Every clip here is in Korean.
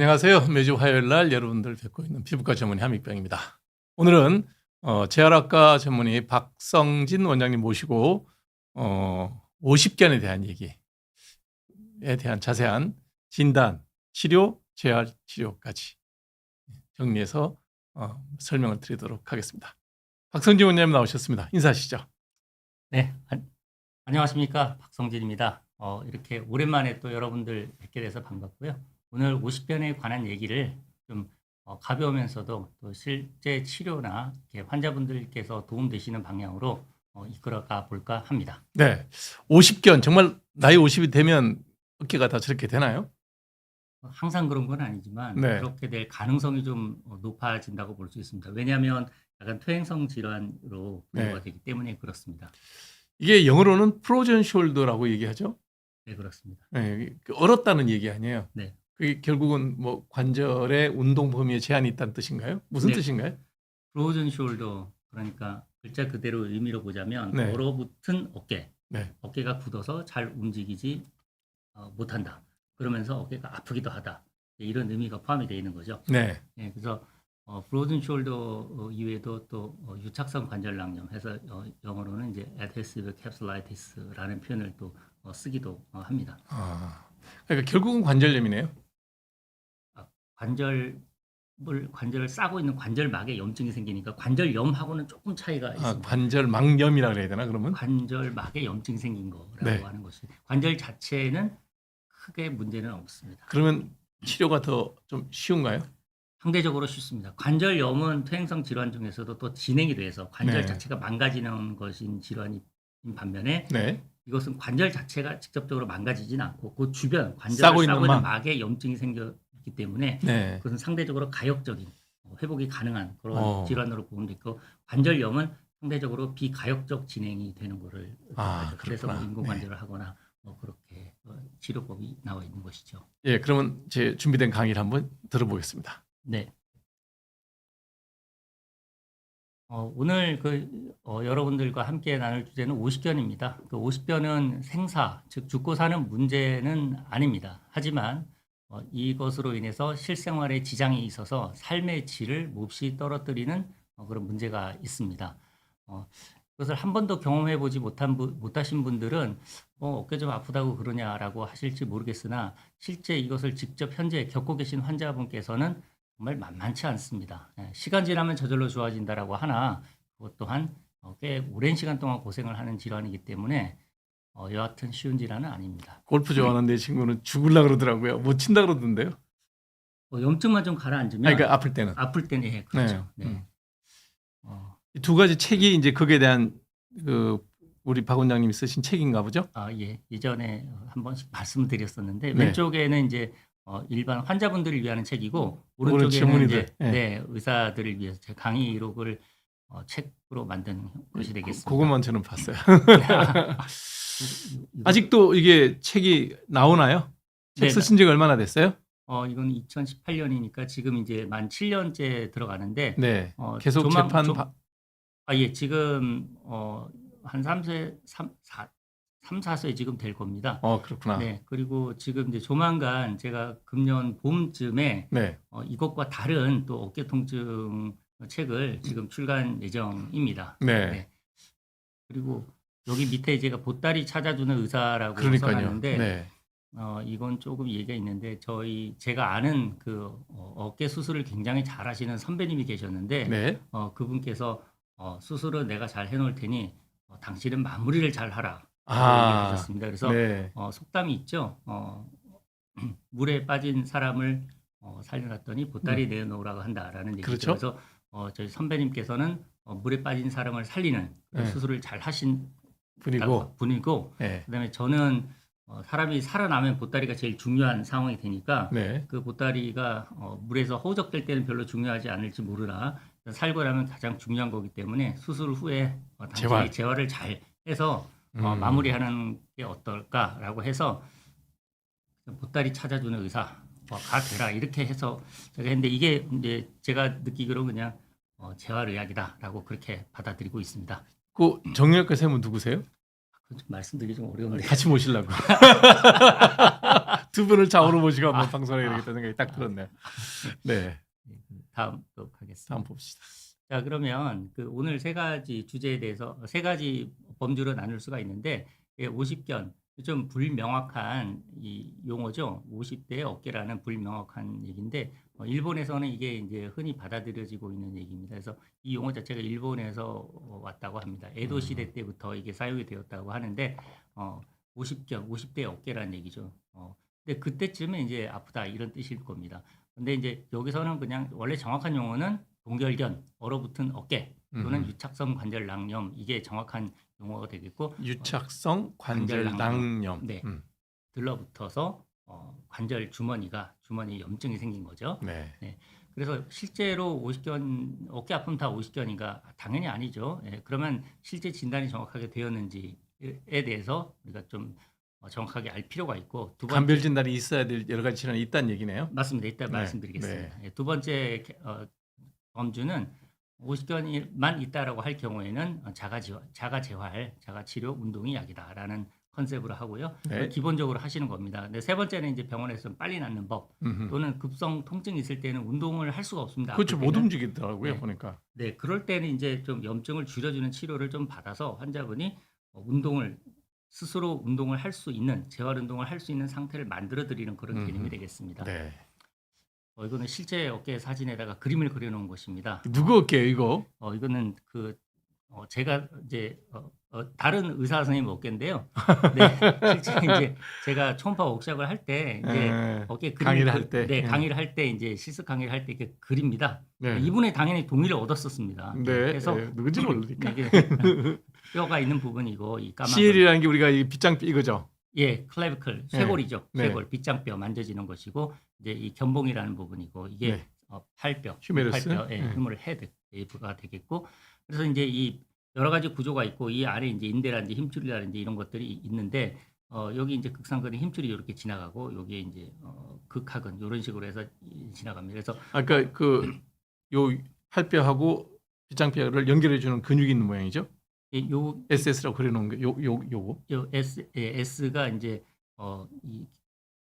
안녕하세요. 매주 화요일 날 여러분들 뵙고 있는 피부과 전문의 함익병입니다. 오늘은 재활학과 전문의 박성진 원장님 모시고 50견에 대한 얘기에 대한 자세한 진단, 치료, 재활 치료까지 정리해서 설명을 드리도록 하겠습니다. 박성진 원장님 나오셨습니다. 인사하시죠. 네, 안녕하십니까. 박성진입니다. 이렇게 오랜만에 또 여러분들 뵙게 돼서 반갑고요. 오늘 50견에 관한 얘기를 좀 가벼우면서도 또 실제 치료나 이렇게 환자분들께서 도움되시는 방향으로 이끌어가 볼까 합니다. 네, 50견 정말 나이 50이 되면 어깨가 다 저렇게 되나요? 항상 그런 건 아니지만 네. 그렇게 될 가능성이 좀 높아진다고 볼 수 있습니다. 왜냐하면 약간 퇴행성 질환으로 분류가 네. 되기 때문에 그렇습니다. 이게 영어로는 프로전 숄더라고 얘기하죠. 네, 그렇습니다. 네, 얼었다는 얘기 아니에요. 네. 그게 결국은 뭐 관절의 운동 범위에 제한이 있다는 뜻인가요? 무슨 네. 뜻인가요? 프로즌 숄더, 그러니까 글자 그대로 의미로 보자면 네. 얼어붙은 어깨, 네. 어깨가 굳어서 잘 움직이지 못한다. 그러면서 어깨가 아프기도 하다. 이런 의미가 포함이 되어 있는 거죠. 네. 네, 그래서 프로즌 숄더 이외에도 또 유착성 관절낭염 해서 영어로는 이제 adhesive capsulitis라는 표현을 또 쓰기도 합니다. 그러니까 결국은 관절염이네요. 관절을 싸고 있는 관절막에 염증이 생기니까 관절염하고는 조금 차이가 있습니다. 관절막염이라 그래야 되나 그러면? 관절막에 염증이 생긴 거라고 네. 하는 것이 관절 자체는 크게 문제는 없습니다. 그러면 치료가 더 좀 쉬운가요? 상대적으로 쉽습니다. 관절염은 퇴행성 질환 중에서도 또 진행이 돼서 관절 네. 자체가 망가지는 것인 질환인 반면에 네. 이것은 관절 자체가 직접적으로 망가지진 않고 그 주변 관절을 싸고 싸고 있는 있는 막. 막에 염증이 생겼기 때문에 네. 그것은 상대적으로 가역적인 회복이 가능한 그런 어. 질환으로 보면 되고 관절염은 상대적으로 비가역적 진행이 되는 거를 그래서 그렇구나. 인공관절을 하거나 그렇게 치료법이 나와 있는 것이죠. 예, 그러면 제 준비된 강의를 한번 들어보겠습니다. 네. 오늘 여러분들과 함께 나눌 주제는 50견입니다. 그 50견은 생사, 즉 죽고 사는 문제는 아닙니다. 하지만 이것으로 인해서 실생활에 지장이 있어서 삶의 질을 몹시 떨어뜨리는 그런 문제가 있습니다. 그것을 한 번도 경험해 보지 못하신 분들은 어깨 좀 아프다고 그러냐라고 하실지 모르겠으나 실제 이것을 직접 현재 겪고 계신 환자분께서는 정말 만만치 않습니다. 시간 지나면 저절로 좋아진다라고 하나 그것 또한 꽤 오랜 시간 동안 고생을 하는 질환이기 때문에 여하튼 쉬운 질환은 아닙니다. 골프 좋아하는 내 친구는 죽으려고 그러더라고요. 못 친다 그러던데요. 염증만 좀 가라앉으면 그러니까 아플 때는. 예, 그렇죠. 네. 네. 이 두 가지 책이 이제 거기에 대한 우리 박 원장님이 쓰신 책인가 보죠? 예. 예전에 한 번씩 말씀드렸었는데 네. 왼쪽에는 이제 일반 환자분들을 위한 책이고 오른쪽에는 오른쪽에는 이제 전문의들. 의사들을 위해서 제 강의 기록을 책으로 만든 것이 되겠습니다. 그것만 저는 봤어요. 이거- 아직도 이게 책이 나오나요? 책 네, 쓰신 지가 얼마나 됐어요? 이건 2018년이니까 지금 이제 만 7년째 들어가는데 네. 계속 예, 지금 한 3-4세 지금 될 겁니다. 그렇구나. 네, 그리고 지금 이제 조만간 제가 금년 봄쯤에 네. 이것과 다른 또 어깨 통증 책을 지금 출간 예정입니다. 네. 그리고 여기 밑에 제가 보따리 찾아주는 의사라고 그러니까요. 써놨는데 네. 이건 조금 얘기가 있는데 제가 아는 그 어깨 수술을 굉장히 잘하시는 선배님이 계셨는데 네. 그분께서 수술은 내가 잘 해놓을 테니 당신은 마무리를 잘 하라. 하셨습니다. 그래서 네. 속담이 있죠. 물에 빠진 사람을 살려놨더니 보따리 내놓으라고 한다라는 얘기죠. 그렇죠. 그래서 저희 선배님께서는 물에 빠진 사람을 살리는 네. 수술을 잘 하신 분이고. 네. 그다음에 저는 사람이 살아나면 보따리가 제일 중요한 상황이 되니까 네. 그 보따리가 물에서 허우적될 때는 별로 중요하지 않을지 모르나 살고 나면 가장 중요한 거기 때문에 수술 후에 당신이 재활을 잘 해서 마무리하는 게 어떨까라고 해서 보따리 찾아주는 의사가 되라 이렇게 해서 제가 했는데 이게 이제 제가 느끼기로 그냥 재활의학이다라고 그렇게 받아들이고 있습니다. 그 정형외과 선생님은 누구세요? 말씀드리기 좀 어려운데 같이 모시려고. 두 분을 좌우로 모시고 한번 방송을 해야겠다는 생각이 딱 들었네요. 네, 다음 또 가겠습니다. 다음 봅시다. 자, 그러면 그 오늘 세 가지 주제에 대해서 세 가지 범주로 나눌 수가 있는데 50견 좀 불명확한 이 용어죠. 50대의 어깨라는 불명확한 얘기인데 일본에서는 이게 이제 흔히 받아들여지고 있는 얘기입니다. 그래서 이 용어 자체가 일본에서 왔다고 합니다. 에도 시대 때부터 이게 사용이 되었다고 하는데 50견, 50대의 어깨라는 얘기죠. 근데 그때쯤에 이제 아프다 이런 뜻일 겁니다. 근데 이제 여기서는 그냥 원래 정확한 용어는 동결견, 얼어붙은 어깨 또는 유착성 관절 낭염 이게 정확한 용어가 되겠고 유착성 관절 관절 낭염. 네. 들러붙어서 관절 주머니 염증이 생긴 거죠. 네. 그래서 실제로 50견 어깨 아픔 다 50견인가 당연히 아니죠. 그러면 실제 진단이 정확하게 되었는지에 대해서 우리가 좀 정확하게 알 필요가 있고 두 번째 감별 진단이 있어야 될 여러 가지 질환이 있다는 얘기네요. 맞습니다. 이따 네. 말씀드리겠습니다. 두 번째 범주는 50견만 있다라고 할 경우에는 자가 재활, 자가 치료, 운동이 약이다라는 컨셉으로 하고요. 네. 기본적으로 하시는 겁니다. 근데 세 번째는 이제 병원에서 빨리 낫는 법 또는 급성 통증이 있을 때는 운동을 할 수가 없습니다. 그렇죠. 아플 못 때는. 움직이더라고요. 네. 보니까. 네, 그럴 때는 이제 좀 염증을 줄여주는 치료를 좀 받아서 환자분이 스스로 운동을 할 수 있는 재활 운동을 할 수 있는 상태를 만들어 드리는 그런 개념이 되겠습니다. 네. 이거는 실제 어깨 사진에다가 그림을 그려놓은 것입니다. 누구 어깨요 이거? 이거는 제가 이제 다른 의사 선생님 어깨인데요. 네, 실제 이제 제가 초음파 웍샵을 할 때 이제 어깨 강의를 할 때, 네, 강의를 할 때 이제 실습 강의를 할 때 이렇게 그립니다. 네. 이분의 당연히 동의를 얻었었습니다. 네. 그래서 누군지 모르니까. 이게 뼈가 있는 부분이고 이 까만 CL이라는 게 우리가 이 빗장뼈 이거죠. 예, 클레비클 쇄골이죠. 네. 쇄골 빗장뼈 만져지는 것이고 이제 이 견봉이라는 부분이고 이게 네. 팔뼈, 휴메러스? 팔뼈, 휴머럴 헤드가 되겠고 그래서 이제 이 여러 가지 구조가 있고 이 안에 이제 인대라든지 힘줄이라든지 이런 것들이 있는데 여기 이제 극상근의 힘줄이 이렇게 지나가고 여기에 이제 극하근 이런 식으로 해서 지나갑니다. 그래서 아까 요 팔뼈하고 빗장뼈를 연결해 주는 근육이 있는 모양이죠. 요 SS라고 그려놓은 게 요거. S가 이제 이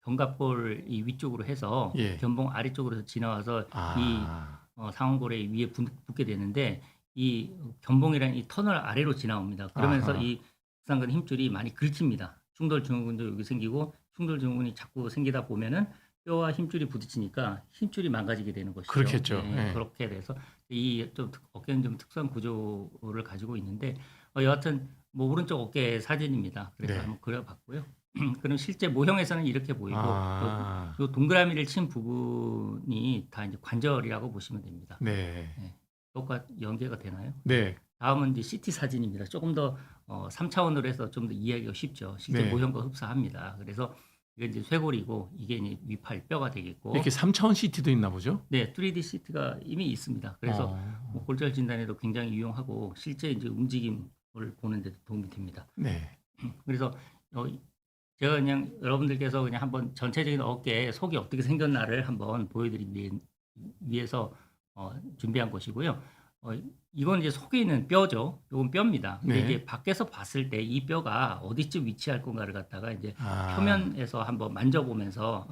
견갑골 이 위쪽으로 해서 예. 견봉 아래쪽으로 지나와서 이 상완골의 위에 붙게 되는데 이 견봉이라는 이 터널 아래로 지나옵니다. 그러면서 아하. 이 극상근 힘줄이 많이 긁힙니다. 충돌 증후군도 여기 생기고 충돌 증후군이 자꾸 생기다 보면은 뼈와 힘줄이 부딪히니까 힘줄이 망가지게 되는 것이죠. 그렇겠죠. 네, 예. 그렇게 돼서 이 좀 어깨는 좀 특수한 구조를 가지고 있는데 여하튼 뭐 오른쪽 어깨 사진입니다. 그래서 네. 한번 그려봤고요. 그럼 실제 모형에서는 이렇게 보이고 아. 요 동그라미를 친 부분이 다 이제 관절이라고 보시면 됩니다. 네. 똑같 연계가 되나요? 네. 다음은 이제 CT 사진입니다. 조금 더 3차원으로 해서 좀 더 이해하기가 쉽죠. 실제 네. 모형과 흡사합니다. 그래서 이게 이제 쇄골이고 이게 이제 위팔 뼈가 되겠고 이렇게 3차원 CT도 있나 보죠? 네, 3D CT가 이미 있습니다. 그래서 뭐 골절 진단에도 굉장히 유용하고 실제 이제 움직임을 보는 데도 도움이 됩니다. 네. 그래서 제가 그냥 여러분들께서 그냥 한번 전체적인 어깨 속이 어떻게 생겼나를 한번 보여드리기 위해서 준비한 것이고요. 이건 이제 속에 있는 뼈죠. 이건 뼈입니다. 근데 네. 이제 밖에서 봤을 때 이 뼈가 어디쯤 위치할 건가를 갖다가 이제 아. 표면에서 한번 만져보면서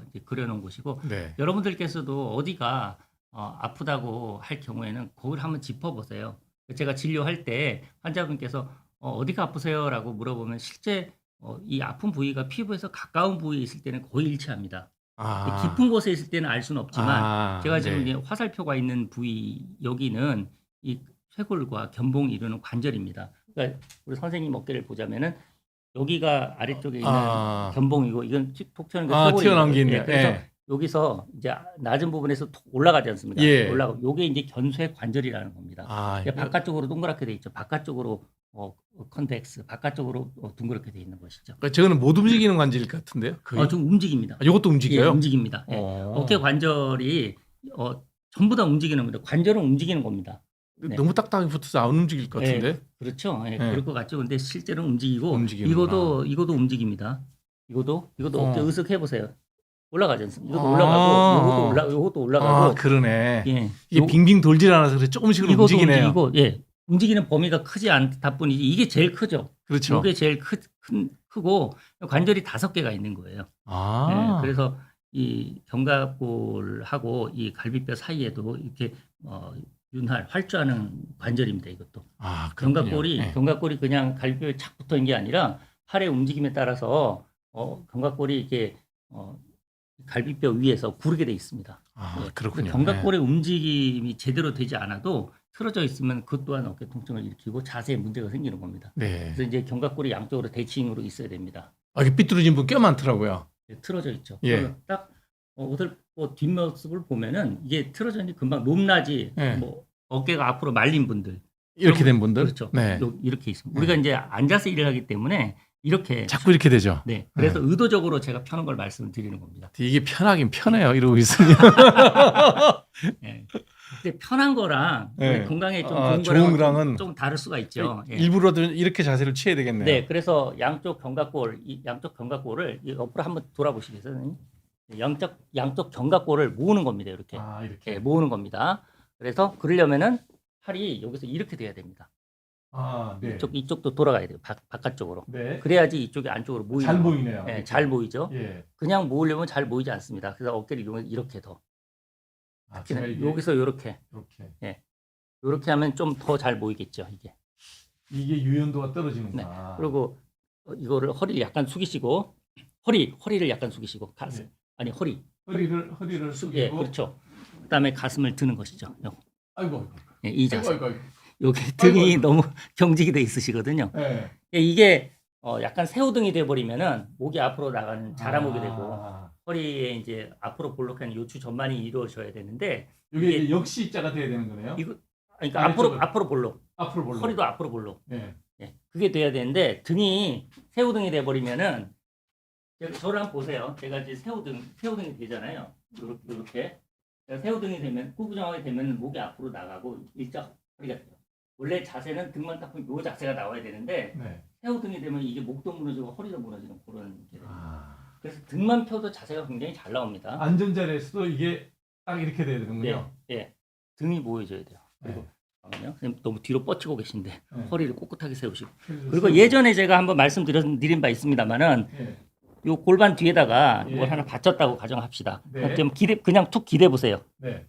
이제 그려놓은 것이고 네. 여러분들께서도 어디가 아프다고 할 경우에는 거기를 한번 짚어보세요. 제가 진료할 때 환자분께서 어디가 아프세요라고 물어보면 실제 이 아픈 부위가 피부에서 가까운 부위에 있을 때는 거의 일치합니다. 아. 깊은 곳에 있을 때는 알 수는 없지만 제가 지금 네. 이제 화살표가 있는 부위 여기는 이 쇄골과 견봉이 이루는 관절입니다. 그러니까 우리 선생님 어깨를 보자면은 여기가 아래쪽에 있는 견봉이고 이건 톡 튀어나온 게 쇄골이에요. 튀어나온 게 있네요. 예, 그래서 예. 여기서 이제 낮은 부분에서 톡 올라가지 않습니까? 예. 올라가. 요게 이제 견쇄 관절이라는 겁니다. 아, 이게 바깥쪽으로 동그랗게 돼 있죠. 바깥쪽으로 컨벡스, 바깥쪽으로 둥그렇게 돼 있는 것이죠. 그러니까 저거는 못 움직이는 관절 같은데요? 거의? 좀 움직입니다. 이것도 움직여요? 예, 움직입니다. 예. 어깨 관절이 전부 다 움직이는 겁니다. 관절은 움직이는 겁니다. 네. 너무 딱딱하게 붙어서 안 움직일 것 같은데? 그렇죠. 그럴 것 같죠. 근데 실제로는 움직이고 움직이는구나. 이것도 움직입니다. 이것도 어깨 으쓱 해보세요. 올라가지 않습니까? 이것도 아. 올라가고 요것도 올라가고. 그러네. 예. 이게 빙빙 돌질 않아서 그래 조금씩은 이것도 움직이네요. 움직이고, 예. 움직이는 범위가 크지 않다 뿐이지 이게 제일 크죠. 그렇죠. 이게 제일 큰 크고 관절이 5개가 있는 거예요. 아. 그래서 이 견갑골하고 이 갈비뼈 사이에도 이렇게 윤활, 활주하는 관절입니다. 이것도. 아, 그렇군요. 예. 견갑골이 그냥 갈비뼈에 착 붙어 있는 게 아니라 팔의 움직임에 따라서 견갑골이 이렇게 갈비뼈 위에서 구르게 돼 있습니다. 아, 그렇군요. 견갑골의 움직임이 제대로 되지 않아도 틀어져 있으면 그것 또한 어깨 통증을 일으키고 자세에 문제가 생기는 겁니다. 네. 그래서 이제 견갑골이 양쪽으로 대칭으로 있어야 됩니다. 아, 이게 삐뚤어진 분 꽤 많더라고요. 틀어져 있죠. 예. 그래서 딱 옷을 뒷모습을 보면은 이게 틀어져 있는 금방 높낮이 예. 뭐 어깨가 앞으로 말린 분들 이렇게 된 분들. 그렇죠. 네. 이렇게 있습니다. 우리가 이제 앉아서 일을 하기 때문에 이렇게 자꾸 이렇게 되죠. 네. 그래서 의도적으로 제가 펴는 걸 말씀을 드리는 겁니다. 이게 편하긴 편해요. 이러고 있으면. 네. 근데 편한 거랑 네. 건강에 좀 좋은 좋은 거랑은 거랑은 좀 다를 수가 있죠. 예. 일부러도 이렇게 자세를 취해야 되겠네요. 네, 그래서 양쪽 견갑골을 옆으로 한번 돌아보시겠어요, 선생님? 양쪽 견갑골을 모으는 겁니다. 이렇게. 아, 이렇게. 예, 모으는 겁니다. 그래서 그러려면은 팔이 여기서 이렇게 돼야 됩니다. 아, 네. 이쪽도 돌아가야 돼요. 바깥쪽으로. 네. 그래야지 이쪽이 안쪽으로 모이는 잘 거. 보이네요. 예, 잘 보이죠. 예. 그냥 모으려면 잘 보이지 않습니다. 그래서 어깨를 이렇게 더. 아, 제가 이게 여기서 이렇게 하면 좀 더 잘 보이겠죠, 이게. 이게 유연도가 떨어지는구나. 그리고 이거를 허리를 약간 숙이시고 허리를 약간 숙이시고 가슴 네. 아니 허리를 숙이고. 예, 그렇죠. 그다음에 가슴을 드는 것이죠. 아이고. 예, 이 자세. 아이고. 여기 등이 아이고. 너무 경직이 돼 있으시거든요. 예. 예, 이게 약간 새우등이 돼 버리면은 목이 앞으로 나가는 자라목이 되고 허리에 이제 앞으로 볼록한 요추 전반이 이루어져야 되는데 이게 이제 역시자가 돼야 되는 거네요. 그러니까 아래쪽은- 앞으로 볼록, 앞으로 볼록. 허리도 앞으로 볼록. 예. 예, 그게 돼야 되는데 등이 새우등이 돼 버리면은 저를 한번 보세요. 제가 이제 새우등이 되잖아요. 이렇게 새우등이 되면 구부정하게 되면 목이 앞으로 나가고 일자 허리가 돼요. 원래 자세는 등만 딱 보면 요 자세가 나와야 되는데 네. 새우등이 되면 이게 목도 무너지고 허리도 무너지는 그런 게 됩니다. 아. 그래서 등만 펴도 자세가 굉장히 잘 나옵니다. 앉은 자리에서도 이게 딱 이렇게 돼야 되는군요. 예. 등이 모여져야 돼요. 그리고 잠깐만요. 선생님 너무 뒤로 뻗치고 계신데 네. 허리를 꿋꿋하게 세우시고. 그래서 그리고 예전에 제가 한번 말씀드린 바 있습니다만은 예. 요 골반 뒤에다가 예. 뭘 하나 받쳤다고 가정합시다. 네. 좀 그냥 툭 기대 보세요. 네.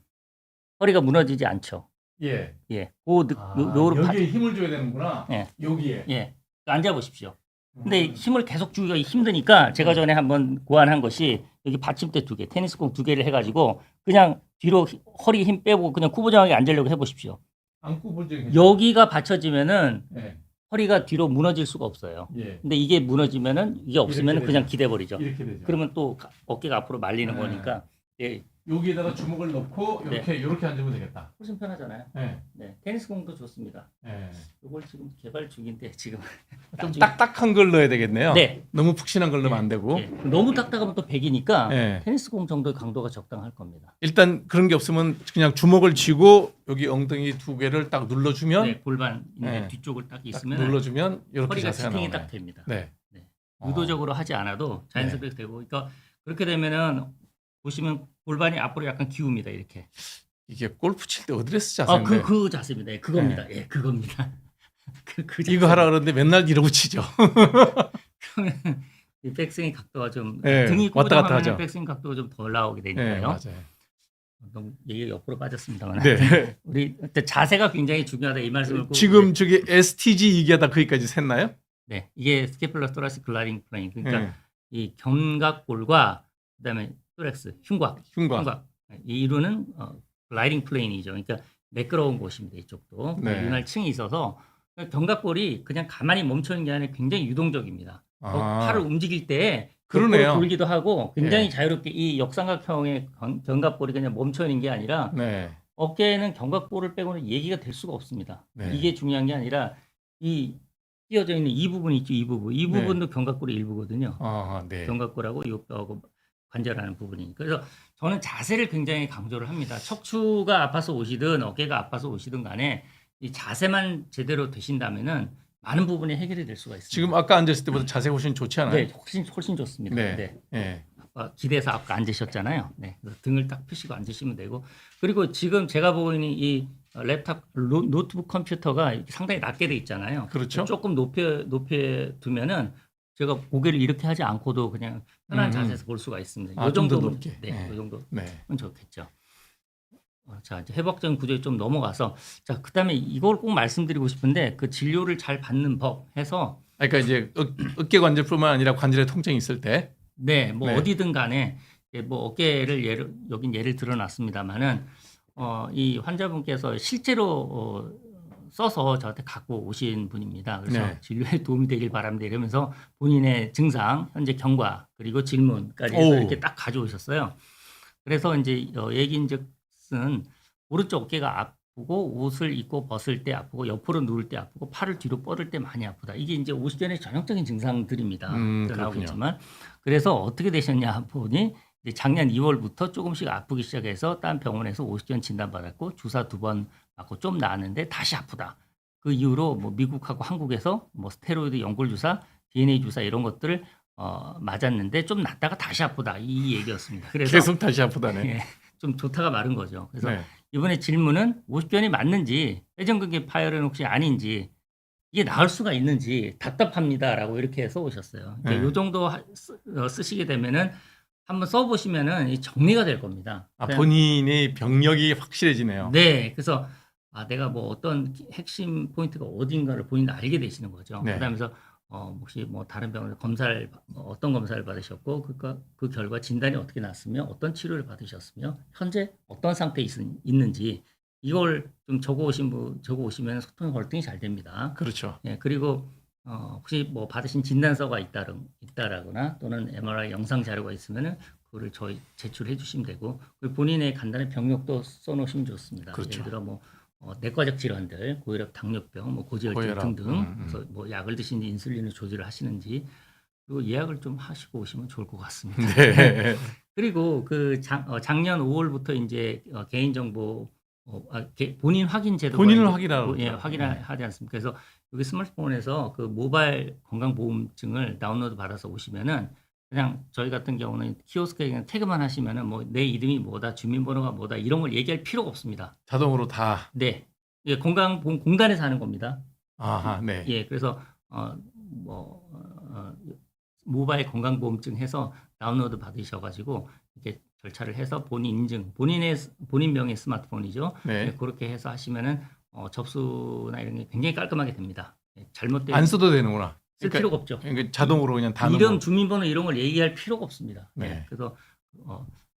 허리가 무너지지 않죠. 예. 예. 여기에 힘을 줘야 되는구나. 예. 여기에. 예. 앉아 보십시오. 근데 힘을 계속 주기가 힘드니까 제가 전에 한번 고안한 것이 여기 받침대 2개, 테니스공 2개를 해가지고 그냥 뒤로 허리 힘 빼고 그냥 구부정하게 앉으려고 해보십시오. 안고 본 적이 여기가 받쳐지면은 예. 허리가 뒤로 무너질 수가 없어요. 예. 근데 이게 무너지면은 이게 없으면은 이렇게 그냥 되죠. 기대버리죠. 이렇게 되죠. 그러면 또 어깨가 앞으로 말리는 네. 거니까 예, 여기에다가 주먹을 넣고 이렇게 앉으면 되겠다. 훨씬 편하잖아요. 예. 네, 테니스공도 좋습니다. 예. 이걸 지금 개발 중인데 지금 좀 딱딱한 걸 넣어야 되겠네요. 네. 너무 푹신한 걸 넣으면 안 되고. 예, 너무 딱딱하면 또 백이니까 예. 테니스공 정도의 강도가 적당할 겁니다. 일단 그런 게 없으면 그냥 주먹을 쥐고 여기 엉덩이 2개를 딱 눌러주면 네, 골반 네. 뒤쪽을 딱 딱 있으면 눌러주면 이렇게 허리가 자세가 지탱이 나오네. 딱 됩니다. 네. 네. 의도적으로 하지 않아도 자연스럽게 되고, 그러니까 그렇게 되면은 보시면 골반이 앞으로 약간 기웁니다. 이렇게. 이게 골프 칠 때 어드레스 자세인데 그 자세입니다. 예, 그겁니다. 예, 그겁니다. 그 이거 하라 그러는데 맨날 이러고 치죠. 그러면 이 백스윙 각도가 좀 네, 등이 왔다 갔다 구부정하면 하죠. 백스윙 각도가 좀 덜 나오게 네, 되니까요. 맞아요. 너무 얘기가 옆으로 빠졌습니다만. 네. 우리 자세가 굉장히 중요하다 이 말씀을 꼭 지금 저기 STG 얘기하다 거기까지 샜나요? 네, 이게 스케플러 토라스 글라이딩 플레인 그러니까 네. 이 견갑골과 그다음에 토렉스 흉곽 이 이루는 글라이딩 플레인이죠. 그러니까 매끄러운 곳입니다. 이쪽도 네. 윤활층이 있어서 견갑골이 그냥 가만히 멈춰 있는 게 아니라 굉장히 유동적입니다. 팔을 움직일 때 그러네요. 옆으로 돌기도 하고 굉장히 네. 자유롭게 이 역삼각형의 견갑골이 그냥 멈춰 있는 게 아니라 네. 어깨에는 견갑골을 빼고는 얘기가 될 수가 없습니다. 네. 이게 중요한 게 아니라 이 띄어져 있는 이 부분 있죠, 이 부분. 이 네. 부분도 견갑골의 일부거든요. 네. 견갑골하고 이 뼈하고 관절하는 부분이니까. 그래서 저는 자세를 굉장히 강조를 합니다. 척추가 아파서 오시든 어깨가 아파서 오시든 간에 이 자세만 제대로 되신다면은 많은 부분이 해결이 될 수가 있습니다. 지금 아까 앉았을 때보다 자세 훨씬 좋지 않아요? 네, 훨씬 좋습니다. 네. 네. 네. 기대서 아까 앉으셨잖아요. 네, 그래서 등을 딱 펴시고 앉으시면 되고. 그리고 지금 제가 보고 있는 이 랩탑 노트북 컴퓨터가 상당히 낮게 돼 있잖아요. 그렇죠. 조금 높여 두면은 제가 고개를 이렇게 하지 않고도 그냥 편한 음. 자세에서 볼 수가 있습니다. 아, 이 좀더 정도면 높게. 네, 네. 이 정도면 네. 좋겠죠. 자, 이제 해부학적인 구조에 좀 넘어가서 자, 그다음에 이걸 꼭 말씀드리고 싶은데 그 진료를 잘 받는 법 해서 그러니까 이제 어깨 관절뿐만 아니라 관절의 통증이 있을 때. 네, 뭐 네. 어디든 간에 뭐 어깨를 여긴 예를 들어놨습니다만은 이 환자분께서 실제로 써서 저한테 갖고 오신 분입니다. 그래서 네. 진료에 도움이 되길 바랍니다. 이러면서 본인의 증상, 현재 경과 그리고 질문까지 해서 오. 이렇게 딱 가져오셨어요. 그래서 이제 얘기인즉슨 오른쪽 어깨가 아프고 옷을 입고 벗을 때 아프고 옆으로 누울 때 아프고 팔을 뒤로 뻗을 때 많이 아프다. 이게 이제 50견의 전형적인 증상들입니다. 그렇군요. 나오겠지만 그래서 어떻게 되셨냐 보니 이제 작년 2월부터 조금씩 아프기 시작해서 딴 병원에서 50견 진단받았고 주사 2번 맞고 좀 나았는데 다시 아프다. 그 이후로 뭐 미국하고 한국에서 뭐 스테로이드 연골 주사, DNA 주사 이런 것들을 맞았는데 좀 낫다가 다시 아프다 이 얘기였습니다. 그래서 계속 다시 아프다네. 예, 좀 좋다가 마른 거죠. 그래서 네. 이번에 질문은 50견이 맞는지 회전근개 파열은 혹시 아닌지 이게 나을 수가 있는지 답답합니다라고 이렇게 써오셨어요. 네. 이 정도 쓰시게 되면은 한번 써보시면은 이 정리가 될 겁니다. 아, 그냥 본인의 병력이 확실해지네요. 네, 그래서 내가 뭐 어떤 핵심 포인트가 어딘가를 본인도 알게 되시는 거죠. 네. 그다음에서 혹시 뭐 다른 병원에서 검사를 어떤 검사를 받으셨고 그 결과 진단이 어떻게 났으며 어떤 치료를 받으셨으며 현재 어떤 상태에 있는지 이걸 좀 적어 오시면 소통이 월등히 잘 됩니다. 그렇죠. 예, 그리고 혹시 뭐 받으신 진단서가 있다라거나 또는 MRI 영상 자료가 있으면은 그거를 저희 제출해 주시면 되고 그리고 본인의 간단한 병력도 써놓으시면 좋습니다. 그렇죠. 예를 들어 뭐 내과적 질환들, 고혈압, 당뇨병, 뭐 고지혈증 고혈압, 등등. 그래서 뭐 약을 드시는지 인슐린을 조절을 하시는지 그리고 예약을 좀 하시고 오시면 좋을 것 같습니다. 네. 그리고 그 작년 5월부터 이제 개인정보 본인 확인 제도가 본인을 이제 확인하라고 예, 그러더라고요. 확인을 하지 않습니까? 그래서 여기 스마트폰에서 그 모바일 건강보험증을 다운로드 받아서 오시면은 그냥 저희 같은 경우는 키오스크에 그냥 태그만 하시면은 뭐 내 이름이 뭐다, 주민번호가 뭐다 이런 걸 얘기할 필요가 없습니다. 자동으로 다. 네, 예, 건강보험공단에서 하는 겁니다. 아하, 네. 예, 그래서 모바일 건강보험증 해서 다운로드 받으셔가지고 이렇게 절차를 해서 본인 인증, 본인 명의 스마트폰이죠. 네. 예, 그렇게 해서 하시면은 접수나 이런 게 굉장히 깔끔하게 됩니다. 예, 잘못된 안 써도 되는구나. 쓸 필요가 없죠. 그러니까 자동으로 그냥 다 이름, 넣어. 주민번호 이런 걸 얘기할 필요가 없습니다. 네. 예, 그래서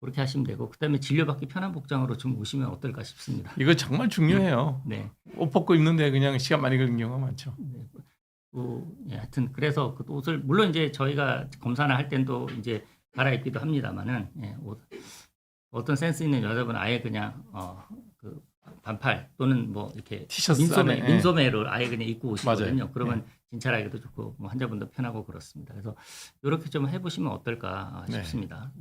그렇게 하시면 되고 그다음에 진료받기 편한 복장으로 좀 오시면 어떨까 싶습니다. 이거 정말 중요해요. 네. 옷 벗고 입는데 그냥 시간 많이 걸리는 경우가 많죠. 네. 예, 하여튼 그래서 그 옷을 물론 이제 저희가 검사나 할 땐 또 이제 갈아입기도 합니다만은 예, 어떤 센스 있는 여자분 아예 그냥 그 반팔 또는 뭐 이렇게 티셔츠 안에, 예. 민소매를 아예 그냥 입고 오시거든요. 맞아요. 그러면 진찰하기도 좋고 뭐 환자분도 편하고 그렇습니다. 그래서 이렇게 좀 해보시면 어떨까 네. 싶습니다.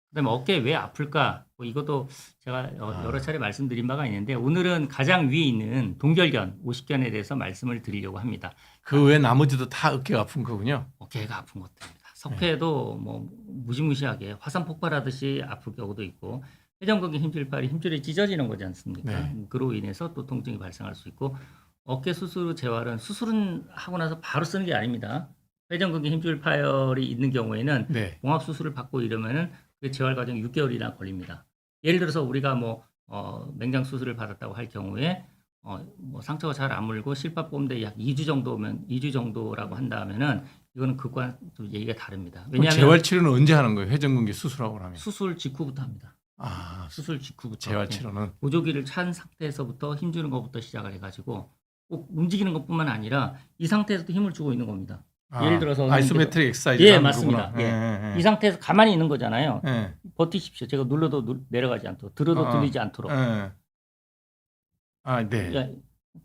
그다음에 어깨 왜 아플까? 뭐 이것도 제가 여러 차례 말씀드린 바가 있는데 오늘은 가장 위에 있는 동결견, 50견에 대해서 말씀을 드리려고 합니다. 그 외 나머지도 다 어깨가 아픈 거군요. 어깨가 아픈 것들입니다. 석회도 뭐 무시무시하게 화산 폭발하듯이 아플 경우도 있고 회전근개 힘줄이 찢어지는 거지 않습니까? 네. 그로 인해서 또 통증이 발생할 수 있고 어깨 수술 재활은 하고 나서 바로 쓰는 게 아닙니다. 회전근개 힘줄 파열이 있는 경우에는 네. 봉합 수술을 받고 이러면은 그 재활 과정이 6개월이나 걸립니다. 예를 들어서 우리가 뭐 맹장 수술을 받았다고 할 경우에 뭐 상처가 잘 안 물고 실밥 뽑는데 약 2주 정도라고 한다면은 이거는 그과 좀 얘기가 다릅니다. 그럼 왜냐하면 재활 치료는 언제 하는 거예요? 회전근개 수술하고 나면. 수술 직후부터 합니다. 아, 수술 직후부터. 재활 예. 치료는. 보조기를 찬 상태에서부터 힘주는 것부터 시작을 해가지고 꼭 움직이는 것뿐만 아니라 이 상태에서도 힘을 주고 있는 겁니다. 예를 들어서 아이소메트릭 엑사이즈. 예, 하는 맞습니다. 거구나. 이 상태에서 가만히 있는 거잖아요. 예. 버티십시오. 제가 눌러도 내려가지 않도록, 들어도 들리지 않도록. 예. 아, 네. 예.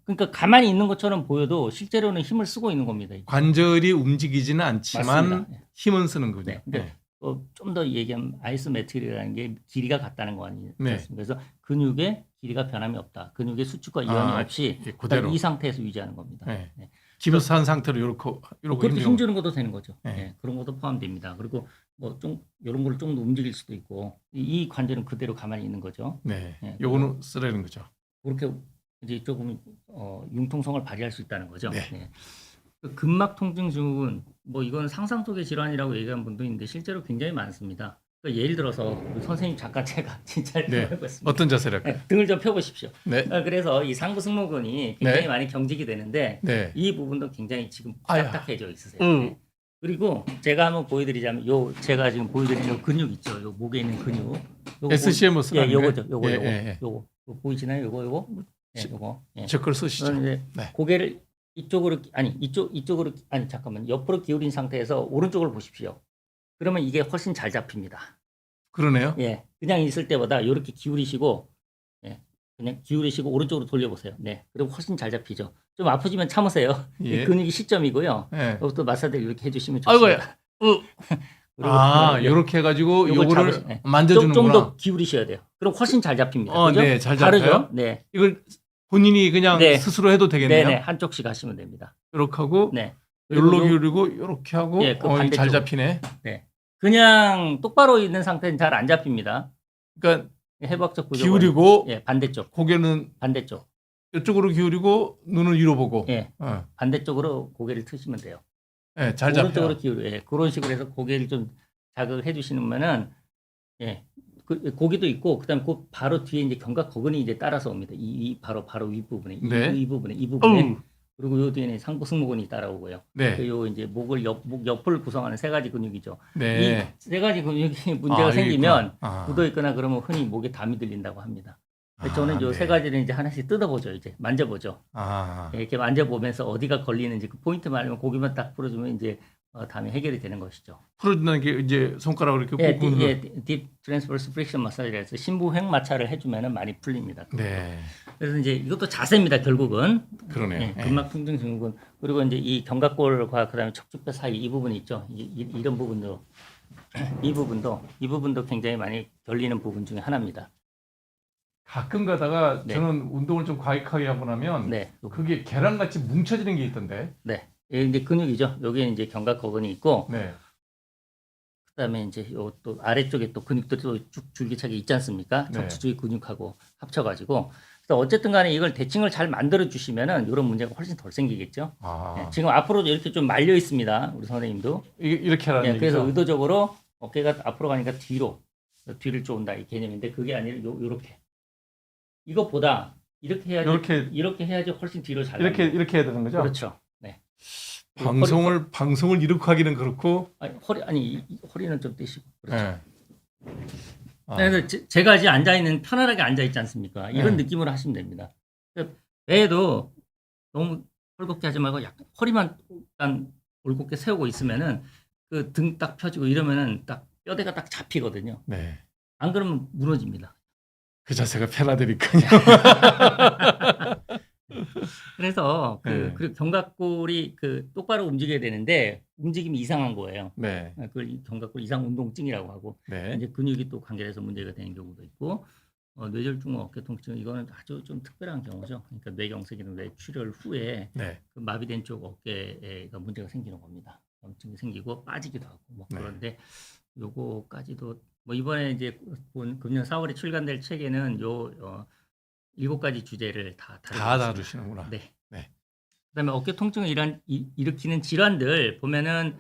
그러니까 가만히 있는 것처럼 보여도 실제로는 힘을 쓰고 있는 겁니다. 관절이 움직이지는 않지만 맞습니다. 예. 힘은 쓰는 거죠. 네. 근데 좀 더 얘기하면 아이소메트리라는 게 길이가 같다는 거 아니겠습니까? 네. 그래서 근육의 길이가 변함이 없다. 근육의 수축과 이완이 없이 예, 그대로. 이 상태에서 유지하는 겁니다. 네. 네. 기부스한 상태로 이렇게 그것도 힘주는 것도 되는 거죠. 네. 네, 그런 것도 포함됩니다. 그리고 뭐 좀 이런 걸 좀 더 움직일 수도 있고 이 관절은 그대로 가만히 있는 거죠. 네. 네. 요거는 쓰라는 거죠. 그렇게 이제 조금 융통성을 발휘할 수 있다는 거죠. 네. 네. 그 근막 통증 증후군 뭐 이건 상상 속의 질환이라고 얘기한 분도 있는데 실제로 굉장히 많습니다. 그 예를 들어서 우리 선생님 잠깐 제가 진짜 네. 해보겠습니다. 어떤 자세를 할까요? 네, 등을 좀 펴보십시오. 네. 그래서 이 상부 승모근이 굉장히 네. 많이 경직이 되는데 네. 이 부분도 굉장히 지금 아야. 딱딱해져 있으세요. 응. 네. 그리고 제가 한번 보여드리자면 요 제가 지금 보여드리는 요 근육 있죠. 요 목에 있는 근육. 요거 SCM 쓰는 예, 요거죠. 요거 예, 요거 예, 예. 요거 보이시나요? 요거 예, 요거. 예. 제 걸 쓰시죠. 저는 이제 네. 고개를 이쪽으로 아니 이쪽으로 아니 잠깐만 옆으로 기울인 상태에서 오른쪽을 보십시오. 그러면 이게 훨씬 잘 잡힙니다. 그러네요. 예, 그냥 있을 때보다 이렇게 기울이시고, 예, 그냥 기울이시고 오른쪽으로 돌려보세요. 네, 그럼 훨씬 잘 잡히죠. 좀 아프지만 참으세요. 예. 이 근육이 시점이고요. 예. 이것도 마사지를 이렇게 해주시면 좋습니다. 아이고야. 그리고 아, 예, 이렇게 해가지고 요걸 요거를 잡으시- 네. 만져주는구나. 좀 더 기울이셔야 돼요. 그럼 훨씬 잘 잡힙니다. 그죠? 네, 잘 다르죠? 잡혀요. 네, 이걸 본인이 그냥 네. 스스로 해도 되겠네요. 네, 한쪽씩 하시면 됩니다. 이렇게 하고 네. 요로 요- 기울이고 이렇게 하고 예, 그 잘 반대쪽. 잡히네. 네. 그냥 똑바로 있는 상태는 잘 안 잡힙니다. 그러니까 해박적 구조. 기울이고 예, 반대쪽, 고개는 반대쪽. 이쪽으로 기울이고 눈을 위로 보고. 예, 어. 반대쪽으로 고개를 트시면 돼요. 예, 잘 잡혀. 오른쪽으로 기울여. 예, 그런 식으로 해서 고개를 좀 자극을 해주시면은 예, 고기도 있고 그다음에 그 바로 뒤에 이제 견갑 거근이 이제 따라서 옵니다. 바로 윗 부분에 네. 이 부분에 어우. 그리고 요 뒤에는 상부 승모근이 따라오고요. 네. 요 이제 목 옆을 구성하는 세 가지 근육이죠. 네. 이 세 가지 근육이 문제가 여기 생기면 있구나. 아. 굳어 있거나 그러면 흔히 목에 담이 들린다고 합니다. 저는 요 네. 세 가지를 이제 하나씩 뜯어보죠. 이제 만져보죠. 아. 예, 이렇게 만져보면서 어디가 걸리는지 그 포인트만 알면 고기만 딱 풀어주면 이제 담이 해결이 되는 것이죠. 풀어준다는 게 이제 손가락으로 이렇게 예, 꾹 예, 딥 트랜스버스 프릭션 마사지라 해서 심부횡 마찰을 해주면은 많이 풀립니다. 네. 그래서 이제 이것도 자세입니다. 결국은 그러네요. 예, 예. 근막 통증 증후군 그리고 이제 이 견갑골과 그다음에 척추뼈 사이 이 부분이 있죠. 이런 부분도 이 부분도 굉장히 많이 걸리는 부분 중에 하나입니다. 가끔 가다가 네. 저는 운동을 좀 과격하게 하고 나면 네, 그게 계란같이 뭉쳐지는 게 있던데. 네. 예, 이제 근육이죠. 여기에 이제 견갑 거근이 있고 네. 그다음에 이제 요 또 아래쪽에 또 근육들이 또 쭉 줄기차게 있지 않습니까? 네. 척추 주위 근육하고 합쳐가지고 그래서 어쨌든 간에 이걸 대칭을 잘 만들어 주시면은 이런 문제가 훨씬 덜 생기겠죠. 아. 예, 지금 앞으로도 이렇게 좀 말려 있습니다. 우리 선생님도. 이렇게 하라는 예, 그래서 얘기죠. 의도적으로 어깨가 앞으로 가니까 뒤를 쫓는다 이 개념인데 그게 아니라 요렇게 이것보다 이렇게 해야지 이렇게 해야지 훨씬 뒤로 잘 이렇게 나갑니다. 이렇게 해야 되는 거죠. 그렇죠. 네. 방송을 이렇게 하기는 그렇고. 아니 허리는 좀 떼시고 그렇죠. 예. 아. 그래서 제가 이제 앉아 있는 편안하게 앉아 있지 않습니까? 이런 네. 느낌으로 하시면 됩니다. 배에도 너무 헐겁게 하지 말고 약간 허리만 약간 올곧게 세우고 있으면은 그 등 딱 펴지고 이러면은 딱 뼈대가 딱 잡히거든요. 네. 안 그러면 무너집니다. 그 자세가 편하다니까요. 그래서 네. 그 견갑골이 그 똑바로 움직여야 되는데 움직임이 이상한 거예요. 네. 그걸 견갑골 이상 운동증이라고 하고 네. 이제 근육이 또 관계돼서 문제가 되는 경우도 있고 뇌졸중 어깨 통증 이거는 아주 좀 특별한 경우죠. 그러니까 뇌경색이나 뇌출혈 후에 네. 그 마비된 쪽 어깨가 문제가 생기는 겁니다. 염증이 생기고 빠지기도 하고 뭐 네. 그런데 요거까지도 뭐 이번에 이제 본 금년 4월에 출간될 책에는 요 7가지 주제를 다 다루시는구나. 네. 네. 그다음에 어깨 통증을 일으키는 질환들 보면은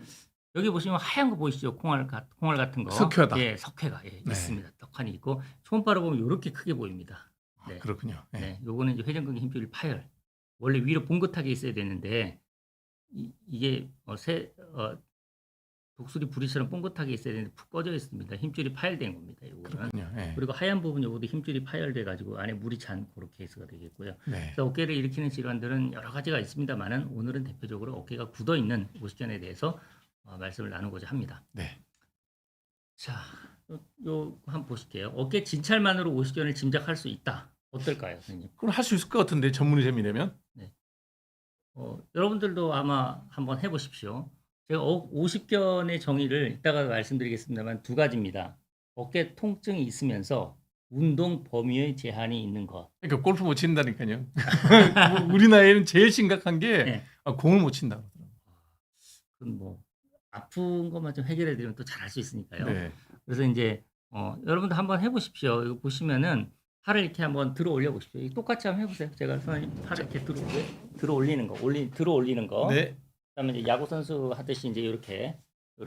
여기 보시면 하얀 거 보이시죠? 콩알 같은 거. 석회다. 예, 석회가 네. 있습니다. 떡하니 있고 초음파로 보면 이렇게 크게 보입니다. 네. 그렇군요. 네. 네, 요거는 이제 회전근개 힘줄이 파열. 원래 위로 봉긋하게 있어야 되는데 이게 독수리 부리처럼 봉긋하게 있어야 되는데 푹 꺼져 있습니다. 힘줄이 파열된 겁니다. 요거는. 그렇군요. 네. 그리고 하얀 부분 요것도 힘줄이 파열돼 가지고 안에 물이 찬 그런 케이스가 되겠고요. 네. 그래서 어깨를 일으키는 질환들은 여러 가지가 있습니다만은 오늘은 대표적으로 어깨가 굳어 있는 오십견에 대해서 말씀을 나누고자 합니다. 네. 자, 요 한번 보실게요. 어깨 진찰만으로 오십견을 짐작할 수 있다. 어떨까요, 선생님? 그럼 할 수 있을 것 같은데 전문의 셈이라면. 여러분들도 아마 한번 해보십시오. 제가 50견의 정의를 이따가 말씀드리겠습니다만 두 가지입니다. 어깨 통증이 있으면서 운동 범위의 제한이 있는 것. 그러니까 골프 못 친다니까요. 우리 나이에는 제일 심각한 게 네. 공을 못 친다. 그건 뭐 아픈 것만 좀 해결해 드리면 또 잘할 수 있으니까요. 네. 그래서 이제 여러분도 한번 해보십시오. 이거 보시면은 팔을 이렇게 한번 들어 올려 보십시오. 똑같이 한번 해보세요. 제가 선생님 팔을 이렇게 들어 올리는 거, 들어 올리는 거. 네. 그다음에 이제 야구 선수 하듯이 이제 이렇게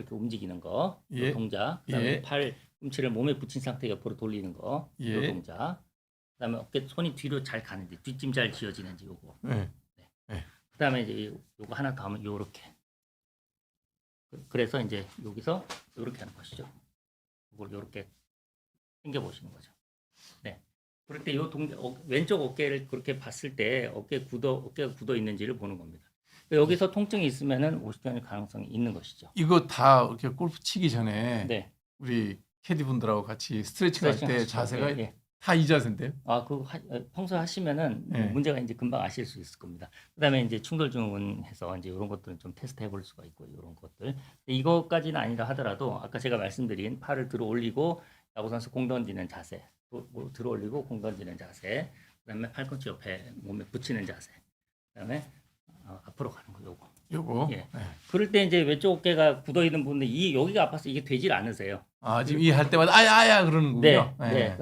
움직이는 거, 이 예. 동작. 그다음에 예. 팔꿈치를 몸에 붙인 상태 옆으로 돌리는 거, 이 예. 동작. 그다음에 어깨 손이 뒤로 잘 가는지 뒷짐 잘 지어지는지 요거. 네. 그다음에 이제 요거 하나 더 하면 요렇게. 그래서 이제 여기서 요렇게 하는 것이죠. 이걸 요렇게 당겨 보시는 거죠. 네. 그럴 때 요 왼쪽 어깨를 그렇게 봤을 때 어깨가 굳어 있는지를 보는 겁니다. 여기서 통증이 있으면은 오십견일 가능성이 있는 것이죠. 이거 다 이렇게 골프 치기 전에 네. 우리 캐디분들하고 같이 스트레칭 할 스트레칭 때 하시죠. 자세가 예, 예. 다 이 자세인데요. 평소 하시면은 네. 문제가 이제 금방 아실 수 있을 겁니다. 그다음에 이제 충돌증후군해서 이제 이런 것들은 좀 테스트 해볼 수가 있고 이런 것들. 이것까지는 아니라 하더라도 아까 제가 말씀드린 팔을 들어 올리고 야구 선수 공 던지는 자세, 들어 올리고 공 던지는 자세, 그다음에 팔꿈치 옆에 몸에 붙이는 자세, 그다음에 앞으로 가는 거 요거. 예. 예. 그럴 때 이제 왼쪽 어깨가 굳어 있는 분들 여기가 아파서 이게 되질 않으세요. 지금 이 할 때마다 아야 그러는군요. 네.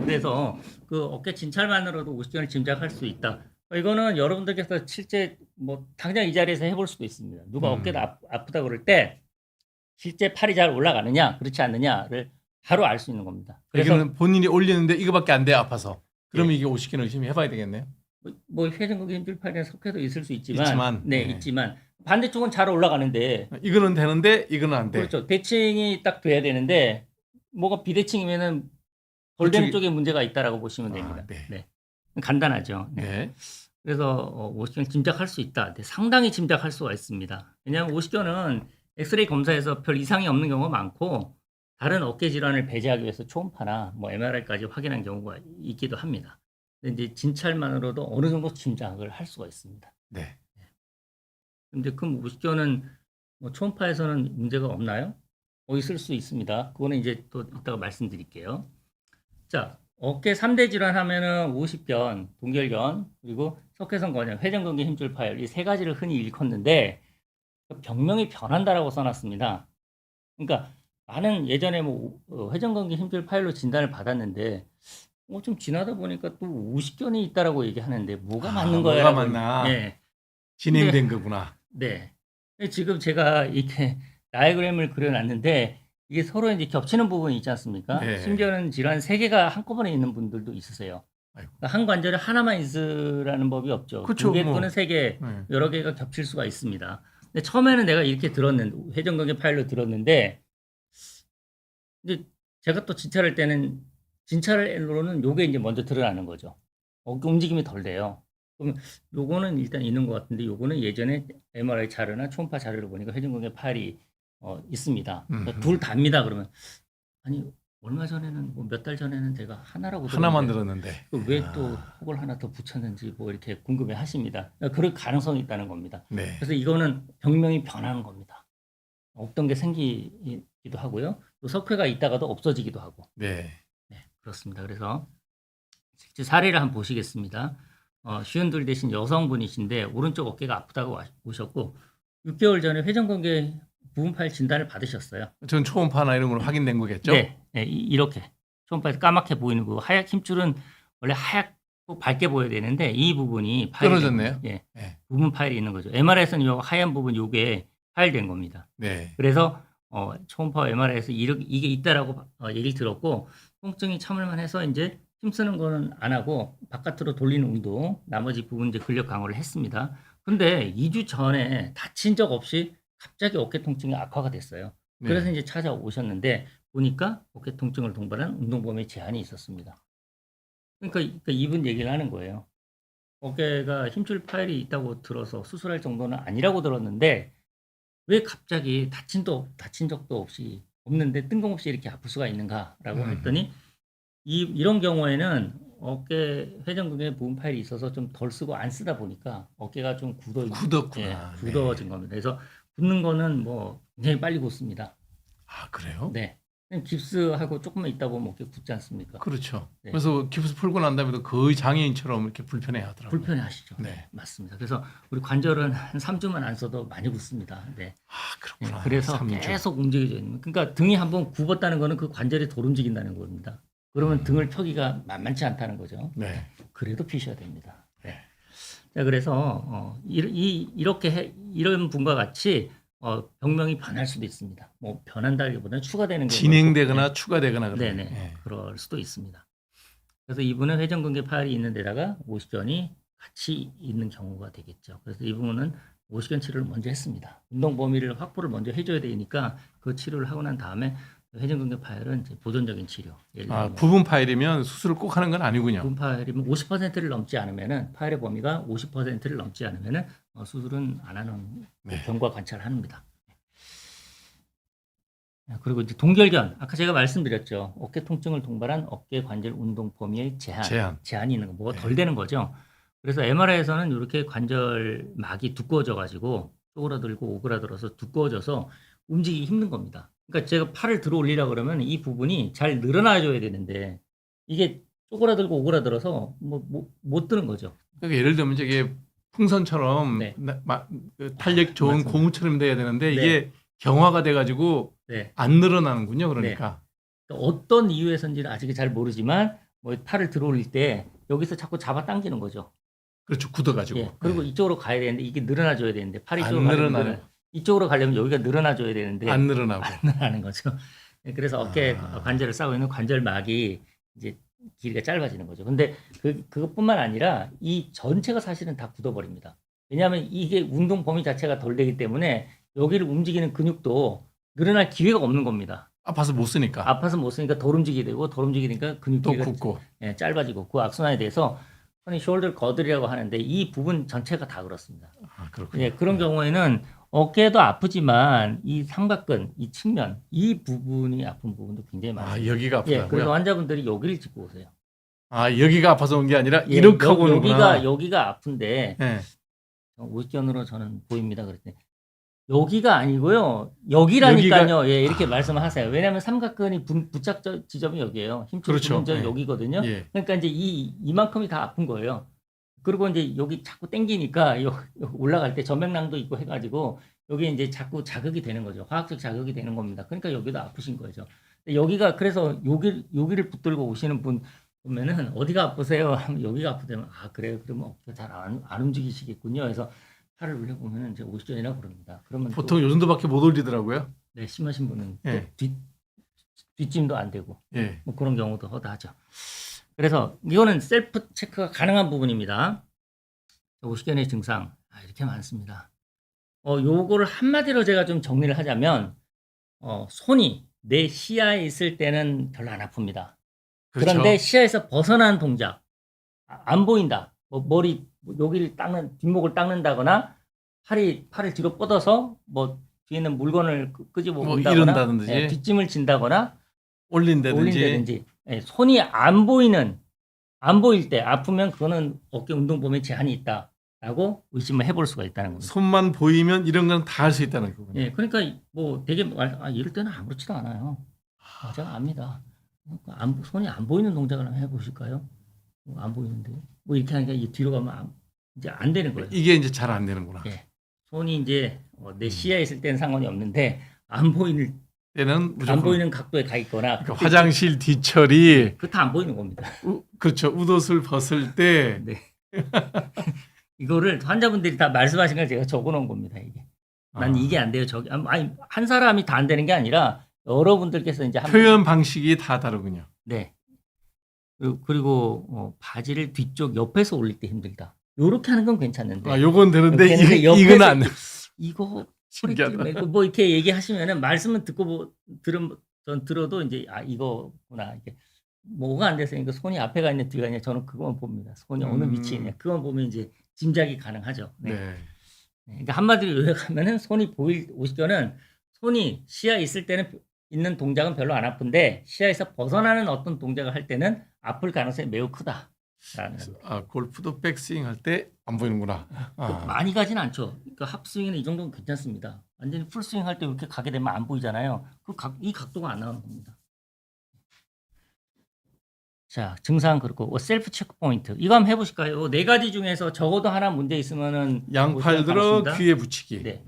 그래서 그 어깨 진찰만으로도 오십견을 짐작할 수 있다. 이거는 여러분들께서 실제 뭐 당장 이 자리에서 해볼 수도 있습니다. 누가 어깨가 아프다 그럴 때 실제 팔이 잘 올라가느냐 그렇지 않느냐를 바로 알 수 있는 겁니다. 그래서 이거는 본인이 올리는데 이거밖에 안 돼 아파서. 그러면 이게 오십견을 의심히 해봐야 되겠네요. 뭐 회전근개 힘줄 팔이나 석회도 있을 수 있지만, 네. 있지만 반대쪽은 잘 올라가는데 이거는 되는데 이거는 안 돼. 그렇죠. 대칭이 딱 돼야 되는데 뭐가 비대칭이면은 덜 되는 쪽에 문제가 있다라고 보시면 됩니다. 네. 간단하죠. 네. 그래서 오십견 짐작할 수 있다. 상당히 짐작할 수가 있습니다. 왜냐하면 오십견은 엑스레이 검사에서 별 이상이 없는 경우가 많고 다른 어깨 질환을 배제하기 위해서 초음파나 뭐 MRI까지 확인한 경우가 있기도 합니다. 근데 이제 진찰만으로도 어느 정도 짐작을 할 수가 있습니다. 네. 근데 그럼 오십견은 뭐 초음파에서는 문제가 없나요? 있을 수 있습니다. 그거는 이제 또 이따가 말씀드릴게요. 자, 어깨 3대 질환 하면은 오십견, 동결견, 그리고 석회성 건염, 회전근개 힘줄 파열 이 세 가지를 흔히 일컫는데 병명이 변한다라고 써놨습니다. 그러니까 나는 예전에 뭐 회전근개 힘줄 파열로 진단을 받았는데 좀 지나다 보니까 또 오십견이 있다라고 얘기하는데 뭐가 맞는 거야? 뭐가 맞나? 네. 진행된 거구나. 네. 지금 제가 이렇게 다이어그램을 그려놨는데 이게 서로 이제 겹치는 부분이 있지 않습니까? 네. 심지어는 질환 3개가 한꺼번에 있는 분들도 있으세요. 아이고. 그러니까 한 관절에 하나만 있으라는 법이 없죠. 그쵸, 2개 뭐. 또는 3개 네. 여러 개가 겹칠 수가 있습니다. 근데 처음에는 내가 이렇게 들었는데 회전근개 파열로 들었는데 이제 제가 또 진찰할 때는 진찰로는 요게 이제 먼저 드러나는 거죠. 어깨 움직임이 덜 돼요. 그러면 요거는 일단 있는 것 같은데 요거는 예전에 MRI 자료나 초음파 자료를 보니까 회전근개 파열이 있습니다. 그러니까 둘 다입니다. 그러면 아니 얼마 전에는 뭐 몇 달 전에는 제가 하나라고 하나만 들었는데. 왜 또 혹을 하나 더 붙였는지 뭐 이렇게 궁금해 하십니다. 그럴 가능성이 있다는 겁니다. 네. 그래서 이거는 병명이 변하는 겁니다. 없던 게 생기기도 하고요. 또 석회가 있다가도 없어지기도 하고. 네. 네, 그렇습니다. 그래서 실제 사례를 한번 보시겠습니다. 쉬운들 대신 여성분이신데 오른쪽 어깨가 아프다고 오셨고 6개월 전에 회전근개 부분 파열 진단을 받으셨어요. 전 초음파나 이런 걸 확인된 거겠죠? 네, 이렇게 초음파에서 까맣게 보이는 그 하얗 힘줄은 원래 하얗고 밝게 보여야 되는데 이 부분이 떨어졌네요. 예, 네. 부분 파열이 있는 거죠. MRI에서는 이 하얀 부분 요게 파열된 겁니다. 네. 그래서 초음파 MRI에서 이게 있다라고 얘기를 들었고 통증이 참을만 해서 이제 힘쓰는 거는 안 하고 바깥으로 돌리는 운동 나머지 부분 이제 근력 강화를 했습니다. 근데 2주 전에 다친 적 없이 갑자기 어깨 통증이 악화가 됐어요. 그래서 네. 이제 찾아오셨는데 보니까 어깨 통증을 동반한 운동 범위 제한이 있었습니다. 그러니까 이분 얘기를 하는 거예요. 어깨가 힘줄 파열이 있다고 들어서 수술할 정도는 아니라고 들었는데 왜 갑자기 다친 적도 없이 없는데 뜬금없이 이렇게 아플 수가 있는가라고 했더니 이런 경우에는 어깨 회전근개 부분 파열이 있어서 좀 덜 쓰고 안 쓰다 보니까 어깨가 좀 굳었구나. 굳어진 겁니다. 그래서 굳는 거는 뭐 굉장히 빨리 굳습니다. 그래요? 네. 그냥 깁스하고 조금만 있다 보면 어깨 굳지 않습니까? 그렇죠. 네. 그래서 깁스 풀고 난 다음에도 거의 장애인처럼 이렇게 불편해 하더라고요. 불편해 하시죠. 네. 맞습니다. 그래서 우리 관절은 한 3주만 안 써도 많이 굳습니다. 네. 그렇구나. 네, 그래서 3주. 계속 움직여져 있는. 그러니까 등이 한번 굽었다는 거는 그 관절이 덜 움직인다는 겁니다. 그러면 등을 펴기가 만만치 않다는 거죠. 네. 그래도 피셔야 됩니다. 네. 자, 그래서 이런 분과 같이 병명이 변할 수도 있습니다. 뭐 변한다기보다는 추가되는 경우가 진행되거나 있고, 추가되거나 그러네. 네네, 예. 그럴 수도 있습니다. 그래서 이분은 회전근개 파열이 있는 데다가 오십견이 같이 있는 경우가 되겠죠. 그래서 이 부분은 오십견 치료를 먼저 했습니다. 운동 범위를 확보를 먼저 해줘야 되니까 그 치료를 하고 난 다음에 회전근개 파열은 이제 보존적인 치료. 예를 들면 부분 파열이면 수술을 꼭 하는 건 아니군요. 부분 파열이면 50%를 넘지 않으면은 파열의 범위가 50%를 넘지 않으면은 수술은 안 하는 네. 경과 관찰을 합니다. 그리고 이제 동결견, 아까 제가 말씀드렸죠. 어깨 통증을 동반한 어깨 관절 운동 범위의 제한이 있는 거, 뭐가 덜 되는 거죠. 그래서 MRI에서는 이렇게 관절막이 두꺼워져 가지고 쪼그라들고 오그라들어서 두꺼워져서 움직이기 힘든 겁니다. 그러니까 제가 팔을 들어 올리려 그러면 이 부분이 잘 늘어나줘야 되는데 이게 쪼그라들고 오그라들어서 못 드는 거죠. 그러니까 예를 들면 저게 풍선처럼 네. 탄력 좋은 맞습니다. 고무처럼 돼야 되는데 네. 이게 경화가 돼가지고 네. 안 늘어나는군요. 그러니까. 어떤 이유에서인지는 아직 잘 모르지만 뭐 팔을 들어 올릴 때 여기서 자꾸 잡아 당기는 거죠. 그렇죠. 굳어가지고. 예. 그리고 이쪽으로 가야 되는데 이게 늘어나줘야 되는데 팔이 안 이쪽으로 가려면 늘어나는. 이쪽으로 가려면 여기가 늘어나줘야 되는데 안 늘어나고. 안 늘어나는 거죠. 예, 그래서 어깨 관절을 싸고 있는 관절막이 이제 길이가 짧아지는 거죠. 근데 그것뿐만 아니라 이 전체가 사실은 다 굳어버립니다. 왜냐하면 이게 운동 범위 자체가 덜 되기 때문에 여기를 움직이는 근육도 늘어날 기회가 없는 겁니다. 아파서 못 쓰니까. 아파서 못 쓰니까 덜 움직이게 되고 덜 움직이니까 근육 또 길이가 굽고. 예, 짧아지고 그 악순환에 대해서 흔히 숄더 거들이라고 하는데 이 부분 전체가 다 그렇습니다. 그렇군요. 예, 그런 경우에는 어깨도 아프지만 이 삼각근, 이 측면, 이 부분이 아픈 부분도 굉장히 많습니다. 여기가 예, 아프다고요? 그래서 환자분들이 여기를 짚고 오세요. 여기가 아파서 온 게 아니라 예, 이렇게 하고 오는구나. 여기가 아픈데 예. 오십견으로 저는 보입니다. 그랬더니 여기가 아니고요. 여기라니까요. 예, 이렇게 말씀하세요. 왜냐하면 삼각근이 부착 지점이 여기예요. 힘줄 그렇죠. 붙는 점 예. 여기거든요. 예. 그러니까 이제 이만큼이 다 아픈 거예요. 그리고 이제 여기 자꾸 당기니까 올라갈 때 전맥낭도 있고 해가지고 여기 이제 자꾸 자극이 되는 거죠. 화학적 자극이 되는 겁니다. 그러니까 여기도 아프신 거죠. 여기가 그래서 여기를 붙들고 오시는 분 보면은 어디가 아프세요? 하면 여기가 아프다면 그래요. 그러면 어깨가 잘 안 움직이시겠군요. 그래서 팔을 올려보면 이제 오십견이라고 그럽니다. 그러면 보통 요 정도밖에 못 올리더라고요. 네, 심하신 분은 예. 또 뒷짐도 안 되고 예. 뭐 그런 경우도 허다하죠. 그래서 이거는 셀프 체크가 가능한 부분입니다. 오십견의 증상 이렇게 많습니다. 요거를 한마디로 제가 좀 정리를 하자면 손이 내 시야에 있을 때는 별로 안 아픕니다. 그렇죠. 그런데 시야에서 벗어난 동작 안 보인다. 뭐 머리 여기를 뒷목을 닦는다거나 팔을 뒤로 뻗어서 뭐 뒤에 있는 물건을 끄집어 온다거나 이런다든지. 예, 뒷짐을 진다거나 올린다든지. 예, 손이 안 보일 때 아프면 그거는 어깨 운동 범위에 제한이 있다라고 의심을 해볼 수가 있다는 겁니다. 손만 보이면 이런 건 다 할 수 있다는 거군요. 예, 그러니까 뭐 되게 이럴 때는 아무렇지도 않아요. 제가 압니다. 손이 안 보이는 동작을 한번 해보실까요? 안 보이는데 뭐 이렇게 하니까 이 뒤로 가면 이제 안 되는 거예요. 이게 이제 잘 안 되는구나. 예, 손이 이제 내 시야에 있을 때는 상관이 없는데 안 보이는 때는 무조건 각도에 가 있거나 그러니까 화장실 뒤처리 그거 다 안 보이는 겁니다. 그렇죠. 웃옷을 벗을 때 네. 이거를 환자분들이 다 말씀하신 걸 제가 적어놓은 겁니다. 이게 난 이게 안 돼요. 아니 한 사람이 다 안 되는 게 아니라 여러분들께서 이제 표현 방식이 다 다르군요. 네. 그리고 바지를 뒤쪽 옆에서 올릴 때 힘들다. 요렇게 하는 건 괜찮는데. 요건 되는데 이건 안 돼. 이거 신기하다. 뭐 이렇게 얘기하시면은 말씀은 듣고 전 들어도 이제 이거구나. 이게 뭐가 안 됐으니까 손이 앞에 가 있냐 뒤가 있냐 저는 그것만 봅니다. 손이 어느 위치에 있냐. 그건 보면 이제 짐작이 가능하죠. 네. 네. 그러니까 한마디로 요약하면은 손이 보일 오십견은 손이 시야에 있을 때는 있는 동작은 별로 안 아픈데 시야에서 벗어나는 어떤 동작을 할 때는 아플 가능성이 매우 크다. 골프도 백스윙 할 때 안 보이는구나. 많이 가진 않죠. 그러니까 합스윙은 이 정도는 괜찮습니다. 완전히 풀스윙 할 때 이렇게 가게 되면 안 보이잖아요. 이 각도가 안 나오는 겁니다. 자, 증상 그렇고 셀프 체크 포인트 이거 한번 해보실까요? 네 가지 중에서 적어도 하나 문제 있으면은 양팔 들어 귀에 붙이기. 네.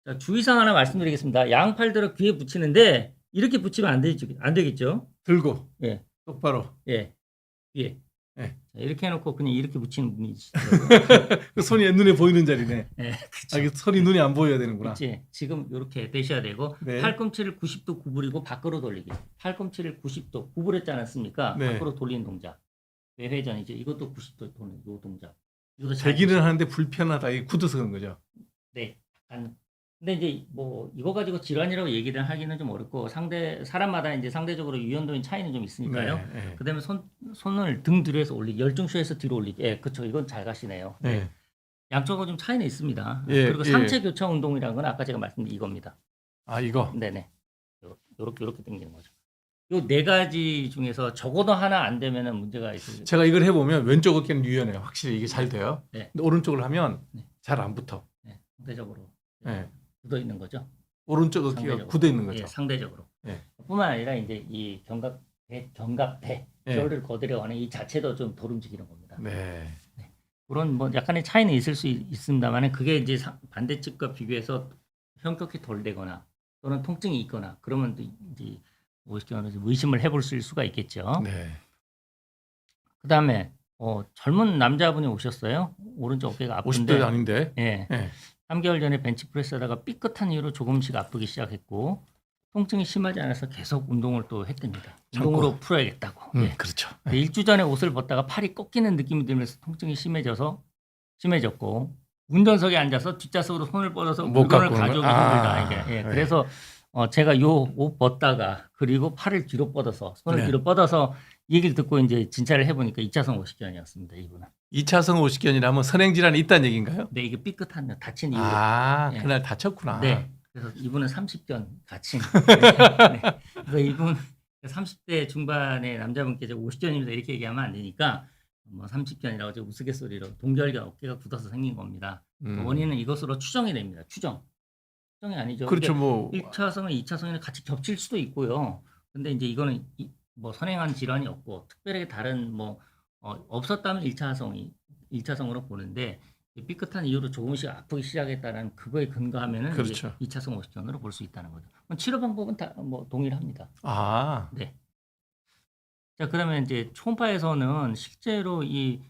자, 주의사항 하나 말씀드리겠습니다. 양팔 들어 귀에 붙이는데 이렇게 붙이면 안 되겠죠? 들고. 예. 똑바로. 예. 귀에. 네. 자, 이렇게 해놓고 그냥 이렇게 붙이는 분이 있더라고요. 그 손이 눈에 보이는 자리네. 네, 아, 그렇죠. 이게 손이 눈에 안 보여야 되는구나. 그렇지. 지금 이렇게 되셔야 되고 네. 팔꿈치를 90도 구부리고 밖으로 돌리기. 팔꿈치를 90도 구부렸지 않았습니까? 네. 밖으로 돌리는 동작. 외회전이죠. 이것도 90도 도는 이 동작. 이것도 잘 되기는 보시죠. 하는데 불편하다. 이게 굳어서 그런 거죠. 네. 약간. 근데 이제 뭐 이거 가지고 질환이라고 얘기를 하기는 좀 어렵고 사람마다 이제 상대적으로 유연도인 차이는 좀 있으니까요. 네. 그다음에 손을 등 뒤로해서 올리기, 열중쇼에서 뒤로 올리기. 예, 그렇죠. 이건 잘 가시네요. 네. 네. 양쪽으로 좀 차이는 있습니다. 예, 그리고 예. 상체 교차 운동이라는 건 아까 제가 말씀드린 이겁니다. 아, 이거. 네네. 요렇게 당기는 거죠. 요 네 가지 중에서 적어도 하나 안 되면은 문제가 있어요. 제가 이걸 해보면 왼쪽 어깨는 유연해요. 확실히 이게 잘 돼요. 네. 근데 오른쪽을 하면 네. 잘 안 붙어. 네, 상대적으로 네. 굳어 있는 거죠. 오른쪽 어깨가 상대적으로. 굳어 있는 거죠. 예, 상대적으로. 네. 뿐만 아니라 이제 이 견갑대, 네. 뼈를 거드려가는 이 자체도 좀 덜 움직이는 겁니다. 네. 그런 뭐 약간의 차이는 있을 수 있습니다만 그게 이제 반대측과 비교해서 현격히 덜 되거나 또는 통증이 있거나 그러면 또 이제 오십견을 좀 의심을 해볼 수가 있겠죠. 네. 그다음에 젊은 남자분이 오셨어요. 오른쪽 어깨가 아픈데 50대 아닌데. 예. 네. 3개월 전에 벤치프레스 하다가 삐끗한 이유로 조금씩 아프기 시작했고 통증이 심하지 않아서 계속 운동을 또 했답니다. 운동으로 풀어야겠다고. 예. 그렇죠. 근데 일주 전에 옷을 벗다가 팔이 꺾이는 느낌이 들면서 통증이 심해졌고 운전석에 앉아서 뒷좌석으로 손을 뻗어서 못 물건을 갖고 오는 가져오기 거? 힘들다. 아, 이게. 예. 네. 그래서 제가 요 옷 벗다가 그리고 팔을 뒤로 뻗어서 손을 네. 뒤로 뻗어서 이 얘기를 듣고 이제 진찰을 해보니까 2차성 오십견이었습니다. 이분은. 2차성 오십견이라면 선행질환이 있다는 얘기인가요? 네, 이게 삐끗한 다친 이유로. 아, 예. 그날 다쳤구나. 네. 그래서 이분은 30견 갇힌. 네. 그래서 이분 30대 중반의 남자분께 제가 50견입니다 이렇게 얘기하면 안 되니까 뭐 30견이라고 제가 우스갯소리로 동결견 어깨가 굳어서 생긴 겁니다. 원인은 이것으로 추정이 됩니다. 추정이 아니죠. 그렇죠. 뭐 1차성과 2차성이 같이 겹칠 수도 있고요. 근데 이제 이거는 뭐 선행한 질환이 없고 특별하게 다른 뭐 없었다면 1차성으로 보는데 삐끗한 이유로 조금씩 아프기 시작했다는 그거에 근거하면은 그렇죠. 2차성 오십견으로 볼 수 있다는 거죠. 치료 방법은 다 뭐 동일합니다. 아, 네. 자, 그러면 이제 초음파에서는 실제로 이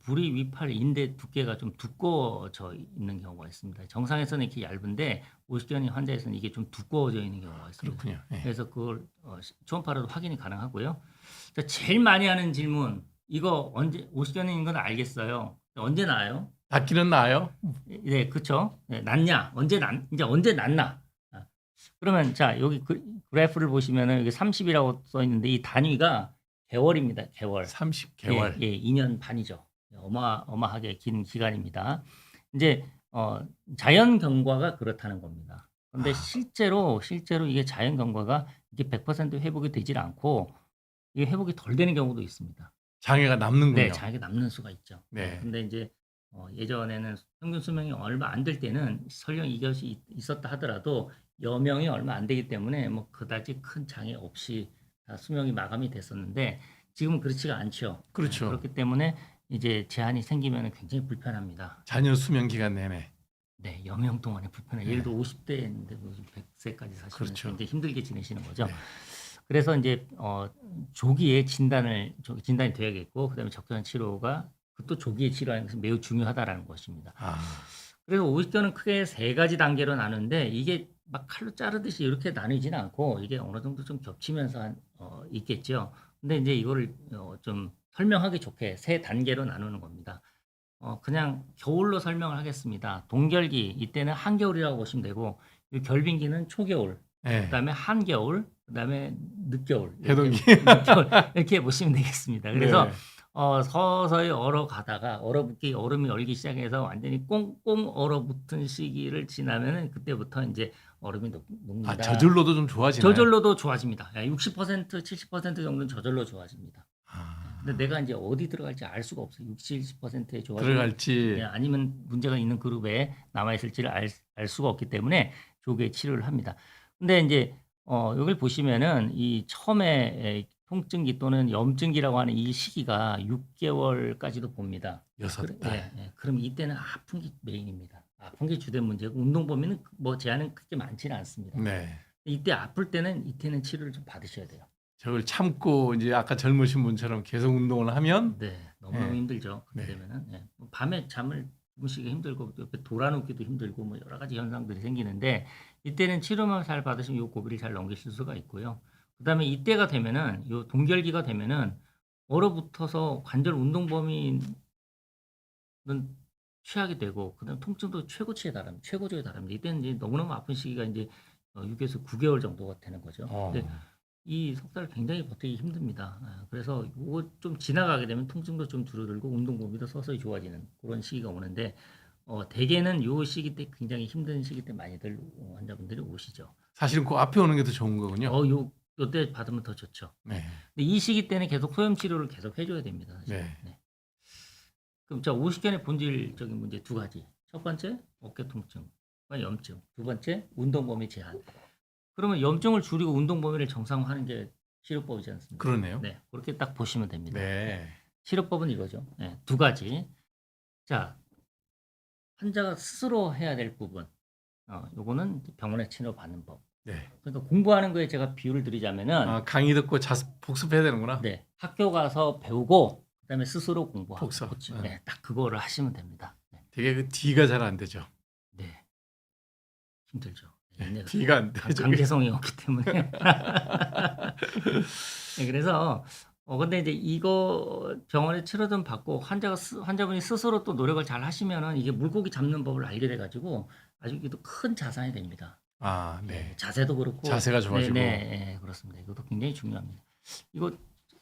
부리 위팔 인대 두께가 좀 두꺼워져 있는 경우가 있습니다. 정상에서는 이렇게 얇은데 오십견이 환자에서는 이게 좀 두꺼워져 있는 경우가 있습니다. 그렇군요. 예. 그래서 그걸 초음파로도 확인이 가능하고요. 자, 제일 많이 하는 질문 이거 언제 오십견인 건 알겠어요. 언제 나아요? 낫기는 나아요? 네, 그렇죠. 네, 낫냐? 이제 언제 낫나? 그러면 자 여기 그래프를 보시면은 여기 30이라고 써 있는데 이 단위가 개월입니다. 개월. 30개월. 예, 2년 반이죠. 어마하게 긴 기간입니다. 이제 자연 경과가 그렇다는 겁니다. 그런데 실제로 이게 자연 경과가 이게 100% 회복이 되질 않고 이게 회복이 덜 되는 경우도 있습니다. 장애가 남는군요. 네, 장애가 남는 수가 있죠. 네. 근데 이제 예전에는 평균 수명이 얼마 안 될 때는 설령 이것이 있었다 하더라도 여명이 얼마 안 되기 때문에 뭐 그다지 큰 장애 없이 다 수명이 마감이 됐었는데 지금은 그렇지가 않죠. 그렇죠. 그렇기 때문에 이제 제한이 생기면 굉장히 불편합니다. 자녀 수명 기간 내내. 네, 여명 동안에 불편해. 예를 들어 50대인데 100세까지 사시면 그렇죠. 굉장히 힘들게 지내시는 거죠. 네. 그래서 이제 조기에 진단이 돼야겠고 그다음에 적절한 치료가 또 조기에 치료하는 것은 매우 중요하다라는 것입니다. 아, 그래서 오십견은 크게 세 가지 단계로 나누는데 이게 막 칼로 자르듯이 이렇게 나뉘지는 않고 이게 어느 정도 좀 겹치면서 있겠죠. 근데 이제 이거를 좀 설명하기 좋게 세 단계로 나누는 겁니다. 그냥 겨울로 설명을 하겠습니다. 동결기 이때는 한겨울이라고 보시면 되고 이 결빙기는 초겨울, 네. 그다음에 한겨울, 그다음에 늦겨울, 해동기. 이렇게 보시면 되겠습니다. 그래서 네. 서서히 얼어가다가 얼음이 얼기 시작해서 완전히 꽁꽁 얼어붙은 시기를 지나면은 그때부터 이제 얼음이 녹는다. 아, 저절로도 좀 좋아지나요? 저절로도 좋아집니다. 60%, 70% 정도는 저절로 좋아집니다. 아, 근데 내가 이제 어디 들어갈지 알 수가 없어요. 60, 70%에 좋아지면 들어갈지. 아니면 문제가 있는 그룹에 남아 있을지를 알 수가 없기 때문에 조기에 치료를 합니다. 근데 이제 여기를 보시면은 이 처음에 통증기 또는 염증기라고 하는 이 시기가 6개월까지도 봅니다. 6달. 그럼 이때는 아픈 게 메인입니다. 아픈 게 주된 문제고 운동 범위는 뭐 제한은 그렇게 많지는 않습니다. 네. 이때 아플 때는 이때는 치료를 좀 받으셔야 돼요. 저걸 참고 이제 아까 젊으신 분처럼 계속 운동을 하면 네, 너무너무 네. 힘들죠. 그렇게 네. 되면은 뭐 밤에 잠을 주무시기 힘들고 옆에 돌아눕기도 힘들고 뭐 여러 가지 현상들이 생기는데 이때는 치료만 잘 받으시면 요 고비를 잘 넘기실 수가 있고요. 그다음에 이때가 되면은 요 동결기가 되면은 얼어붙어서 관절 운동 범위는 취하게 되고 그다음 통증도 최고치에 달합니다. 최고조에 달합니다. 이때는 이제 너무너무 아픈 시기가 이제 6에서 9개월 정도가 되는 거죠. 근데 이 석 달 굉장히 버티기 힘듭니다. 그래서 요거 좀 지나가게 되면 통증도 좀 줄어들고 운동 범위도 서서히 좋아지는 그런 시기가 오는데 대개는 요 시기 때 굉장히 힘든 시기 때 많이들 환자분들이 오시죠. 사실은 그 앞에 오는 게 더 좋은 거군요. 요때 받으면 더 좋죠. 네. 근데 이 시기 때는 계속 소염 치료를 계속 해줘야 됩니다. 사실. 네. 네. 그럼 자, 오십견의 본질적인 문제 두 가지. 첫 번째, 어깨 통증과 염증. 두 번째, 운동 범위 제한. 그러면 염증을 줄이고 운동 범위를 정상화하는 게 치료법이지 않습니까? 그러네요. 네, 그렇게 딱 보시면 됩니다. 네. 치료법은 이거죠. 네, 두 가지. 자, 환자가 스스로 해야 될 부분. 요거는 병원에 치료받는 법. 네. 그러니까 공부하는 거에 제가 비유를 드리자면은 아, 강의 듣고 복습해야 되는구나. 네, 학교 가서 배우고 그다음에 스스로 공부하고 복습. 그렇죠. 네, 딱 그거를 하시면 됩니다. 네, 되게 그 D가 잘 안 되죠. 네. 힘들죠. 네, D가 안 돼. 저게. 강제성이 없기 때문에. 네, 그래서 근데 이제 이거 병원에 치료 좀 받고 환자분이 스스로 또 노력을 잘 하시면은 이게 물고기 잡는 법을 알게 돼 가지고 아주 이게 또 큰 자산이 됩니다. 아, 네. 자세도 그렇고 자세가 좋아지고. 네, 그렇습니다. 이것도 굉장히 중요합니다. 이거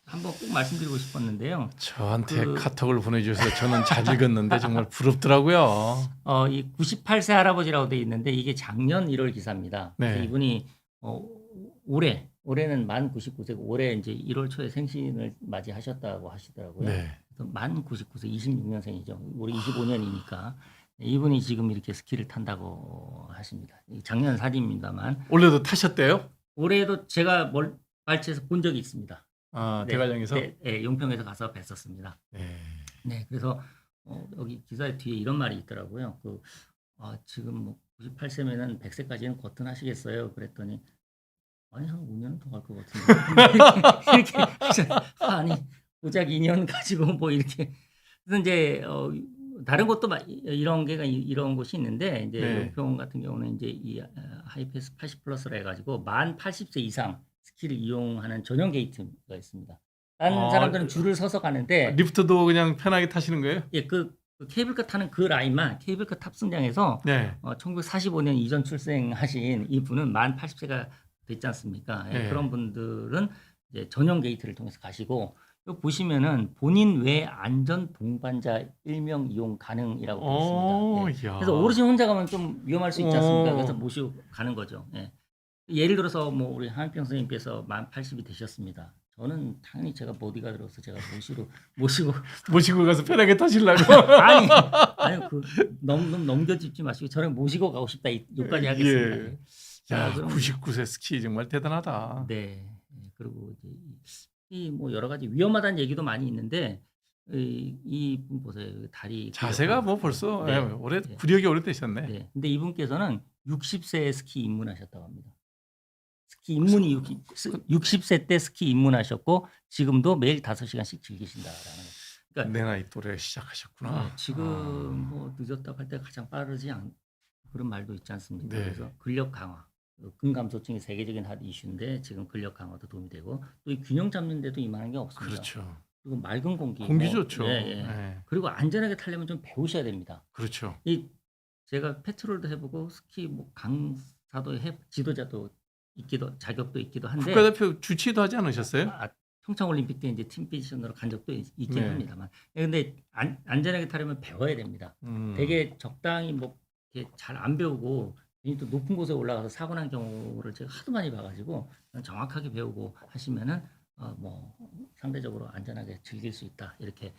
한번 꼭 말씀드리고 싶었는데요. 저한테 카톡을 보내주셔서 저는 잘 읽었는데 정말 부럽더라고요. 이 98세 할아버지라고 돼 있는데 이게 작년 1월 기사입니다. 네. 그래서 이분이 올해는 만 99세고 올해 이제 1월 초에 생신을 맞이하셨다고 하시더라고요. 네. 그래서 만 99세 26년생이죠. 우리 25년이니까 이분이 지금 이렇게 스키를 탄다고 하십니다. 작년 사진입니다만 올해도 타셨대요? 올해도 제가 말치에서 본 적이 있습니다. 아, 네, 대관령에서? 네, 용평에서 가서 뵀었습니다. 네. 네, 그래서 여기 기사의 뒤에 이런 말이 있더라고요. 지금 뭐 98세면은 100세까지는 거뜬하시겠어요. 그랬더니 아니 한 5년은 더 갈 것 같은데 이렇게 아니 고작 2년 가지고 뭐 이렇게 그래서 이제 다른 곳도 이런 곳이 있는데 이제 네. 용평 같은 경우는 이제 이 하이패스 80 플러스라 해가지고 만 80세 이상 스키를 이용하는 전용 게이트가 있습니다. 다른 사람들은 줄을 서서 가는데 리프트도 그냥 편하게 타시는 거예요? 예, 그 케이블카 타는 그 라인만 케이블카 탑승장에서 네. 1945년 이전 출생하신 이 분은 만 80세가 됐지 않습니까? 예, 네. 그런 분들은 이제 전용 게이트를 통해서 가시고 여기 보시면은 본인 외 안전 동반자 1명 이용 가능이라고 되어 있습니다. 예. 야. 그래서 어르신 혼자 가면 좀 위험할 수 있지 않습니까? 오. 그래서 모시고 가는 거죠. 예. 예를 들어서 뭐 우리 한평 선생님께서 만 80이 되셨습니다. 저는 당연히 제가 보디가드로서 제가 모시고 가서 편하게 타시려고. 아니 그 너무 넘겨짚지 마시고 저를 모시고 가고 싶다 여기까지 하겠습니다. 예. 자, 야, 그럼 99세 스키 정말 대단하다. 네. 그리고 이제 이 뭐 여러 가지 위험하다는 얘기도 많이 있는데 이분 보세요. 다리 자세가 뭐 벌써 네. 오래 네. 구력이 오래되셨네. 네. 근데 이분께서는 60세에 스키 입문하셨다고 합니다. 스키 입문이 60세 때 스키 입문하셨고 지금도 매일 5시간씩 즐기신다라는 거. 그러니까 내 나이 또래 시작하셨구나. 네, 지금 뭐 늦었다고 할 때 가장 빠르지 않 그런 말도 있지 않습니까? 네. 그래서 근력 강화, 근감소증이 세계적인 핫 이슈인데 지금 근력 강화도 도움이 되고 또 이 균형 잡는 데도 이만한 게 없습니다. 그렇죠. 그리고 맑은 공기, 공기 좋죠. 예. 네. 그리고 안전하게 타려면 좀 배우셔야 됩니다. 그렇죠. 제가 패트롤도 해보고 스키 뭐 강사도 지도자도 자격도 있기도 한데 국가대표 주치도 하지 않으셨어요? 평창 올림픽 때 이제 팀 피지션으로 간 적도 있긴 네. 합니다만, 근데 안전하게 타려면 배워야 됩니다. 되게 적당히 뭐 잘 안 배우고 괜히 또 높은 곳에 올라가서 사고 난 경우를 제가 하도 많이 봐가지고 정확하게 배우고 하시면은 뭐 상대적으로 안전하게 즐길 수 있다 이렇게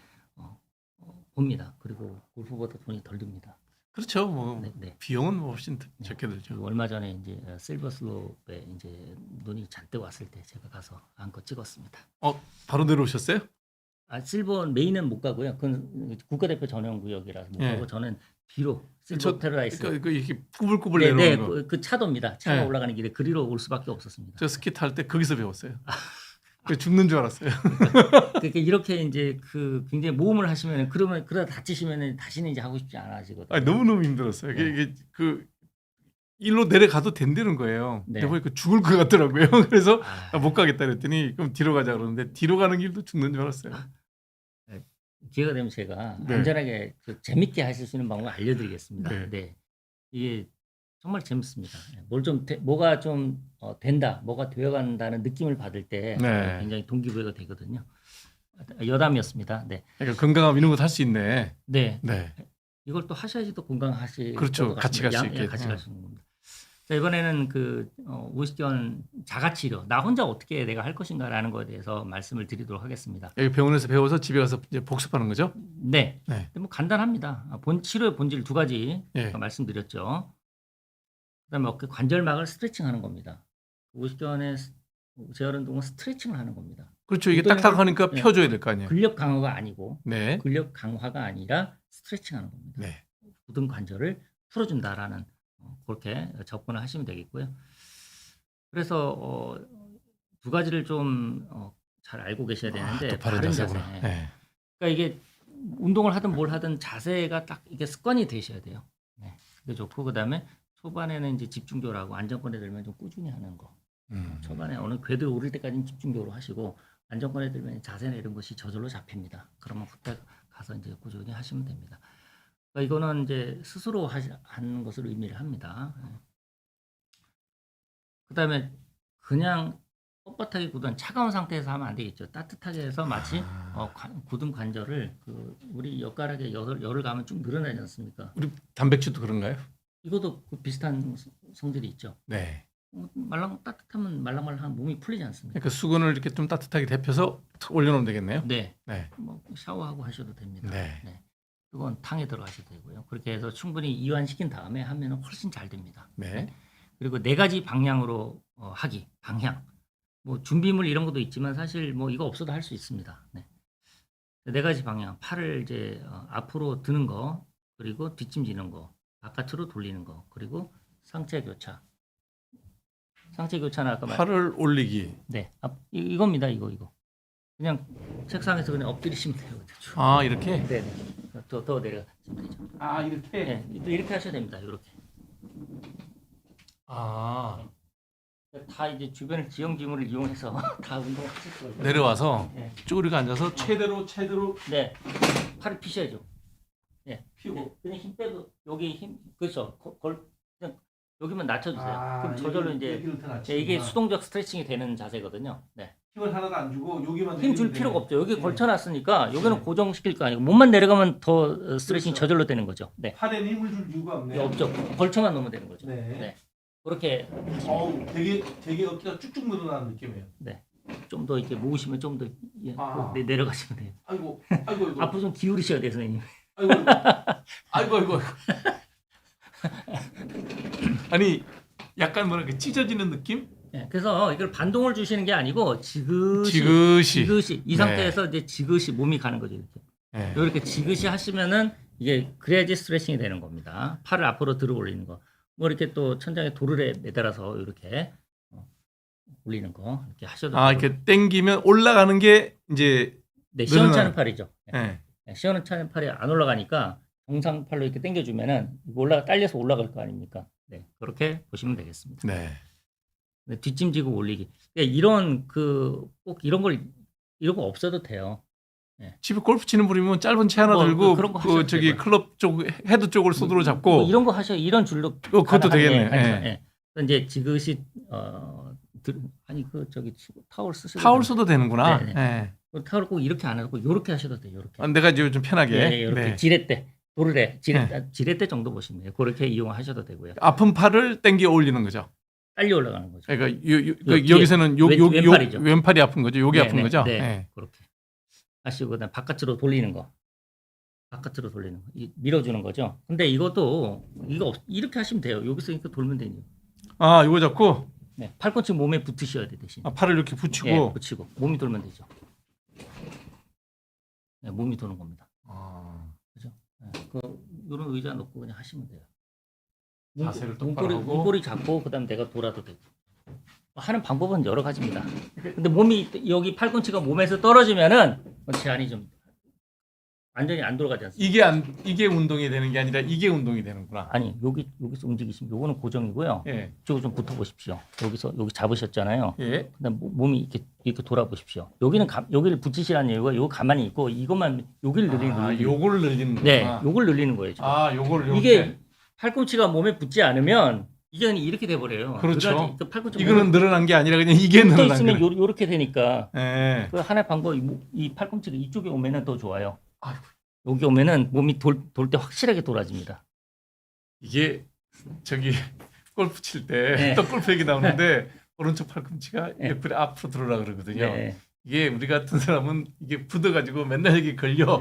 봅니다. 그리고 골프보다 돈이 덜 듭니다. 그렇죠. 뭐 네. 비용은 뭐 훨씬 적게 들죠. 그리고 얼마 전에 이제 실버슬롭에 이제 눈이 잔뜩 왔을 때 제가 가서 안고 찍었습니다. 바로 내려오셨어요? 실버 메인은 못 가고요. 그건 국가대표 전용 구역이라서 못 예. 가고 저는 뒤로 실버 패러다이스. 그러니까 이렇게 꾸불꾸불 네, 내려오는 거. 그 차도입니다. 차가 네. 올라가는 길에 그리로 올 수밖에 없었습니다. 저 스키 탈 때 거기서 배웠어요. 그래서 죽는 줄 알았어요. 그러니까 이렇게 이제 그 굉장히 모험을 하시면 그러면 그러다 다치시면 다시는 이제 하고 싶지 않아지거든요. 아니, 너무너무 힘들었어요. 네. 이게 그 일로 내려가도 된다는 거예요. 네. 근데 보니까 죽을 것 같더라고요. 그래서 아, 못 가겠다 그랬더니 그럼 뒤로 가자 그러는데 뒤로 가는 길도 죽는 줄 알았어요. 기회가 되면 제가 네. 안전하게 재밌게 하실 수 있는 방법을 알려드리겠습니다. 네. 네. 이게 정말 재밌습니다. 뭐가 좀 된다, 뭐가 되어간다는 느낌을 받을 때 네. 굉장히 동기부여가 되거든요. 여담이었습니다. 네. 그러니까 건강하면 이런 것도 할 수 있네. 네. 네. 이걸 또 하셔야지 또 건강하실 그렇죠. 것 같이 같습니다. 갈수 있게. 같이 갈 수 있는 겁니다. 자, 이번에는 그 50견 자가치료, 나 혼자 어떻게 내가 할 것인가라는 거에 대해서 말씀을 드리도록 하겠습니다. 여기 병원에서 배워서 집에 가서 이제 복습하는 거죠? 네. 네. 근데 뭐 간단합니다. 치료의 본질 두 가지 예. 아까 말씀드렸죠. 그다음에 어깨 관절막을 스트레칭하는 겁니다. 50견의 재활 운동은 스트레칭을 하는 겁니다. 그렇죠. 이게 운동을- 딱딱하니까 네. 펴줘야 될 거 아니에요. 근력 강화가 아니고 네. 근력 강화가 아니라 스트레칭하는 겁니다. 네. 굳은 관절을 풀어준다라는 그렇게 접근을 하시면 되겠고요. 그래서 두 가지를 좀 잘 알고 계셔야 되는데 또 바른 자세구나. 네. 그러니까 이게 운동을 하든 뭘 하든 자세가 딱 이게 습관이 되셔야 돼요. 네. 그게 좋고 그다음에 초반에는 이제 집중적으로 안정권에 들면 좀 꾸준히 하는 거. 초반에 어느 궤도 오를 때까지는 집중적으로 하시고 안정권에 들면 자세나 이런 것이 저절로 잡힙니다. 그러면 그때 가서 이제 꾸준히 하시면 됩니다. 그러니까 이거는 이제 스스로 하는 것을 의미를 합니다. 그다음에 그냥 뻣뻣하게 굳은 차가운 상태에서 하면 안 되겠죠. 따뜻하게 해서 마치 굳은 관절을 우리 엿가락에 열을 가면 쭉 늘어나지 않습니까? 우리 단백질도 그런가요? 이것도 그 비슷한 성질이 있죠. 네. 따뜻하면 말랑말랑한 몸이 풀리지 않습니까? 그러니까 수건을 이렇게 좀 따뜻하게 데펴서 탁 올려놓으면 되겠네요. 네. 네. 뭐 샤워하고 하셔도 됩니다. 네. 그건 탕에 들어가셔도 되고요. 그렇게 해서 충분히 이완시킨 다음에 하면 훨씬 잘 됩니다. 네. 그리고 네 가지 방향으로 하기, 방향. 뭐 준비물 이런 것도 있지만 사실 뭐 이거 없어도 할 수 있습니다. 네 가지 방향. 팔을 이제 앞으로 드는 거, 그리고 뒷짐지는 거, 바깥으로 돌리는 거, 그리고 상체 교차. 상체 교차는 아까 팔을 올리기. 네, 이겁니다. 이거. 그냥 책상에서 그냥 엎드리시면 돼요. 아, 이렇게? 네. 더 내려가시면 되죠. 아, 이렇게? 네, 이렇게 하셔야 됩니다. 이렇게. 아, 다 이제 주변의 지형지물을 이용해서 다 운동을 하실 거예요. 내려와서 네. 쪼그리고 앉아서 최대로 네. 팔을 피셔야죠. 피고. 네. 그냥 힘 빼고 여기 힘 그렇죠. 그냥 여기만 낮춰주세요. 그럼 저절로 이제 이게 수동적 스트레칭이 되는 자세거든요. 네. 힘을 하나도 안 주고 여기만 힘 줄 필요가 없죠. 여기 네. 걸쳐놨으니까 여기는 네. 고정시킬 거 아니고 몸만 내려가면 더 스트레칭이 그렇죠. 저절로 되는 거죠. 네. 팔에는 힘을 줄 이유가 없네요. 없죠. 걸쳐만 놓으면 되는 거죠. 네. 그렇게 어우, 되게 어깨가 쭉쭉 늘어나는 느낌이에요. 좀 더 이렇게 모으시면 좀 더 아. 내려가시면 돼요. 아이고. 앞으로 좀 기울이셔야 돼요, 선생님. 아이고. 아니, 약간 뭐랄까 찢어지는 느낌? 네, 그래서 이걸 반동을 주시는 게 아니고 지그시. 이 상태에서 이제 지그시 몸이 가는 거죠. 이렇게. 네. 이렇게 지그시 하시면은 이게 그래야지 스트레칭이 되는 겁니다. 팔을 앞으로 들어 올리는 거. 뭐 이렇게 또 천장에 돌을 매달아서 이렇게 올리는 거 이렇게 하셔도 아, 되고. 이렇게 당기면 올라가는 게 이제 네, 시원찮은 늘어나는- 팔이죠. 네. 시원찮은 팔이 안 올라가니까 정상 팔로 이렇게 당겨주면은 딸려서 올라갈 거 아닙니까? 네, 그렇게 보시면 되겠습니다. 네. 네, 뒷짐지고 올리기. 이런 꼭 이런 거 없어도 돼요. 집에 골프 치는 분이면 짧은 채 하나 뭐, 들고 그런 거 하셔도 저기 되고요. 클럽 쪽 헤드 쪽을 손으로 잡고 뭐 이런 거 이런 줄로 그것도 되겠네. 가능하네. 예. 이제 지그시 타월 쓰시고 타올 써도 되는구나. 네, 예. 타월 꼭 이렇게 안 하고 이렇게 하셔도 돼요. 이렇게. 내가 이제 좀 편하게. 이렇게 네. 지렛대, 지렛대 정도 보시면 돼요. 그렇게 이용하셔도 되고요. 아픈 팔을 당겨 올리는 거죠. 빨리 올라가는 거죠. 그러니까 뒤에, 여기서는 왼팔이죠. 왼팔이 아픈 거죠. 여기 아픈 거죠. 네, 예. 그렇게 하시고 그다음 바깥으로 돌리는 거. 밀어주는 거죠. 근데 이것도 이렇게 하시면 돼요. 여기서 이렇게 돌면 되니. 아, 이거 잡고 네, 팔꿈치 몸에 붙으셔야 돼 대신. 팔을 이렇게 붙이고. 붙이고 몸이 돌면 되죠. 네, 몸이 도는 겁니다. 그죠? 네, 이런 의자 놓고 그냥 하시면 돼요. 자세를 똑바로 하고. 문고리 잡고 그다음 내가 돌아도 되고. 하는 방법은 여러 가지입니다. 근데 몸이 여기 팔꿈치가 몸에서 떨어지면은 제한이 좀 완전히 안 돌아가지 않습니까? 이게 운동이 되는 게 아니라 이게 운동이 되는구나. 아니 여기서 움직이시면 요거는 고정이고요. 예. 이쪽으로 좀 붙어 보십시오. 여기 잡으셨잖아요. 예. 그다음 몸이 이렇게 돌아보십시오. 여기를 붙이시라는 이유가 요 가만히 있고 이것만 여기를 늘리는 요거를 늘리는 거구나. 네, 요걸 늘리는 거예요. 지금. 요거를 이렇게. 이게 팔꿈치가 몸에 붙지 않으면 이게 이렇게 돼 버려요. 그렇죠. 그 팔꿈치 이거는 늘어난 게 아니라 그냥 이게 붙어 늘어난 있으면 거예요. 요렇게 되니까 예. 그 하나의 방법이 이 팔꿈치가 이쪽에 오면은 더 좋아요. 아이고. 여기 오면은 몸이 돌 때 확실하게 돌아집니다. 이게 저기 골프 칠 때 네. 또 골프 얘기 나오는데 오른쪽 팔꿈치가 네. 옆으로 앞으로 들어오라 그러거든요. 네. 이게 우리 같은 사람은 이게 굳어가지고 맨날 여기 걸려.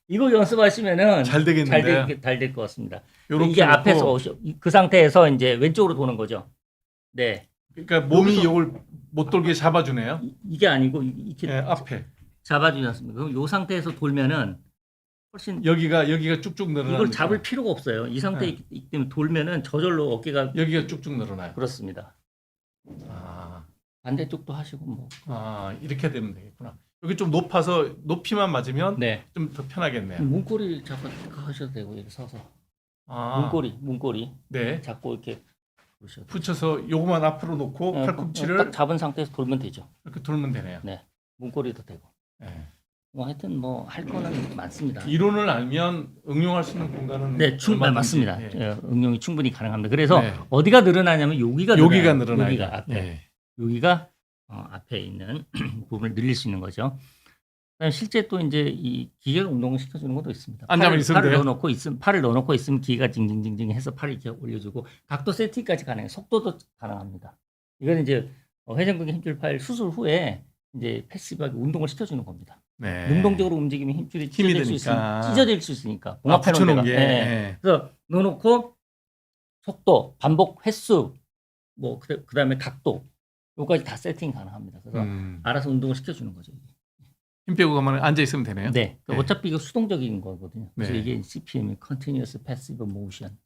이거 연습하시면은 잘 되겠는데. 잘 될 것 같습니다. 요렇게 이게 놓고, 앞에서 그 상태에서 이제 왼쪽으로 도는 거죠. 네. 그러니까 몸이 여기서- 요걸 못 돌게 잡아주네요. 이게 아니고 이렇게 예, 앞에 잡아주지 않습니까? 그럼 요 상태에서 돌면은 훨씬 여기가 쭉쭉 늘어나요. 이걸 잡을 필요가 없어요. 이 상태에 네. 있기 때문에 돌면은 저절로 어깨가 여기가 쭉쭉 늘어나요. 그렇습니다. 아, 반대쪽도 하시고 뭐. 이렇게 되면 되겠구나. 여기 좀 높아서 높이만 맞으면 네. 좀 더 편하겠네요. 문고리 잡고 하셔도 되고 이렇게 서서 아, 문고리 네. 잡고 이렇게 보셔도 돼요. 붙여서 요거만 앞으로 놓고 네, 팔꿈치를 딱 잡은 상태에서 돌면 되죠. 이렇게 돌면 되네요. 네. 문고리도 되고. 예. 뭐 하여튼 뭐 할 거는 많습니다. 이론을 알면 응용할 수 있는 공간은 네, 얼마든지, 맞습니다. 예. 예, 응용이 충분히 가능합니다. 그래서 네. 어디가 늘어나냐면 여기가 여기가 늘어나요. 늘어나요. 여기가 앞에. 예. 여기가 앞에 있는 부분을 늘릴 수 있는 거죠. 그다음에 실제 또 이제 이 기계가 운동을 시켜주는 것도 있습니다. 앉아만 있으면 돼요? 팔을 넣어놓고 있으면 기계가 징징징징 해서 팔을 이렇게 올려주고 각도 세팅까지 가능해요. 속도도 가능합니다. 이거는 이제 회전근개 힘줄 파일 수술 후에 이제 패시브하게 운동을 시켜주는 겁니다. 네. 능동적으로 움직이면 힘줄이 힘이 찢어질 되니까. 수 있으니까. 붙여놓은 게. 네. 예. 그래서 넣어놓고 속도, 반복 횟수, 뭐 그다음에 각도, 요까지 다 세팅 가능합니다. 그래서 알아서 운동을 시켜주는 거죠. 이게. 힘 빼고 가면 앉아 있으면 되네요. 네. 네. 어차피 이거 수동적인 거거든요. 그래서 네. 이게 CPM이 Continuous Passive Motion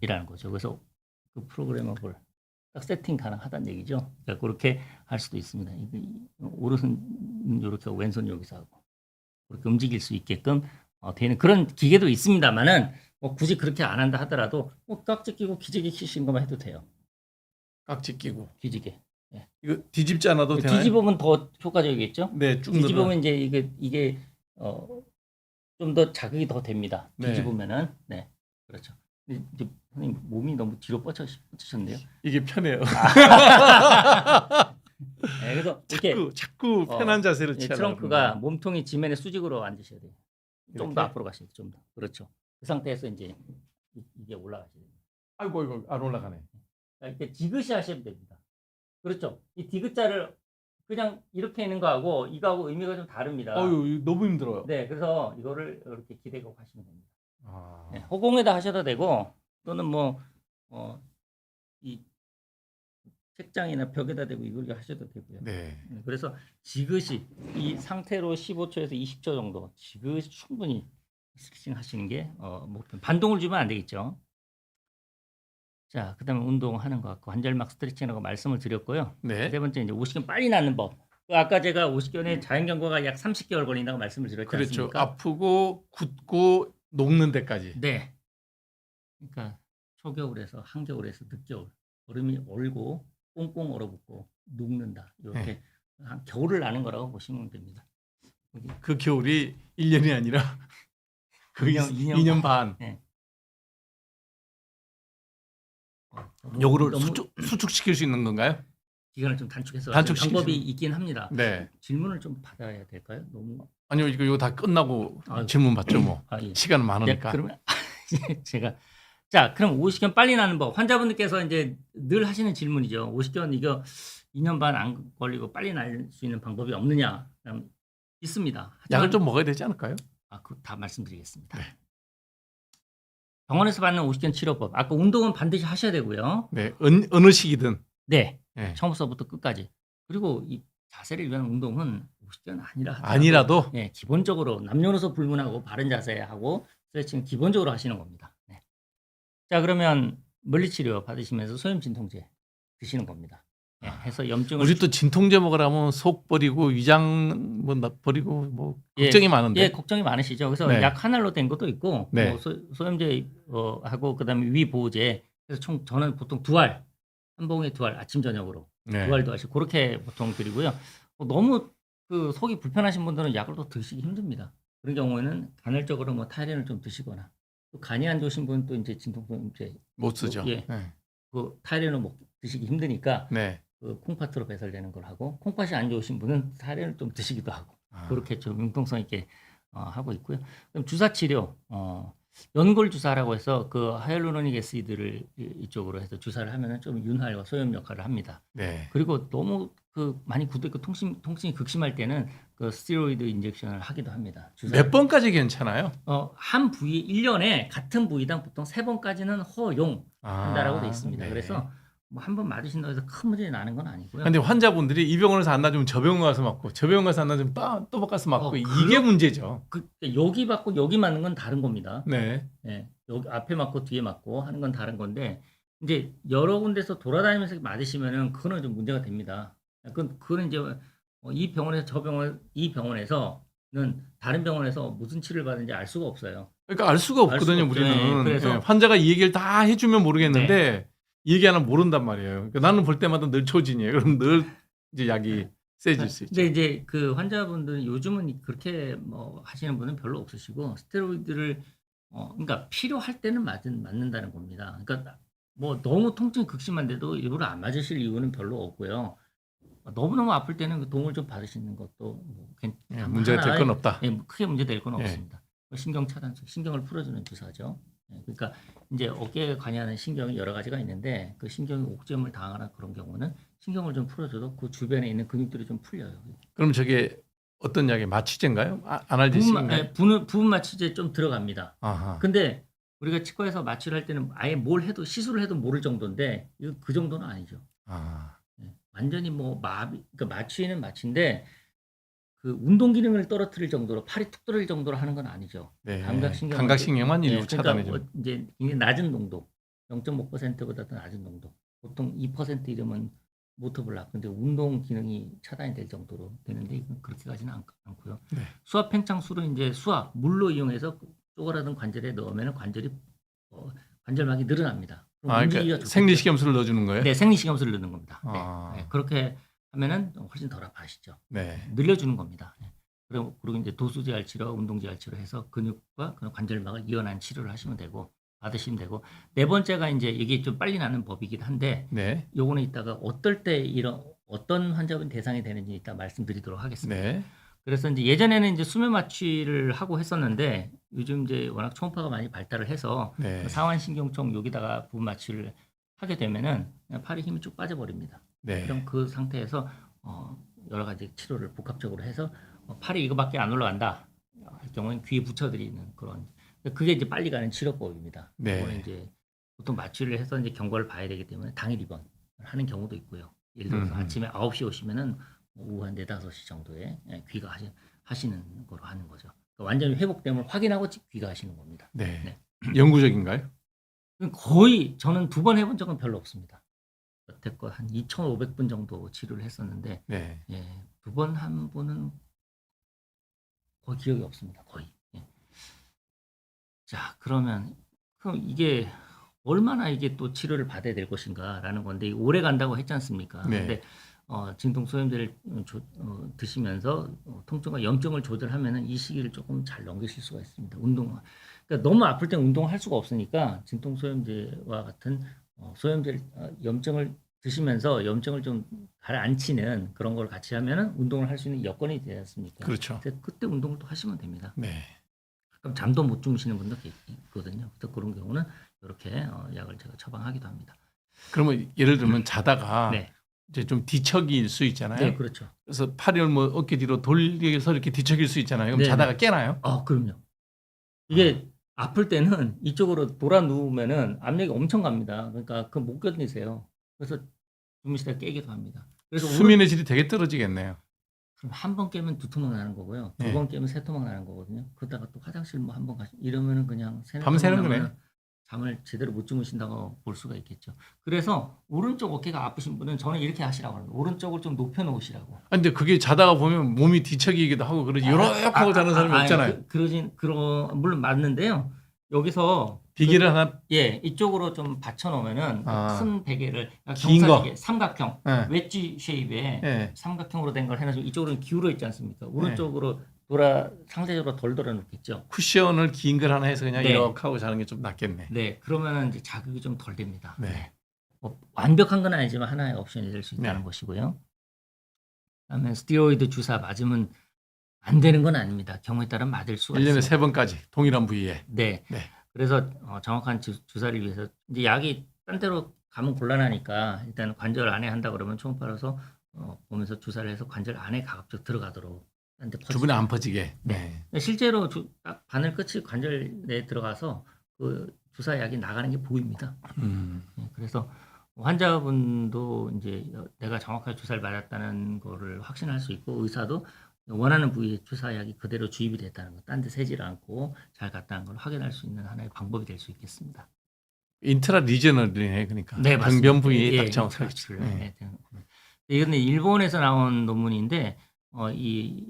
이라는 거죠. 그래서 그 프로그래머블 딱 세팅 가능하다는 얘기죠. 그러니까 그렇게 할 수도 있습니다. 오른손 이렇게 하고 왼손 여기서 하고 그렇게 움직일 수 있게끔 되는 그런 기계도 있습니다만은 뭐 굳이 그렇게 안 한다 하더라도 뭐 깍지 끼고 기지개 키시는 것만 해도 돼요. 깍지 끼고. 기지개. 이거 뒤집지 않아도 되나요? 뒤집으면 더 효과적이겠죠. 네, 쭉 늘어. 뒤집으면 이제 이게 좀 더 자극이 더 됩니다. 네. 뒤집으면은 네 그렇죠. 근데 이제 선생님 몸이 너무 뒤로 뻗으셨는데요. 이게 편해요. 네, 그래서 이렇게 자꾸 편한 자세를 예, 취하려고. 트렁크가 몸통이 지면에 수직으로 앉으셔야 돼요. 좀 더 이렇게? 앞으로 가셔야 돼요. 좀 더. 그렇죠. 그 상태에서 이제 이게 올라가셔야 돼요. 아이고 이거 안 올라가네. 이렇게 디귿이 하시면 됩니다. 그렇죠. 이 디귿자를 그냥 이렇게 있는 거하고 이거하고 의미가 좀 다릅니다. 이거 너무 힘들어요. 네, 그래서 이거를 이렇게 기대고 하시면 됩니다. 아. 네, 허공에다 하셔도 되고 또는 뭐 이 책장이나 벽에다 대고 이걸 하셔도 되고요. 네. 그래서 지그시 이 상태로 15초에서 20초 정도 지그시 충분히 스트레칭 하시는 게 목표. 반동을 주면 안 되겠죠. 자, 그다음에 운동하는 것 같고 관절막 스트레칭이라고 말씀을 드렸고요. 네. 세 번째 이제 50견 빨리 낫는 법. 아까 제가 50견의 자연 경과가 약 30개월 걸린다고 말씀을 드렸지 그렇죠. 않습니까? 아프고 굳고 녹는 데까지. 네. 그러니까 초겨울에서 한겨울에서 늦겨울 얼음이 얼고 꽁꽁 얼어붙고 녹는다. 이렇게 겨울을 나는 거라고 보시면 됩니다. 그 겨울이 1년이 아니라 거의 2년 반. 네. 요거를 너무 수축시킬 수 있는 건가요? 기간을 좀 단축해서 단축시키시는- 방법이 있긴 합니다. 네. 질문을 좀 받아야 될까요? 너무 아니요, 이거 다 끝나고 아유. 질문 받죠, 뭐. 예. 시간은 네, 많으니까. 그러면 제가 자, 그럼 50견 빨리 나는 법. 환자분들께서 이제 늘 하시는 질문이죠. 50견 이거 2년 반 안 걸리고 빨리 날 수 있는 방법이 없느냐? 있습니다. 약을 좀 먹어야 되지 않을까요? 그거 다 말씀드리겠습니다. 네. 병원에서 받는 50견 치료법. 아까 운동은 반드시 하셔야 되고요. 네. 어느 시기든. 네. 네. 처음부터 끝까지. 그리고 이 자세를 위한 운동은 50견 아니라도 네, 기본적으로 남녀노소 불문하고 바른 자세하고 스트레칭 기본적으로 하시는 겁니다. 네. 자, 그러면 물리치료 받으시면서 소염 진통제 드시는 겁니다. 예, 해서 염증을 우리 또 진통제 먹으라면 속 버리고 위장 뭐 버리고 뭐 걱정이 많은데. 예, 걱정이 많으시죠. 그래서 네. 약 하나로 된 것도 있고 네. 뭐 소염제 하고 그다음에 위 보호제. 그래서 총 저는 보통 두 알, 한 봉에 두 알 아침 저녁으로 네. 두 알도 하시고 그렇게 보통 드리고요. 너무 그 속이 불편하신 분들은 약을 또 드시기 힘듭니다. 그런 경우에는 간헐적으로 뭐 타이레놀 좀 드시거나 또 간이 안 좋으신 분은 또 이제 진통제 못 쓰죠. 예. 네. 그 타이레놀 드시기 힘드니까 네. 그 콩팥으로 배설되는 걸 하고 콩팥이 안 좋으신 분은 타이레놀 좀 드시기도 하고 그렇게 좀 융통성 있게 하고 있고요. 그럼 주사 치료 연골 주사라고 해서 그 하이알루로닉 애시드를 이쪽으로 해서 주사를 하면은 좀 윤활과 소염 역할을 합니다. 네. 그리고 너무 그 많이 굳고 통증이 극심할 때는 그 스테로이드 인젝션을 하기도 합니다. 몇 번까지 괜찮아요? 한 부위 1년에 같은 부위당 보통 3번까지는 허용한다라고 돼 있습니다. 네. 그래서 뭐 한 번 맞으신다고 해서 큰 문제 나는 건 아니고요. 근데 환자분들이 이 병원에서 안 나주면 저 병원 가서 맞고 저 병원 가서 안 나주면 또 가서 맞고 이게 문제죠. 여기 맞고 여기 맞는 건 다른 겁니다. 네. 예, 여기 앞에 맞고 뒤에 맞고 하는 건 다른 건데 이제 여러 군데서 돌아다니면서 맞으시면은 그거는 좀 문제가 됩니다. 그거는 이제 이 병원에서 저 병원 이 병원에서는 다른 병원에서 무슨 치료를 받는지 알 수가 없어요. 그러니까 알 수가 없거든요. 없죠. 우리는. 예, 그래서 예, 환자가 이 얘기를 다 해주면 모르겠는데 이 얘기 하나 모른단 말이에요. 그러니까 나는 볼 때마다 늘 초진이에요. 그럼 늘 이제 약이 세질 수 있죠. 근데 이제 그 환자분들은 요즘은 그렇게 뭐 하시는 분은 별로 없으시고 스테로이드를 그러니까 필요할 때는 맞는다는 겁니다. 그러니까 뭐 너무 통증이 극심한데도 일부러 안 맞으실 이유는 별로 없고요. 너무너무 아플 때는 그 도움을 좀 받으시는 것도 뭐 문제가 될 건 없다. 예, 크게 문제될 건 예. 없습니다. 신경 차단, 신경을 풀어주는 주사죠. 예, 그러니까 이제 어깨에 관여하는 신경이 여러 가지가 있는데 그 신경이 옥점을 당하거나 그런 경우는 신경을 좀 풀어줘도 그 주변에 있는 근육들이 좀 풀려요. 그럼 저게 어떤 약이 마취제인가요? 아날제식인가요? 부분 마취제 좀 들어갑니다. 아하. 근데 우리가 치과에서 마취를 할 때는 아예 뭘 해도 시술을 해도 모를 정도인데 이거 그 정도는 아니죠. 아. 예, 완전히 뭐 그러니까 마취는 마취인데 그 운동 기능을 떨어뜨릴 정도로 팔이 툭 떨어질 정도로 하는 건 아니죠. 네. 감각신경만 일부 그러니까 차단해줘. 이제 굉장히 낮은 농도, 0.5%보다 더 낮은 농도. 보통 2% 이러면 모터블락. 근데 운동 기능이 차단이 될 정도로 되는데 이건 그렇게까지는 않고요. 네. 수압 팽창술은 이제 물로 이용해서 쪼그라든 관절에 넣으면 관절이 관절막이 늘어납니다. 그럼 그러니까 생리식염수를 넣어주는 거예요? 네, 생리식염수를 넣는 겁니다. 아. 네, 그렇게 하면은 훨씬 덜 아파하시죠. 네. 늘려주는 겁니다. 네. 그리고 이제 도수제할 치료, 운동제할 치료 해서 근육과 관절막을 이완한 치료를 하시면 되고 받으시면 되고 네 번째가 이제 이게 좀 빨리 나는 법이긴 한데 네. 요거는 이따가 어떤 환자분 대상이 되는지 이따 말씀드리도록 하겠습니다. 네. 그래서 이제 예전에는 이제 수면 마취를 하고 했었는데 요즘 이제 워낙 초음파가 많이 발달을 해서 네. 상완신경총 여기다가 부분 마취를 하게 되면은 그냥 팔에 힘이 쭉 빠져버립니다. 네. 그럼 그 상태에서 여러 가지 치료를 복합적으로 해서 팔이 이거밖에 안 올라간다 할 경우는 귀에 붙여드리는 그런 그게 이제 빨리 가는 치료법입니다. 네. 이거는 이제 보통 마취를 해서 이제 경과를 봐야 되기 때문에 당일 입원을 하는 경우도 있고요. 예를 들어서 아침에 9시 오시면은 오후 한 4, 5시 정도에 귀가하시는 거로 하는 거죠. 그러니까 완전히 회복됨을 확인하고 귀가하시는 겁니다. 네. 네. 영구적인가요? 거의 저는 2번 해본 적은 별로 없습니다. 여태껏 한 2,500분 정도 치료를 했었는데 네. 예, 2번 한 분은 거의 기억이 없습니다. 거의. 예. 자, 그럼 이게 얼마나 이게 또 치료를 받아야 될 것인가라는 건데 오래 간다고 했지 않습니까? 네. 근데 진통 소염제를 드시면서 통증과 염증을 조절하면은 이 시기를 조금 잘 넘기실 수가 있습니다. 그러니까 너무 아플 땐 운동을 할 수가 없으니까 진통 소염제와 같은 소염제를 염증을 드시면서 염증을 좀 가라앉히는 그런 걸 같이 하면은 운동을 할 수 있는 여건이 되지 않습니까? 그렇죠. 그래서 그때 운동을 또 하시면 됩니다. 네. 그럼 잠도 못 주무시는 분도 있거든요. 그래서 그런 경우는 이렇게 약을 제가 처방하기도 합니다. 그러면 예를 들면 자다가 네. 이제 좀 뒤척일 수 있잖아요. 네, 그렇죠. 그래서 팔을 뭐 어깨 뒤로 돌려서 이렇게 뒤척일 수 있잖아요. 그럼 네, 자다가 깨나요? 그럼요. 이게 아플 때는 이쪽으로 돌아 누우면은 압력이 엄청 갑니다. 그러니까 그 못 견디세요. 그래서 주무시다 깨기도 합니다. 그래서 수면의 질이 되게 떨어지겠네요. 그럼 한 번 깨면 2토막 나는 거고요. 두 네. 번 깨면 3토막 나는 거거든요. 그러다가 또 화장실 뭐 한 번 이러면은 그냥 밤새는 거네요. 잠을 제대로 못 주무신다고 볼 수가 있겠죠. 그래서 오른쪽 어깨가 아프신 분은 저는 이렇게 하시라고 합니다. 오른쪽을 좀 높여 놓으시라고. 아, 근데 그게 자다가 보면 몸이 뒤척이기도 하고 그러지. 이렇게 하고 자는 사람이 없잖아요. 물론 맞는데요. 여기서 비계를 하나 이쪽으로 좀 받쳐 놓으면은 큰 베개를 긴 거. 경사베개, 삼각형, 예. 웨지 쉐입의 예. 삼각형으로 된 걸 해가지고 이쪽으로는 기울어 있지 않습니까? 오른쪽으로 상대적으로 덜 돌아 놓겠죠. 쿠션을 긴 걸 하나 해서 그냥 네. 이렇게 하고 자는 게 좀 낫겠네. 네, 그러면은 이제 자극이 좀 덜 됩니다. 네. 완벽한 건 아니지만 하나의 옵션이 될 수 있다는 네. 것이고요. 그다음에 스테로이드 주사 맞으면 안 되는 건 아닙니다. 경우에 따라 맞을 수가 1년에 있습니다. 3번까지 동일한 부위에. 네. 네. 그래서 정확한 주사를 위해서 이제 약이 딴 데로 가면 곤란하니까 일단 관절 안에 한다 그러면 초음파로서 보면서 주사를 해서 관절 안에 가급적 들어가도록 딴 데 주변에 안 퍼지게. 네. 실제로 딱 바늘 끝이 관절 내에 들어가서 그 주사 약이 나가는 게 보입니다. 네, 그래서 환자분도 이제 내가 정확하게 주사를 맞았다는 거를 확신할 수 있고 의사도 원하는 부위에 주사약이 그대로 주입이 됐다는 거, 딴 데 새지를 않고 잘 갔다는 걸 확인할 수 있는 하나의 방법이 될 수 있겠습니다. 인트라 리저널이네 그러니까. 네, 맞습니다. 병변 부위에 딱 정확하게. 인트라치를. 이건 일본에서 나온 논문인데 이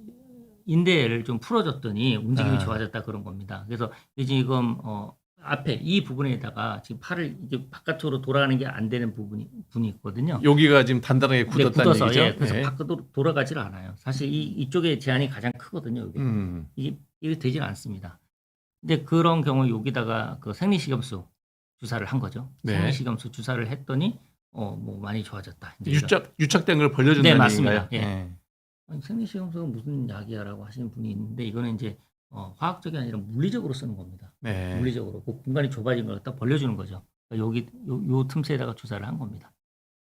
인대를 좀 풀어줬더니 움직임이 좋아졌다 그런 겁니다. 그래서 지금 앞에 이 부분에다가 지금 팔을 이제 바깥으로 돌아가는 게 안 되는 분이 있거든요. 여기가 지금 단단하게 굳었다는 굳어서, 얘기죠. 그래서 네. 밖으로 돌아가질 않아요. 사실 이쪽의 제한이 가장 크거든요. 여기. 이게 되질 않습니다. 근데 그런 경우 여기다가 그 생리식염수 주사를 한 거죠. 네. 생리식염수 주사를 했더니 뭐 많이 좋아졌다. 이제 유착된 걸 벌려준다는 네, 맞습니다. 얘기인가요? 예. 네. 아니, 생리식염수가 무슨 약이야라고 하시는 분이 있는데 이거는 이제 화학적이 아니라 물리적으로 쓰는 겁니다. 네. 물리적으로 그 공간이 좁아진 걸 갖다 벌려주는 거죠. 그러니까 여기 요 틈새에다가 주사를 한 겁니다.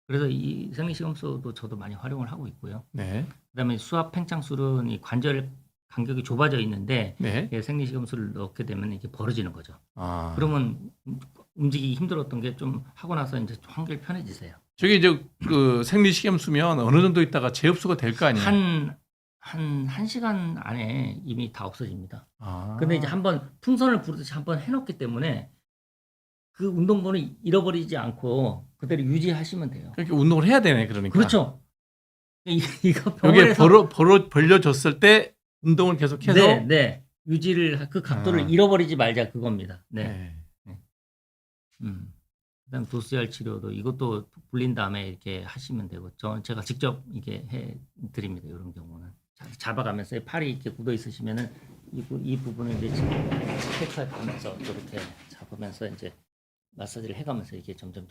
그래서 이 생리식염수도 저도 많이 활용을 하고 있고요. 네. 그다음에 수압 팽창술은 이 관절 간격이 좁아져 있는데 네. 생리식염수를 넣게 되면 이게 벌어지는 거죠. 아. 그러면 움직이기 힘들었던 게 좀 하고 나서 이제 한결 편해지세요. 저게 이제 그 생리식염수면 어느 정도 있다가 재흡수가 될 거 아니에요? 한 시간 안에 이미 다 없어집니다. 아. 근데 이제 한번 풍선을 부르듯이 한번 해놓기 때문에 그 운동권을 잃어버리지 않고 그대로 유지하시면 돼요. 그렇게 운동을 해야 되네 그러니까. 그렇죠. 이거 여기에 병원에서 벌려줬을 때 운동을 계속해서 네. 유지를 그 각도를 잃어버리지 말자 그겁니다. 네. 그다음 도수열 치료도 이것도 불린 다음에 이렇게 하시면 되고 제가 직접 이게 해 드립니다. 이런 경우는 잡아가면서 팔이 이렇게 굳어 있으시면은 이 부분을 이제 체크하면서 이렇게 잡으면서 이제 마사지를 해가면서 이게 점점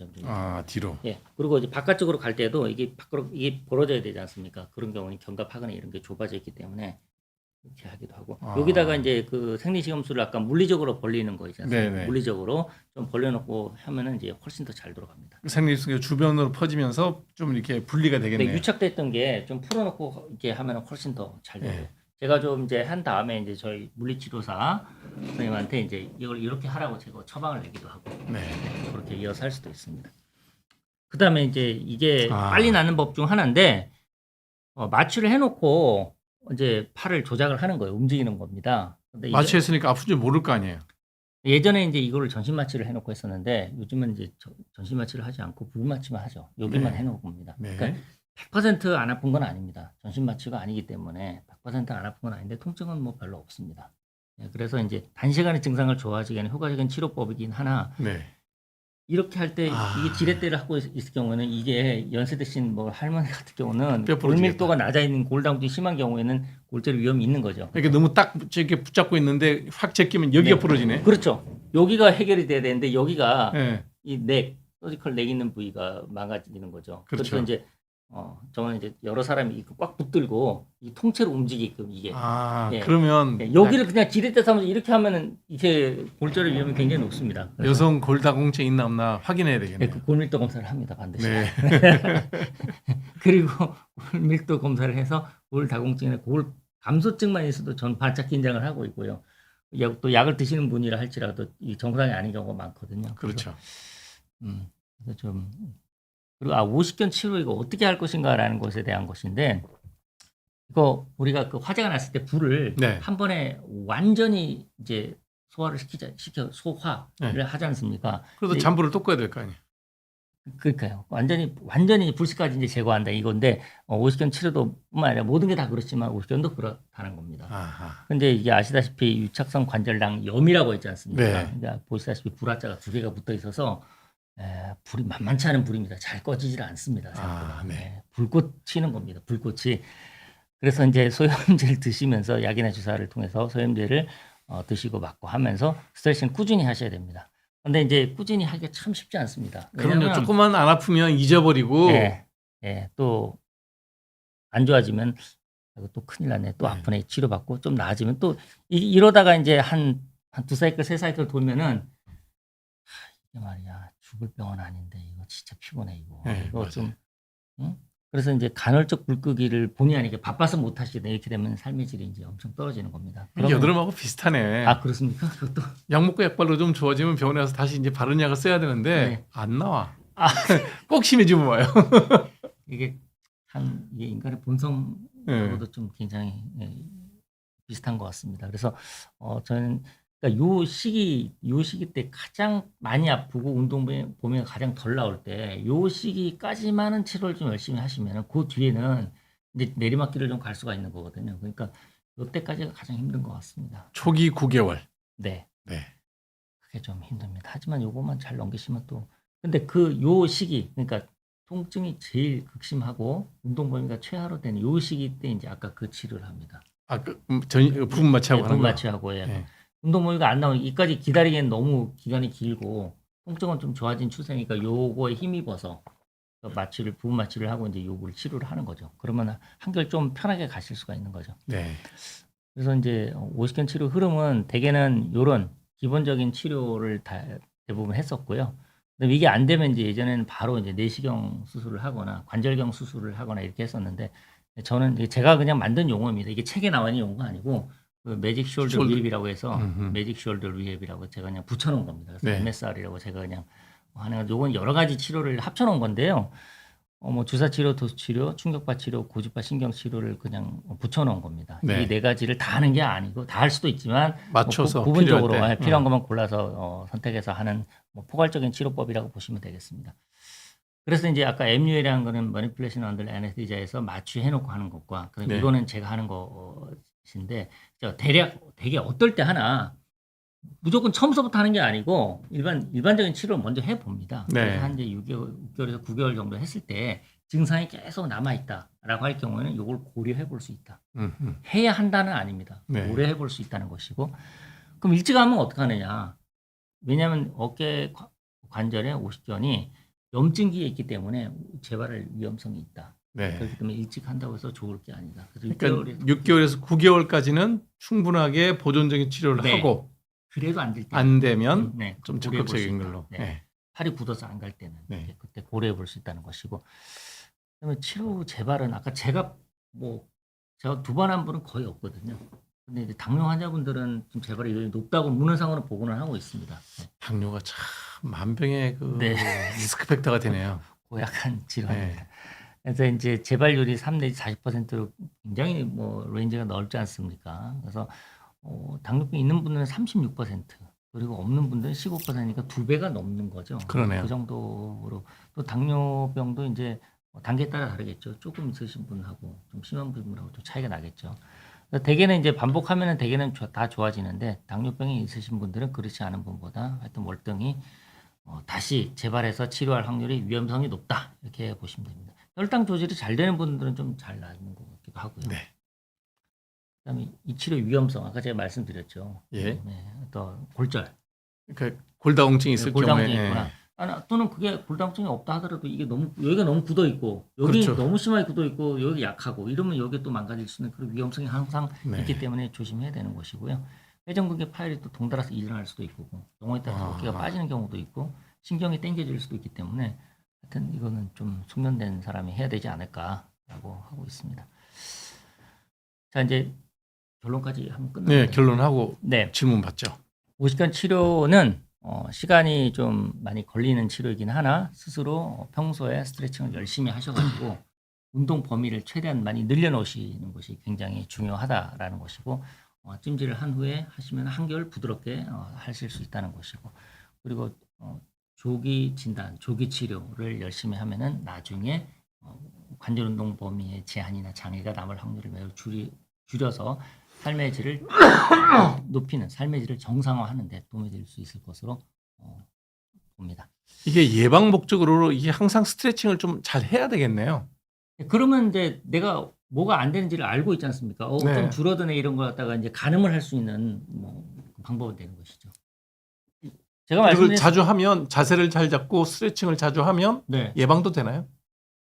뒤로. 예. 그리고 이제 바깥쪽으로 갈 때도 이게 밖으로 이게 벌어져야 되지 않습니까? 그런 경우는 견갑하거나 이런 게 좁아져 있기 때문에 이렇게 하기도 하고 여기다가 이제 그 생리식염수를 아까 물리적으로 벌리는 거 있지 않습니까? 네네. 물리적으로 좀 벌려놓고 하면은 이제 훨씬 더 잘 돌아갑니다. 생리식염 주변으로 퍼지면서 좀 이렇게 분리가 되겠네요. 근데 유착됐던 게 좀 풀어놓고 이렇게 하면은 훨씬 더 잘 돼요. 네. 제가 좀 이제 한 다음에 이제 저희 물리치료사 선생님한테 이제 이걸 이렇게 하라고 제가 처방을 내기도 하고 그렇게 이어서 할 수도 있습니다. 그다음에 이제 이게 빨리 낫는 법 중 하나인데 마취를 해놓고 이제 팔을 조작을 하는 거예요. 움직이는 겁니다. 근데 마취했으니까 아픈 줄 모를 거 아니에요. 예전에 이제 이거를 전신 마취를 해놓고 했었는데 요즘은 이제 전신 마취를 하지 않고 부분 마취만 하죠. 여기만 해놓은 겁니다. 그러니까 100% 안 아픈 건 아닙니다. 전신 마취가 아니기 때문에 100% 안 아픈 건 아닌데 통증은 뭐 별로 없습니다. 그래서 이제 단시간에 증상을 좋아지게 하는 효과적인 치료법이긴 하나 이렇게 할 때 이게 지렛대를 하고 있을 경우에는 이게 연세 드신 뭐 할머니 같은 경우는 골밀도가 낮아 있는 골다공증이 심한 경우에는 골절 위험이 있는 거죠. 그러니까 너무 딱 이렇게 붙잡고 있는데 확 제끼면 여기가 부러지네. 그렇죠. 여기가 해결이 돼야 되는데 여기가 이 서지컬 넥 있는 부위가 망가지는 거죠. 그렇죠. 그래서 이제 저는 이제 여러 사람이 꽉 붙들고 이 통째로 움직이게끔 이게 그러면 여기를 그냥 지렛대 삼아서 이렇게 하면은 이게 골절의 위험이 굉장히 높습니다. 여성 골다공증 있나 없나 확인해야 되겠네요. 그 골밀도 검사를 합니다 반드시. 그리고 골밀도 검사를 해서 골다공증이나 골 감소증만 있어도 전 반짝 긴장을 하고 있고요. 또 약을 드시는 분이라 할지라도 이 정상이 아닌 경우가 많거든요. 그렇죠. 그래서 좀 그리고 50견 치료 이거 어떻게 할 것인가라는 것에 대한 것인데 이거 우리가 그 화재가 났을 때 불을 한 번에 완전히 이제 소화를 네. 하지 않습니까? 그래도 근데 잔불을 또 꺼야 될 거 아니에요. 그러니까요. 완전히 불씨까지 이제 제거한다 이건데 오십견 치료도뿐만 아니라 모든 게 다 그렇지만 오십견도 그렇다는 겁니다. 아하. 근데 이게 아시다시피 유착성 관절낭 염이라고 있지 않습니까? 네. 그러니까 보시다시피 불화자가 두 개가 붙어 있어서 불이 만만치 않은 불입니다. 잘 꺼지질 않습니다. 생각보다. 네. 불꽃 튀는 겁니다. 불꽃이. 그래서 이제 소염제를 드시면서 약이나 주사를 통해서 소염제를 드시고 맞고 하면서 스트레칭 꾸준히 하셔야 됩니다. 근데 이제 꾸준히 하기가 참 쉽지 않습니다. 그럼요. 왜냐면 조금만 안 아프면 잊어버리고. 또 안 좋아지면 이거 또 큰일 났네. 또 네. 아프네. 치료받고 좀 나아지면 또 이러다가 이제 한 두 사이클 세 사이클 돌면은 이게 말이야 죽을 병은 아닌데 이거 진짜 피곤해 이거. 네, 이거 맞아요. 좀 응? 그래서 이제 간헐적 불 끄기를 본의 아니게 바빠서 못 하시게 이렇게 되면 삶의 질이 이제 엄청 떨어지는 겁니다. 그러면- 여드름하고 비슷하네. 아 그렇습니까? 그것도 약 먹고 약발로 좀 좋아지면 병원에 가서 다시 이제 바른 약을 써야 되는데 네. 안 나와. 아. 꼭 심해지면 와요. 이게 이게 인간의 본성하고도 네. 좀 굉장히 비슷한 것 같습니다. 그래서 저는 그러니까 요 시기 때 가장 많이 아프고 운동 범위가 가장 덜 나올 때 요 시기까지만은 치료를 좀 열심히 하시면은 그 뒤에는 이제 내리막길을 좀 갈 수가 있는 거거든요. 그러니까 요때까지가 가장 힘든 것 같습니다. 초기 9개월. 네. 네. 그게 좀 힘듭니다. 하지만 요것만 잘 넘기시면 또 근데 요 시기 그러니까 통증이 제일 극심하고 운동 범위가 최하로 되는 요 시기 때 이제 아까 그 치료를 합니다. 부분 마취하고 하는 부분 거. 마취하고 네. 운동 범위가 안 나오면 이까지 기다리기엔 너무 기간이 길고 통증은 좀 좋아진 추세니까 요거에 힘입어서 부분 마취를 하고 이제 요거를 치료를 하는 거죠. 그러면 한결 좀 편하게 가실 수가 있는 거죠. 네. 그래서 이제 오십견 치료 흐름은 대개는 요런 기본적인 치료를 대부분 했었고요. 근데 이게 안 되면 이제 예전에는 바로 이제 내시경 수술을 하거나 관절경 수술을 하거나 이렇게 했었는데 저는 제가 그냥 만든 용어입니다. 이게 책에 나와 있는 용어가 아니고 그 매직 숄더 리헵이라고 해서 매직 숄더 리헵이라고 제가 그냥 붙여놓은 겁니다. 그래서 네. MSR이라고 제가 그냥 하는 요건 여러 가지 치료를 합쳐놓은 건데요. 뭐 주사 치료, 도수 치료, 충격파 치료, 고주파 신경 치료를 그냥 붙여놓은 겁니다. 네. 이 네 가지를 다 하는 게 아니고 다 할 수도 있지만 맞춰서 뭐 부분적으로 필요할 때. 필요한 것만 골라서 선택해서 하는 뭐 포괄적인 치료법이라고 보시면 되겠습니다. 그래서 이제 아까 MUL이라는 거는 Manipulation Under Anesthesia에서 마취해놓고 하는 것과 그다음에 네. 이거는 제가 하는 것인데 되게 어떨 때 하나 무조건 처음서부터 하는 게 아니고 일반적인 치료를 먼저 해봅니다. 네. 그래서 한 이제 6개월에서 9개월 정도 했을 때 증상이 계속 남아있다라고 할 경우에는 이걸 고려해 볼 수 있다. 해야 한다는 아닙니다. 네. 고려해 볼 수 있다는 것이고 그럼 일찍 하면 어떡하느냐. 왜냐하면 어깨 관절에 오십견이 염증기에 있기 때문에 재발할 위험성이 있다. 네. 그렇기 때문에 일찍 한다고 해서 좋을 게 아니다. 그래서 그러니까 6개월에서 9개월까지는 충분하게 보존적인 치료를 네. 하고 그래도 안 될 때. 안 되면 네, 좀 고려해 볼수 적극적인 있다. 걸로. 네. 네. 팔이 굳어서 안 갈 때는 네. 그때 고려해 볼 수 있다는 것이고 그다음에 치료 재발은 아까 제가 2번 한 분은 거의 없거든요. 근데 이제 당뇨 환자분들은 좀 재발이 높다고 문헌상으로 보고는 하고 있습니다. 네. 당뇨가 참 만병의 그 네. 리스크 팩터가 되네요. 고약한 질환입니다. 네. 그래서 이제 재발률이 3 내지 40%로 굉장히 레인지가 넓지 않습니까? 그래서 당뇨병 있는 분들은 36% 그리고 없는 분들은 15%니까 2배가 넘는 거죠. 그러네요. 그 정도로 또 당뇨병도 이제 단계에 따라 다르겠죠. 조금 있으신 분하고 좀 심한 분하고 또 차이가 나겠죠. 그래서 대개는 이제 반복하면은 대개는 다 좋아지는데 당뇨병이 있으신 분들은 그렇지 않은 분보다 하여튼 월등히 다시 재발해서 치료할 확률이 위험성이 높다 이렇게 보시면 됩니다. 혈당 조절이 잘 되는 분들은 좀 잘 나는 것 같기도 하고요. 네. 그다음에 이 치료 위험성 아까 제가 말씀드렸죠. 예. 네, 또 골절, 그러니까 골다공증이 있을 골다공증이 경우에 있거나 또는 그게 골다공증이 없다 하더라도 이게 너무 여기가 너무 굳어 있고 여기 그렇죠. 너무 심하게 굳어 있고 여기 약하고 이러면 여기 또 망가질 수 있는 그런 위험성이 항상 네. 있기 때문에 조심해야 되는 것이고요. 회전근개 파열이 또 동달아서 일어날 수도 있고 경우에 따라서 어깨가 빠지는 경우도 있고 신경이 당겨질 수도 있기 때문에 하여튼 이거는 좀 숙련된 사람이 해야 되지 않을까라고 하고 있습니다. 자 이제 결론까지 한번 끝나볼까요? 네, 결론하고 네. 질문 받죠. 오십견 치료는 시간이 좀 많이 걸리는 치료이긴 하나 스스로 평소에 스트레칭을 열심히 하셔가지고 운동 범위를 최대한 많이 늘려놓으시는 것이 굉장히 중요하다라는 것이고 찜질을 한 후에 하시면 한결 부드럽게 하실 수 있다는 것이고 그리고 조기 진단, 조기 치료를 열심히 하면은 나중에 관절 운동 범위의 제한이나 장애가 남을 확률을 매우 줄여서 삶의 질을 높이는 삶의 질을 정상화하는 데 도움이 될 수 있을 것으로 봅니다. 이게 예방 목적으로 이게 항상 스트레칭을 좀 잘 해야 되겠네요. 그러면 이제 내가 뭐가 안 되는지를 알고 있지 않습니까? 네. 좀 줄어드네 이런 걸 갖다가 이제 가늠을 할 수 있는 방법은 되는 것이죠. 제가 그걸 말씀드린 자주 하면 자세를 잘 잡고 스트레칭을 자주 하면 네. 예방도 되나요?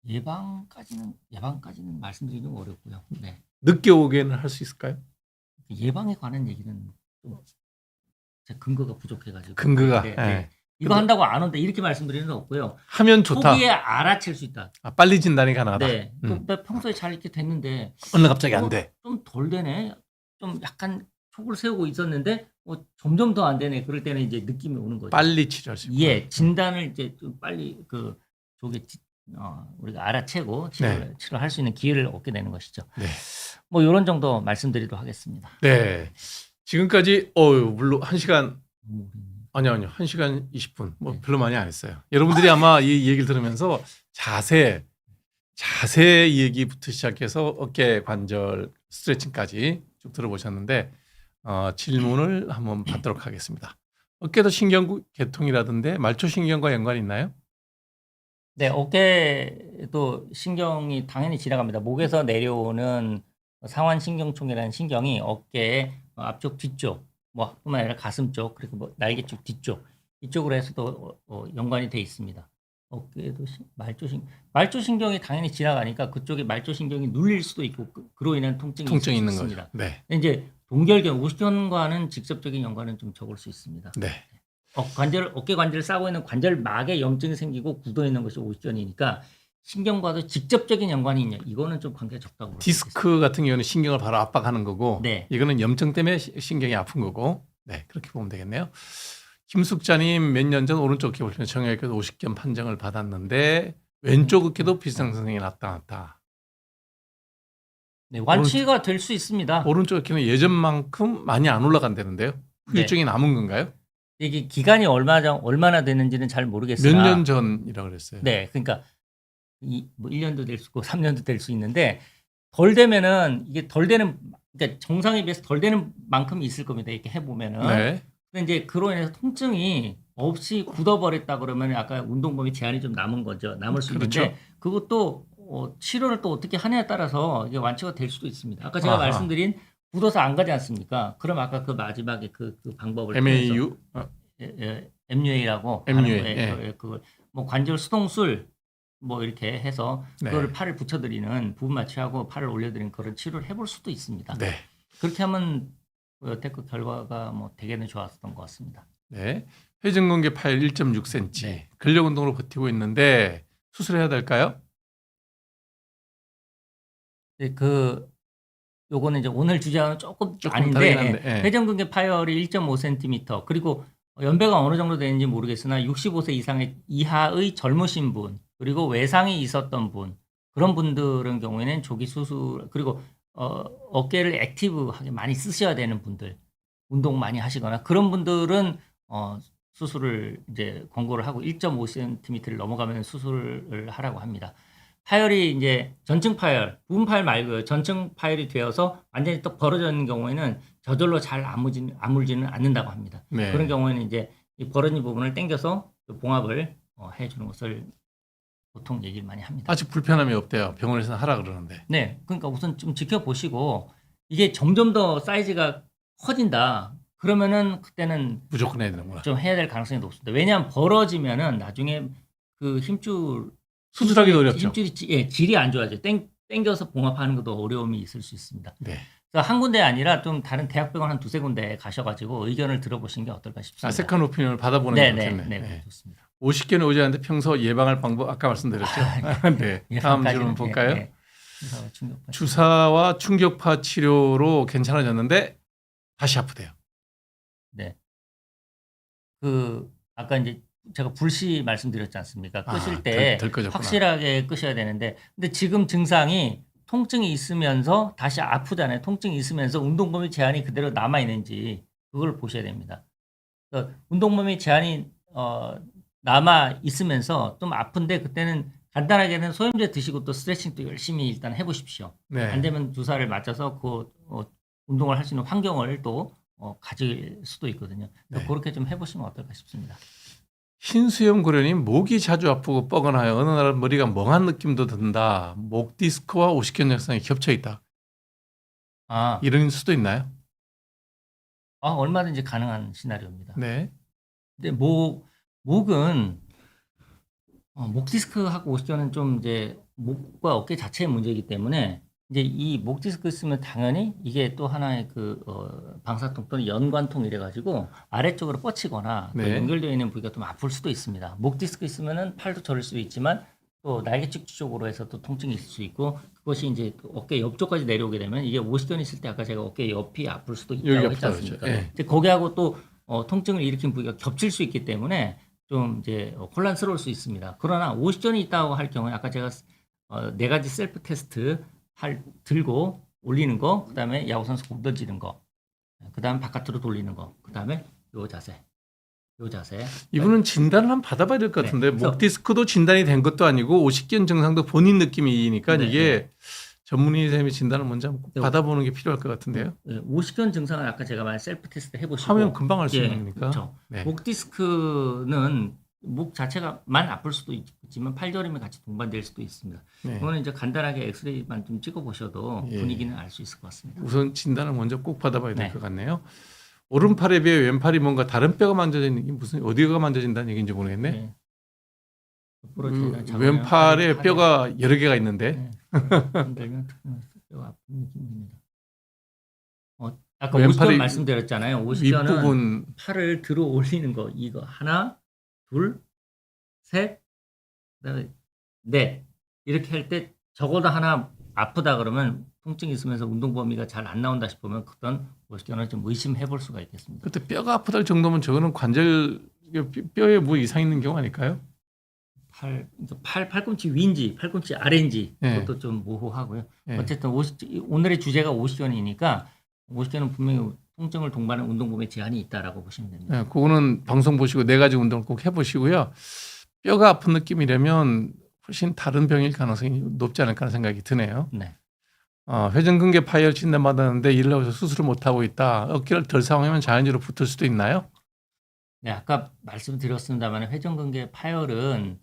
예방까지는 말씀드리기 좀 어렵고요. 네. 늦게 오게는 할 수 있을까요? 예방에 관한 얘기는 좀 제 근거가 부족해가지고 근거가 네, 예. 네. 이거 한다고 안 온다 이렇게 말씀드리는 건 없고요. 하면 좋다. 초기에 알아챌 수 있다. 빨리 진단이 가능하다. 네. 나 평소에 잘 이렇게 됐는데 어느 갑자기 안 돼. 좀 덜 되네. 좀 약간 촉을 세우고 있었는데 점점 더 안 되네. 그럴 때는 이제 느낌이 오는 거죠. 빨리 치료할 수 있고. 예, 진단을 이제 좀 빨리 우리가 알아채고 치료할 수 있는 기회를 얻게 되는 것이죠. 네. 뭐 이런 정도 말씀드리도록 하겠습니다. 네. 지금까지 물론 1시간 아니요. 1시간 20분. 뭐 네. 별로 많이 안 했어요. 여러분들이 아마 이 얘기를 들으면서 자세 얘기부터 시작해서 어깨 관절 스트레칭까지 쭉 들어보셨는데 질문을 한번 받도록 하겠습니다. 어깨도 신경계통이라던데 말초신경과 연관이 있나요? 네, 어깨도 신경이 당연히 지나갑니다. 목에서 내려오는 상완신경총이라는 신경이 어깨의 앞쪽 뒤쪽 뿐만 아니라 가슴 쪽 그리고 날개 쪽 뒤쪽 이쪽으로 해서도 연관이 돼 있습니다. 어깨도 말초신경이 당연히 지나가니까 그쪽에 말초신경이 눌릴 수도 있고 그로 인한 통증이 있는 있습니다. 거죠. 네. 이제 동결경, 우스견과는 직접적인 연관은 좀 적을 수 있습니다. 네. 어깨 관절을 싸고 있는 관절막에 염증이 생기고 굳어 있는 것이 오스견이니까 신경과도 직접적인 연관이 있냐? 이거는 좀 관계가 적다고 볼 수 있습니다. 디스크 같은 경우는 신경을 바로 압박하는 거고, 네. 이거는 염증 때문에 신경이 아픈 거고, 네 그렇게 보면 되겠네요. 김숙자님 몇 년 전 오른쪽 어깨 불편 정형외과에서 50견 판정을 받았는데 왼쪽 어깨도 비슷한 증상이 나타났다. 네, 완치가 될 수 있습니다. 오른쪽 어깨는 예전만큼 많이 안 올라간다는데요. 후유증이 남은 건가요? 이게 기간이 얼마나 되는지는 잘 모르겠으나 몇 년 전이라고 그랬어요. 네, 그러니까 1년도 될 수 있고 3년도 될 수 있는데 덜 되면은 이게 그러니까 정상에 비해서 덜 되는 만큼이 있을 겁니다. 이렇게 해보면은. 네. 근데 이제 그로 인해서 통증이 없이 굳어버렸다 그러면 아까 운동 범위 제한이 좀 남은 거죠. 남을 수 그렇죠. 있는데 그것도 치료를 또 어떻게 하느냐에 따라서 이게 완치가 될 수도 있습니다. 아까 제가 아하. 말씀드린 굳어서 안 가지 않습니까? 그럼 아까 그 마지막에 그 방법을 MAU MUA라고 MUA, 하는 거예요. 그걸 뭐 관절 수동술 이렇게 해서 네. 그걸 팔을 붙여드리는 부분 마취하고 팔을 올려드리는 그런 치료를 해볼 수도 있습니다. 네. 그렇게 하면 여태껏 결과가 되게는 좋았던 것 같습니다. 네. 회전근개 파열 1.6cm. 네. 근력 운동으로 버티고 있는데 수술해야 될까요? 네, 요거는 이제 오늘 주제와는 조금 다르긴 아닌데 한데, 예. 회전근개 파열이 1.5cm 그리고 연배가 어느 정도 되는지 모르겠으나 65세 이하의 젊으신 분 그리고 외상이 있었던 분 그런 분들은 경우에는 조기 수술 그리고 어깨를 액티브하게 많이 쓰셔야 되는 분들 운동 많이 하시거나 그런 분들은 수술을 이제 권고를 하고 1.5cm를 넘어가면 수술을 하라고 합니다. 파열이 이제 전층 파열, 부분 파열 말고요. 전층 파열이 되어서 완전히 또 벌어져 있는 경우에는 저절로 잘 아물지는 않는다고 합니다. 네. 그런 경우에는 이제 이 벌어진 부분을 당겨서 봉합을 해주는 것을 보통 얘기를 많이 합니다. 아직 불편함이 없대요. 병원에서 하라 그러는데. 네, 그러니까 우선 좀 지켜보시고 이게 점점 더 사이즈가 커진다. 그러면은 그때는 무조건 해야 되는구나. 좀 해야 될 가능성이 높습니다. 왜냐하면 벌어지면은 나중에 그 수술하기도 어렵죠. 힘줄이 질이 안 좋아져요. 땡겨서 봉합하는 것도 어려움이 있을 수 있습니다. 네. 그래서 한 군데 아니라 좀 다른 대학병원 한 두세 군데 가셔가지고 의견을 들어보시는 게 어떨까 싶습니다. 세컨 오피니언을 받아보는 게 좋겠네. 네, 좋습니다. 50견이 오지 않는데 평소 예방할 방법 아까 말씀드렸죠. 네. 다음 질문 볼까요? 주사와 충격파 치료로 괜찮아졌는데 다시 아프대요. 네. 아까 이제 제가 불시 말씀드렸지 않습니까? 끄실 때 덜 꺼졌구나. 확실하게 끄셔야 되는데 근데 지금 증상이 통증이 있으면서 다시 아프잖아요. 통증이 있으면서 운동 범위 제한이 그대로 남아 있는지 그걸 보셔야 됩니다. 그러니까 운동 범위 제한이 남아 있으면서 좀 아픈데 그때는 간단하게는 소염제 드시고 또 스트레칭도 열심히 일단 해보십시오. 네. 안 되면 주사를 맞아서 그 운동을 할 수 있는 환경을 또 가질 수도 있거든요. 그래서 네. 그렇게 좀 해보시면 어떨까 싶습니다. 흰수염 고려님 목이 자주 아프고 뻐근하여 어느 날 머리가 멍한 느낌도 든다. 목 디스크와 오십견 증상이 겹쳐 있다. 아, 이런 수도 있나요? 얼마든지 가능한 시나리오입니다. 네. 근데 목은 목 디스크하고 오십견은 좀 이제 목과 어깨 자체의 문제이기 때문에 이제 이 목 디스크 있으면 당연히 이게 또 하나의 방사통 또는 연관통 이래 가지고 아래쪽으로 뻗치거나 또 네. 연결되어 있는 부위가 좀 아플 수도 있습니다. 목 디스크 있으면은 팔도 저릴 수도 있지만 또 날개 측 쪽으로 해서 또 통증이 있을 수 있고 그것이 이제 그 어깨 옆쪽까지 내려오게 되면 이게 오십견이 있을 때 아까 제가 어깨 옆이 아플 수도 여기 있다고 했지 아프다고 않습니까? 그랬죠. 예. 이제 거기하고 또 통증을 일으킨 부위가 겹칠 수 있기 때문에 좀 이제 혼란스러울 수 있습니다. 그러나 오십견이 있다고 할 경우에 아까 제가 네 가지 셀프 테스트 들고 올리는 거, 그다음에 야구 선수 공 던지는 거, 그다음 바깥으로 돌리는 거, 그다음에 요 자세. 이분은 진단을 한번 받아봐야 될 것 네. 같은데 그래서- 목 디스크도 진단이 된 것도 아니고 오십견 증상도 본인 느낌이니까 네, 이게 전문의 선생님이 진단을 먼저 한번 네. 받아보는 게 필요할 것 같은데요. 오십견 증상은 아까 제가 말한 셀프 테스트 해보시고 하면 금방 알 수 예, 있는 거니까. 그렇죠. 네. 목 디스크는 목 자체가만 아플 수도 있지만 팔저림이 같이 동반될 수도 있습니다. 네. 그거는 이제 간단하게 엑스레이만 좀 찍어보셔도 예. 분위기는 알 수 있을 것 같습니다. 우선 진단을 먼저 꼭 받아봐야 될 네. 것 같네요. 오른팔에 비해 왼팔이 뭔가 다른 뼈가 만져지는 게 무슨 어디가 만져진다는 얘기인지 모르겠네. 네. 부러지거나 잡으면 왼팔에 팔이- 뼈가 여러 개가 있는데 네. 흔들면 뼈가 아픈 느낌입니다. 아까 왼팔이 50견 말씀드렸잖아요. 50견은 윗부분 팔을 들어 올리는 거 이거 하나, 둘, 셋, 그다음에 넷 이렇게 할 때 적어도 하나 아프다 그러면 통증이 있으면서 운동 범위가 잘 안 나온다 싶으면 그건 50견을 좀 의심해 볼 수가 있겠습니다. 그때 뼈가 아프다 정도면 저거는 관절 뼈에 뭐 이상 있는 경우 아닐까요? 팔꿈치 위인지 팔꿈치 아래인지 네. 그것도 좀 모호하고요. 예. 어쨌든 오늘의 주제가 50견이니까 50견은 분명히 통증을 동반하는 운동 범위 제한이 있다라고 보시면 됩니다. 예, 그거는 방송 보시고 네 가지 운동을 꼭 해보시고요. 뼈가 아픈 느낌이라면 훨씬 다른 병일 가능성이 높지 않을까 하는 생각이 드네요. 네. 회전근개 파열 진단받았는데 일을 해서 수술을 못하고 있다. 어깨를 덜 사용하면 자연적으로 붙을 수도 있나요? 네, 아까 말씀드렸습니다만 회전근개 파열은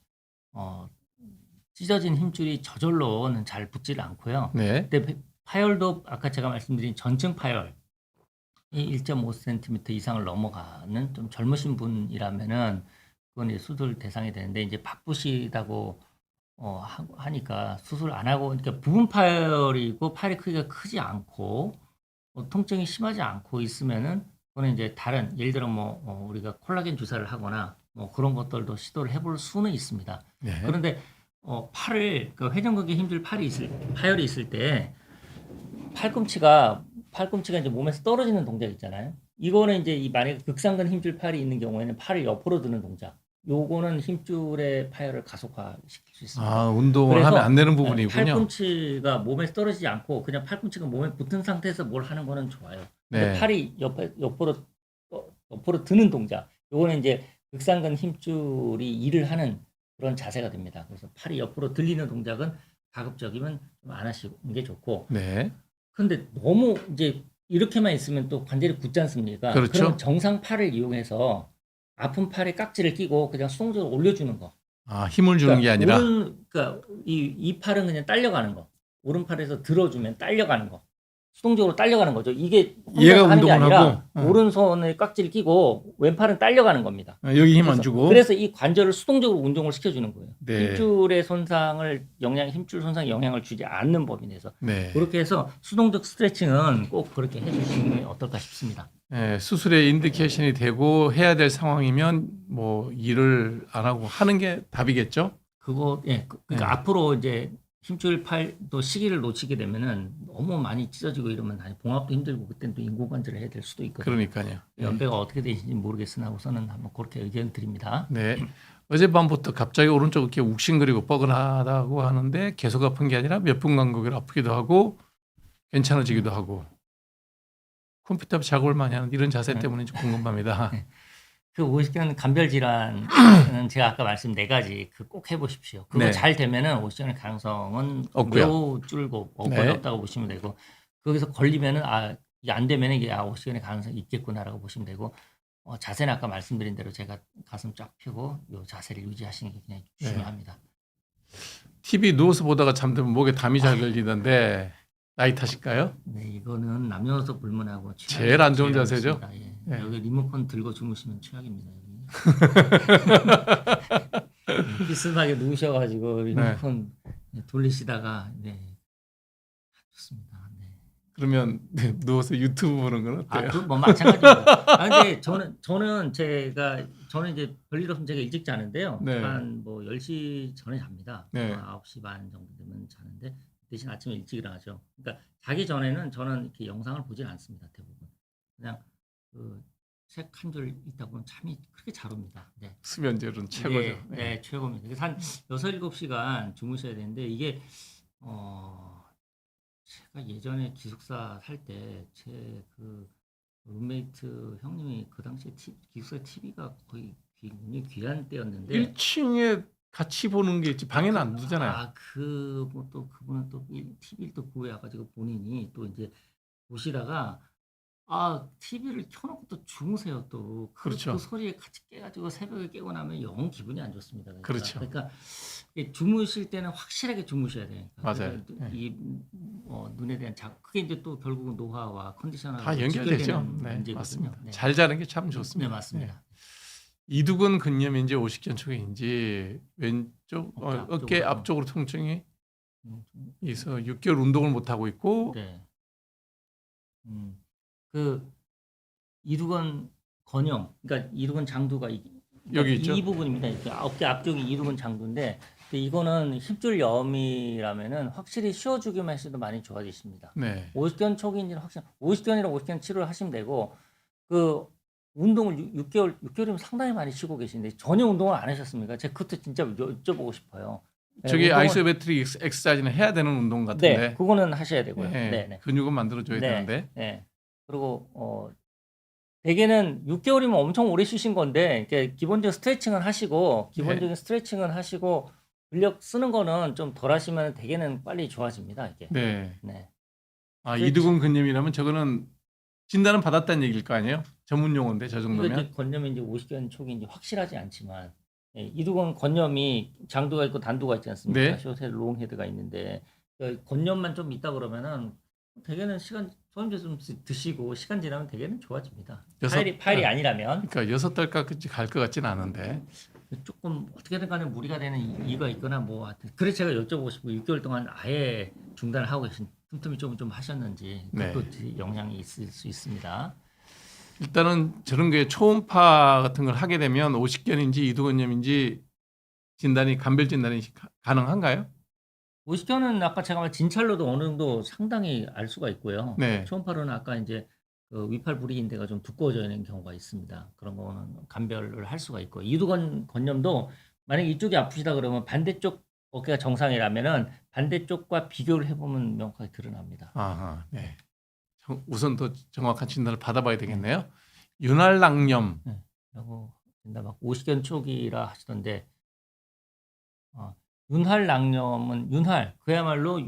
찢어진 힘줄이 저절로는 잘 붙지를 않고요. 네. 근데 파열도 아까 제가 말씀드린 전증 파열이 1.5cm 이상을 넘어가는 좀 젊으신 분이라면은 그건 이제 수술 대상이 되는데 이제 바쁘시다고 하니까 수술 안 하고 그러니까 부분 파열이고 파열의 크기가 크지 않고 통증이 심하지 않고 있으면은 그거는 이제 다른 예를 들어 뭐 우리가 콜라겐 주사를 하거나 뭐 그런 것들도 시도를 해볼 수는 있습니다. 네. 그런데 팔을 회전근개 힘줄 파열이 있을 때 팔꿈치가 이제 몸에서 떨어지는 동작 있잖아요. 이거는 이제 만약에 극상근 힘줄 팔이 있는 경우에는 팔을 옆으로 드는 동작. 요거는 힘줄의 파열을 가속화시킬 수 있습니다. 운동을 그래서 하면 안 되는 부분이군요. 팔꿈치가 몸에서 떨어지지 않고 그냥 팔꿈치가 몸에 붙은 상태에서 뭘 하는 거는 좋아요. 근데 네. 팔이 옆으로 드는 동작. 요거는 이제 극상근 힘줄이 일을 하는 그런 자세가 됩니다. 그래서 팔이 옆으로 들리는 동작은 가급적이면 좀 안 하시는 게 좋고. 네. 근데 너무 이제 이렇게만 있으면 또 관절이 굳지 않습니까? 그렇죠. 그럼 정상 팔을 이용해서 아픈 팔에 깍지를 끼고 그냥 수동적으로 올려주는 거. 힘을 주는 게 아니라. 그러니까 이 팔은 그냥 딸려가는 거. 오른팔에서 들어주면 딸려가는 거. 수동적으로 딸려가는 거죠. 이게 얘가 하는 게 운동을 아니라 하고, 오른손에 깍지를 끼고 왼팔은 딸려가는 겁니다. 여기 힘 안 주고. 그래서 이 관절을 수동적으로 운동을 시켜주는 거예요. 네. 힘줄의 힘줄 손상에 영향을 주지 않는 범위 내에서 네. 그렇게 해서 수동적 스트레칭은 꼭 그렇게 해주시는 게 어떨까 싶습니다. 네, 수술의 인디케이션이 되고 해야 될 상황이면 뭐 일을 안 하고 하는 게 답이겠죠? 그러니까 네. 앞으로 이제 힘줄 팔도 시기를 놓치게 되면은 너무 많이 찢어지고 이러면 봉합도 힘들고 그때는 또 인공관절을 해야 될 수도 있거든요. 그러니까요. 연배가 어떻게 되시는지 모르겠으나 우선은 한번 그렇게 의견 드립니다. 네. 어젯밤부터 갑자기 오른쪽 이렇게 욱신거리고 뻐근하다고 하는데 계속 아픈 게 아니라 몇 분 간격으로 아프기도 하고 괜찮아지기도 하고 컴퓨터 앞에 작업을 많이 하는 이런 자세 때문인지 궁금합니다. 그 50견 간별 질환은 제가 아까 말씀 네 가지 그 꼭 해보십시오. 그거 네. 잘 되면은 50견의 가능성은 없고요. 매우 줄고 거의 네. 없다고 보시면 되고 거기서 걸리면은 이게 안 되면은 이게 50견의 가능성이 있겠구나라고 보시면 되고 자세는 아까 말씀드린 대로 제가 가슴 쫙 펴고 요 자세를 유지하시는 게 그냥 네. 중요합니다. TV 누워서 보다가 잠들면 목에 담이 잘 걸리던데 나이 탓일까요? 네, 이거는 남녀노소 불문하고 제일 안 좋은 최악입니다. 자세죠? 예. 네. 여기 리모컨 들고 주무시면 최악입니다. 비스하게 누우셔가지고 리모컨 돌리시다가 좋습니다. 네. 그러면 누워서 유튜브 보는 건 어때요? 뭐 마찬가지입니다. 근데 저는 이제 별일 없으면 제가 일찍 자는데요. 네. 한 뭐 10시 전에 잡니다. 네. 9시 반 정도 되면 자는데 대신 아침에 일찍 일어나죠. 그러니까 자기 전에는 저는 이렇게 영상을 보진 않습니다. 대부분 그냥 그 책 한 줄 읽다 보면 잠이 그렇게 잘 옵니다. 네. 수면제로는 최고죠. 네, 네, 최고입니다. 그래서 한 6, 7시간 주무셔야 되는데 이게 제가 예전에 기숙사 살 때 제 그 룸메이트 형님이 그 당시에 기숙사 TV가 거의 굉장히 귀한 때였는데 1층에 같이 보는 게 있지 방에는 안 두잖아요. 또 그분은 또 TV를 또 구해와가지고 본인이 또 이제 보시다가 TV를 켜놓고 또 주무세요 또. 그렇죠. 그 소리에 같이 깨가지고 새벽에 깨고 나면 영 기분이 안 좋습니다. 그렇죠. 그러니까 이게 주무실 때는 확실하게 주무셔야 돼요. 맞아요. 그러니까 이 눈에 대한 그게 이제 또 결국은 노화와 컨디션하고 다 연결되죠. 직결되는 네, 문제거든요. 맞습니다. 네. 잘 자는 게 참 좋습니다. 네, 맞습니다. 이두근 근염인지 오십견 초기인지 왼쪽 어깨 앞쪽으로. 앞쪽으로 통증이 음, 있어 6개월 운동을 못 하고 있고 네. 그 이두근 건염, 그러니까 이두근 장두가 여기 있죠? 이 부분입니다. 이렇게 어깨 앞쪽이 이두근 장두인데 근데 이거는 힘줄염이라면은 확실히 쉬어주기만 해도 많이 좋아지십니다. 네. 50견 초기인지는 확실히 50견이랑 50견 치료를 하시면 되고 그 운동을 6개월이면 상당히 많이 쉬고 계신데 전혀 운동을 안 하셨습니까? 제가 그것도 진짜 여쭤보고 싶어요. 저기 운동을- 아이소메트릭 엑서사이즈는 해야 되는 운동 같은데 네, 그거는 하셔야 되고요. 네, 네, 네. 근육은 만들어줘야 네, 되는데 네. 그리고 대개는 6개월이면 엄청 오래 쉬신 건데 이렇게 기본적인 스트레칭을 하시고 근력 쓰는 거는 좀 덜 하시면 대개는 빨리 좋아집니다. 이게. 네. 네. 이두근 근염이라면 저거는 진단은 받았다는 얘기일 거 아니에요? 전문 용어인데 저 이거 정도면 이제 건염인지 50견 초기인지 확실하지 않지만 이두근 건염이 장두가 있고 단두가 있지 않습니까? 네. 숏헤드, 롱헤드가 있는데 건염만 좀 있다 그러면은 대개는 소염제 좀 드시고 시간 지나면 대개는 좋아집니다. 파일이 아니라면 그러니까 6달까지 갈 것 같지는 않은데 조금 어떻게든 간에 무리가 되는 이유가 있거나 뭐 하여튼 그래서 제가 여쭤보고 싶고 6개월 동안 아예 중단을 하고 계신 틈틈이 좀 하셨는지 네. 그것도 영향이 있을 수 있습니다. 일단은 저런 게 초음파 같은 걸 하게 되면 오십견인지 이두근염인지 진단이 간별 진단이 가능한가요? 50견은 아까 제가 말 진찰로도 어느 정도 상당히 알 수가 있고요. 네. 초음파로는 아까 이제 그 위팔 불이인대가 좀 두꺼워져 있는 경우가 있습니다. 그런 거는 간별을 할 수가 있고 이두근 건염도 만약 이쪽이 아프시다 그러면 반대쪽 어깨가 정상이라면은 반대쪽과 비교를 해보면 명확하게 드러납니다. 아하, 네. 우선 더 정확한 진단을 받아봐야 되겠네요. 윤활낭염. 라고 막 50견 초기라 하시던데 윤활낭염은 그야말로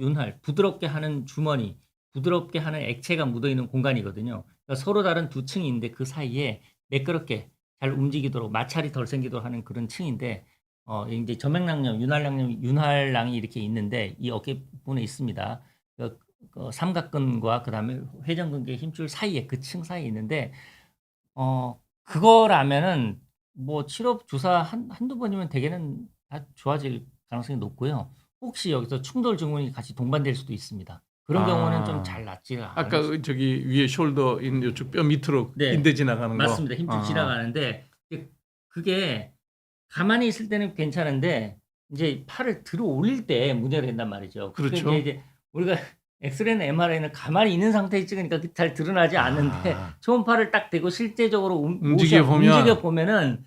부드럽게 하는 주머니, 부드럽게 하는 액체가 묻어있는 공간이거든요. 그러니까 서로 다른 두 층인데 그 사이에 매끄럽게 잘 움직이도록 마찰이 덜 생기도록 하는 그런 층인데 이제 점액낭염, 윤활낭이 이렇게 있는데 이 어깨 부분에 있습니다. 그 삼각근과 그다음에 회전근개 힘줄 사이에 그 층 사이에 있는데 그거라면은 뭐 치료 주사 한두 번이면 대개는 다 좋아질 가능성이 높고요. 혹시 여기서 충돌 증후군이 같이 동반될 수도 있습니다. 그런 경우는 좀 잘 낫지가 않아요. 아까 저기 위에 숄더 이쪽 뼈 밑으로 네. 인대 지나가는 거. 맞습니다. 힘줄 지나가는데 그게 가만히 있을 때는 괜찮은데 이제 팔을 들어 올릴 때 문제가 된단 말이죠. 그렇죠. 그게 이제 우리가 엑스레이나 MRI는 가만히 있는 상태에 찍으니까 잘 드러나지 않는데 초음파를 딱 대고 실제적으로 움직여 보면은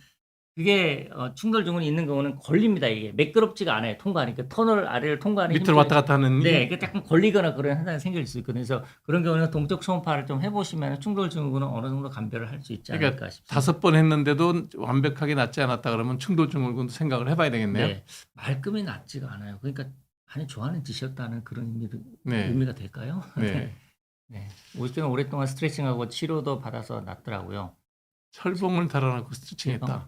그게 충돌 증후군이 있는 경우는 걸립니다. 이게 매끄럽지가 않아요. 통과하니까 터널 아래를 통과하는 밑으로 힘들이- 왔다 갔다 하는 네, 그 약간 걸리거나 그런 현상이 생길 수 있거든요. 그래서 그런 경우는 동적 초음파를 좀 해보시면 충돌 증후군은 어느 정도 감별을 할 수 있지 않을까 그러니까 싶습니다. 5번 했는데도 완벽하게 낫지 않았다 그러면 충돌 증후군도 생각을 해봐야 되겠네요. 네, 말끔히 낫지가 않아요. 그러니까 많이 좋아하는 짓이었다는 그런 네. 의미가 될까요? 네. 네. 50개는 오랫동안 스트레칭하고 치료도 받아서 낫더라고요. 철봉을 달아놓고 스트레칭했다.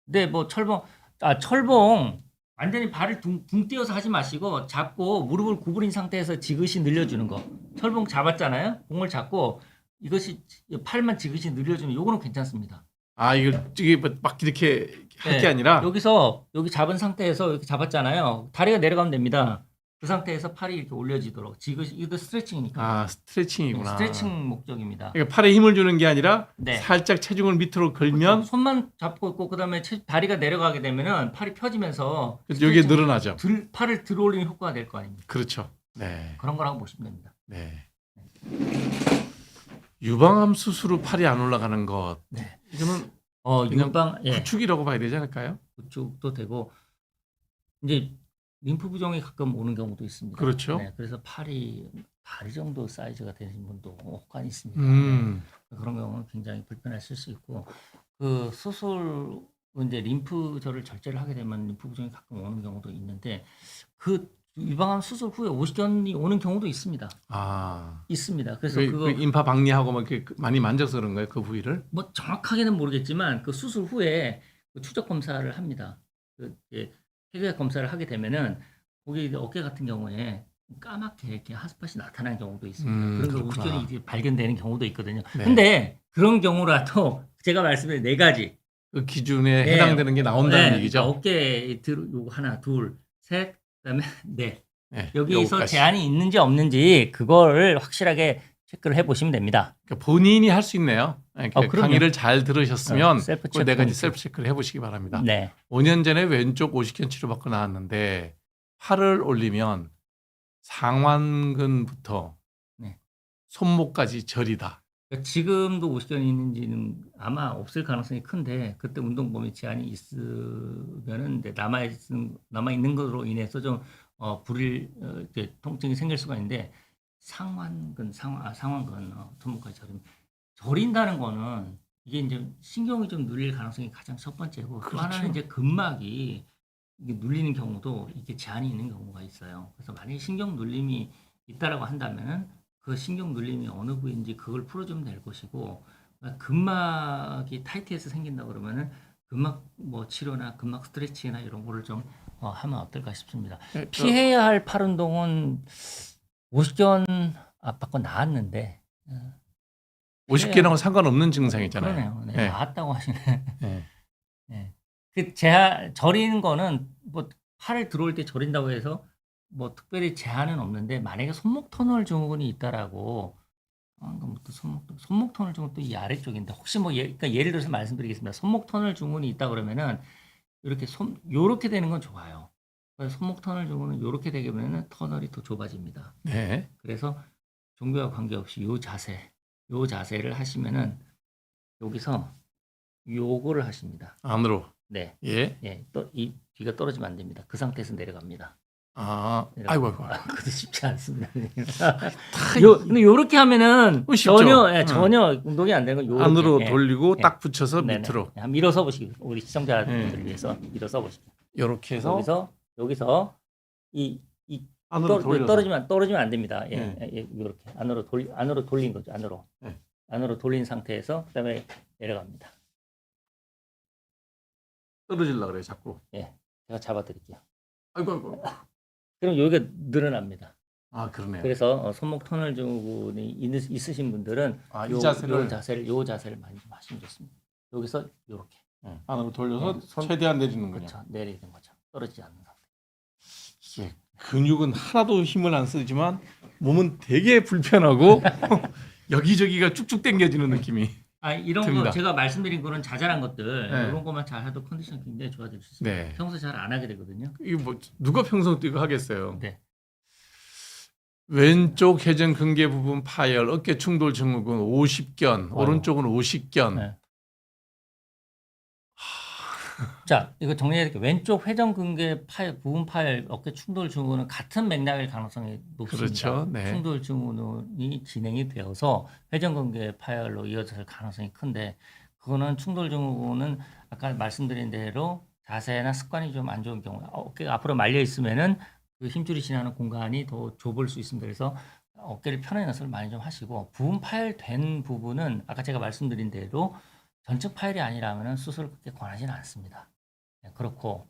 근데 뭐 철봉 완전히 발을 붕 띄어서 하지 마시고 잡고 무릎을 구부린 상태에서 지그시 늘려주는 거. 철봉 잡았잖아요. 공을 잡고 이것이 팔만 지그시 늘려주는 요거는 괜찮습니다. 아 이게 막 이렇게 할 게 네. 아니라 여기서 여기 잡은 상태에서 이렇게 잡았잖아요. 다리가 내려가면 됩니다. 그 상태에서 팔이 이렇게 올려지도록 지그시 이것도 스트레칭이니까. 아 스트레칭이구나. 스트레칭 목적입니다. 그러니까 팔에 힘을 주는 게 아니라 네. 살짝 체중을 밑으로 걸면 손만 잡고 있고 그다음에 다리가 내려가게 되면은 팔이 펴지면서 여기에 늘어나죠. 팔을 들어올리는 효과가 될 거 아닙니까? 그렇죠. 네. 그런 거라고 보시면 됩니다. 네. 유방암 수술 후 팔이 안 올라가는 것. 네. 이거는 그냥 유방 구축이라고 봐야 되지 않을까요? 구축도 되고 이제 림프 부종이 가끔 오는 경우도 있습니다. 그렇죠. 네, 그래서 팔이 다리 정도 사이즈가 되는 분도 혹간 있습니다. 그런 경우는 굉장히 불편하실 수 있고 그 수술 이제 림프절을 절제를 하게 되면 림프 부종이 가끔 오는 경우도 있는데 그 유방암 수술 후에 50견이 오는 경우도 있습니다. 아. 있습니다. 그래서 그 인파 박리하고 막 이렇게 많이 만져서 그런 거예요, 그 부위를? 뭐 정확하게는 모르겠지만 그 수술 후에 그 추적 검사를 합니다. 그 폐경액 검사를 하게 되면은 거기 어깨 같은 경우에 까맣게 이렇게 핫스팟이 나타나는 경우도 있습니다. 그런 거 그렇구나. 50견이 이렇게 발견되는 경우도 있거든요. 네. 근데 그런 경우라도 제가 말씀드린 4가지 그 기준에 네. 해당되는 게 나온다는 네, 얘기죠. 어깨에 요거 하나, 둘, 셋, 그다음에 네. 네, 여기서 요거까지. 제한이 있는지 없는지 그거를 확실하게 체크를 해보시면 됩니다. 그러니까 본인이 할 수 있네요. 그러니까 그럼요. 강의를 잘 들으셨으면 셀프 그 4가지 체크. 셀프 체크를 해보시기 바랍니다. 네. 5년 전에 왼쪽 오십견 치료받고 나왔는데 팔을 올리면 상완근부터 네. 손목까지 저리다. 그러니까 지금도 50견이 있는지는 아마 없을 가능성이 큰데 그때 운동범위 제한이 있으면은 남아 있는 것으로 인해서 좀 이렇게 통증이 생길 수가 있는데 상완근 손목까지 저린다는 거는 이게 이제 신경이 좀 눌릴 가능성이 가장 첫 번째고 또 하나는 그렇죠. 이제 근막이 이게 눌리는 경우도 이게 제한이 있는 경우가 있어요. 그래서 만약에 신경 눌림이 있다라고 한다면은 그 신경 눌림이 어느 부위인지 그걸 풀어주면 될 것이고 근막이 타이트해서 생긴다 그러면은 근막 뭐 치료나 근막 스트레칭이나 이런 거를 좀 하면 어떨까 싶습니다. 네, 피해야 할 팔 운동은 50견 받고 나았는데 50견하고 상관없는 증상이잖아요. 그러네요. 네, 네. 나았다고 하시네. 네. 네. 그 저리는 거는 뭐 팔을 들어올 때 저린다고 해서 뭐 특별히 제한은 없는데 만약에 손목 터널 증후군이 있다라고 그럼 또 손목 터널 증후군 또 이 아래쪽인데 혹시 뭐 그러니까 예를 들어서 말씀드리겠습니다. 손목 터널 증후군이 있다 그러면은 이렇게 요렇게 되는 건 좋아요. 그래서 손목 터널 증후군은 요렇게 되게 되면은 터널이 더 좁아집니다. 네. 그래서 종교와 관계없이 요 자세를 하시면은 여기서 요거를 하십니다. 안으로. 네. 예. 예, 이 귀가 떨어지면 안 됩니다. 그 상태에서 내려갑니다. 아, 아이고. 그것도 쉽지 않습니다. 다 근데 요렇게 하면은 쉽죠. 전혀 운동이 안 되는 거 요렇게. 안으로 예. 돌리고 예. 딱 붙여서 네네. 밑으로. 한번 일어서 보시기 우리 시청자분들을 위해서 일어서 보시기. 이렇게 해서 여기서 안으로 돌려서. 떨어지면 안 됩니다. 예, 네. 이렇게 안으로 돌린 거죠. 네. 안으로 돌린 상태에서 그다음에 내려갑니다. 떨어지려고 그래요, 자꾸. 예, 제가 잡아드릴게요. 아이고. 그럼 여기가 늘어납니다. 아, 그러네요. 그래서 손목 터널 증후군이 있으신 분들은 아, 요 이 자세를 자세를 많이 좀 하시면 좋습니다. 여기서 이렇게 안으로 돌려서 네, 손- 최대한 내리는군요. 그렇죠. 내리는 거죠. 떨어지지 않는 상태. 이게 근육은 하나도 힘을 안 쓰지만 몸은 되게 불편하고 여기저기가 쭉쭉 당겨지는 느낌이. 이런 듭니다. 거 제가 말씀드린 그런 자잘한 것들 네. 이런 것만 잘 해도 컨디션 굉장히 좋아질 수 있습니다. 네. 평소 잘 안 하게 되거든요. 이거 뭐 누가 평소 이거 하겠어요. 네. 왼쪽 회전 근개 부분 파열, 어깨 충돌 증후군 50견, 오른쪽은 50견. 네. 자, 이거 정리해드릴게요. 왼쪽 회전근개 부분 파열 어깨 충돌 증후군은 같은 맥락일 가능성이 높습니다. 그렇죠. 네. 충돌 증후군이 진행이 되어서 회전근개 파열로 이어질 가능성이 큰데 그거는 충돌 증후군은 아까 말씀드린 대로 자세나 습관이 좀 안 좋은 경우 어깨가 앞으로 말려 있으면은 그 힘줄이 지나는 공간이 더 좁을 수 있습니다. 그래서 어깨를 편한 연습을 많이 좀 하시고 부분 파열된 부분은 아까 제가 말씀드린 대로 전측 파열이 아니라면 수술을 그렇게 권하지는 않습니다. 네, 그렇고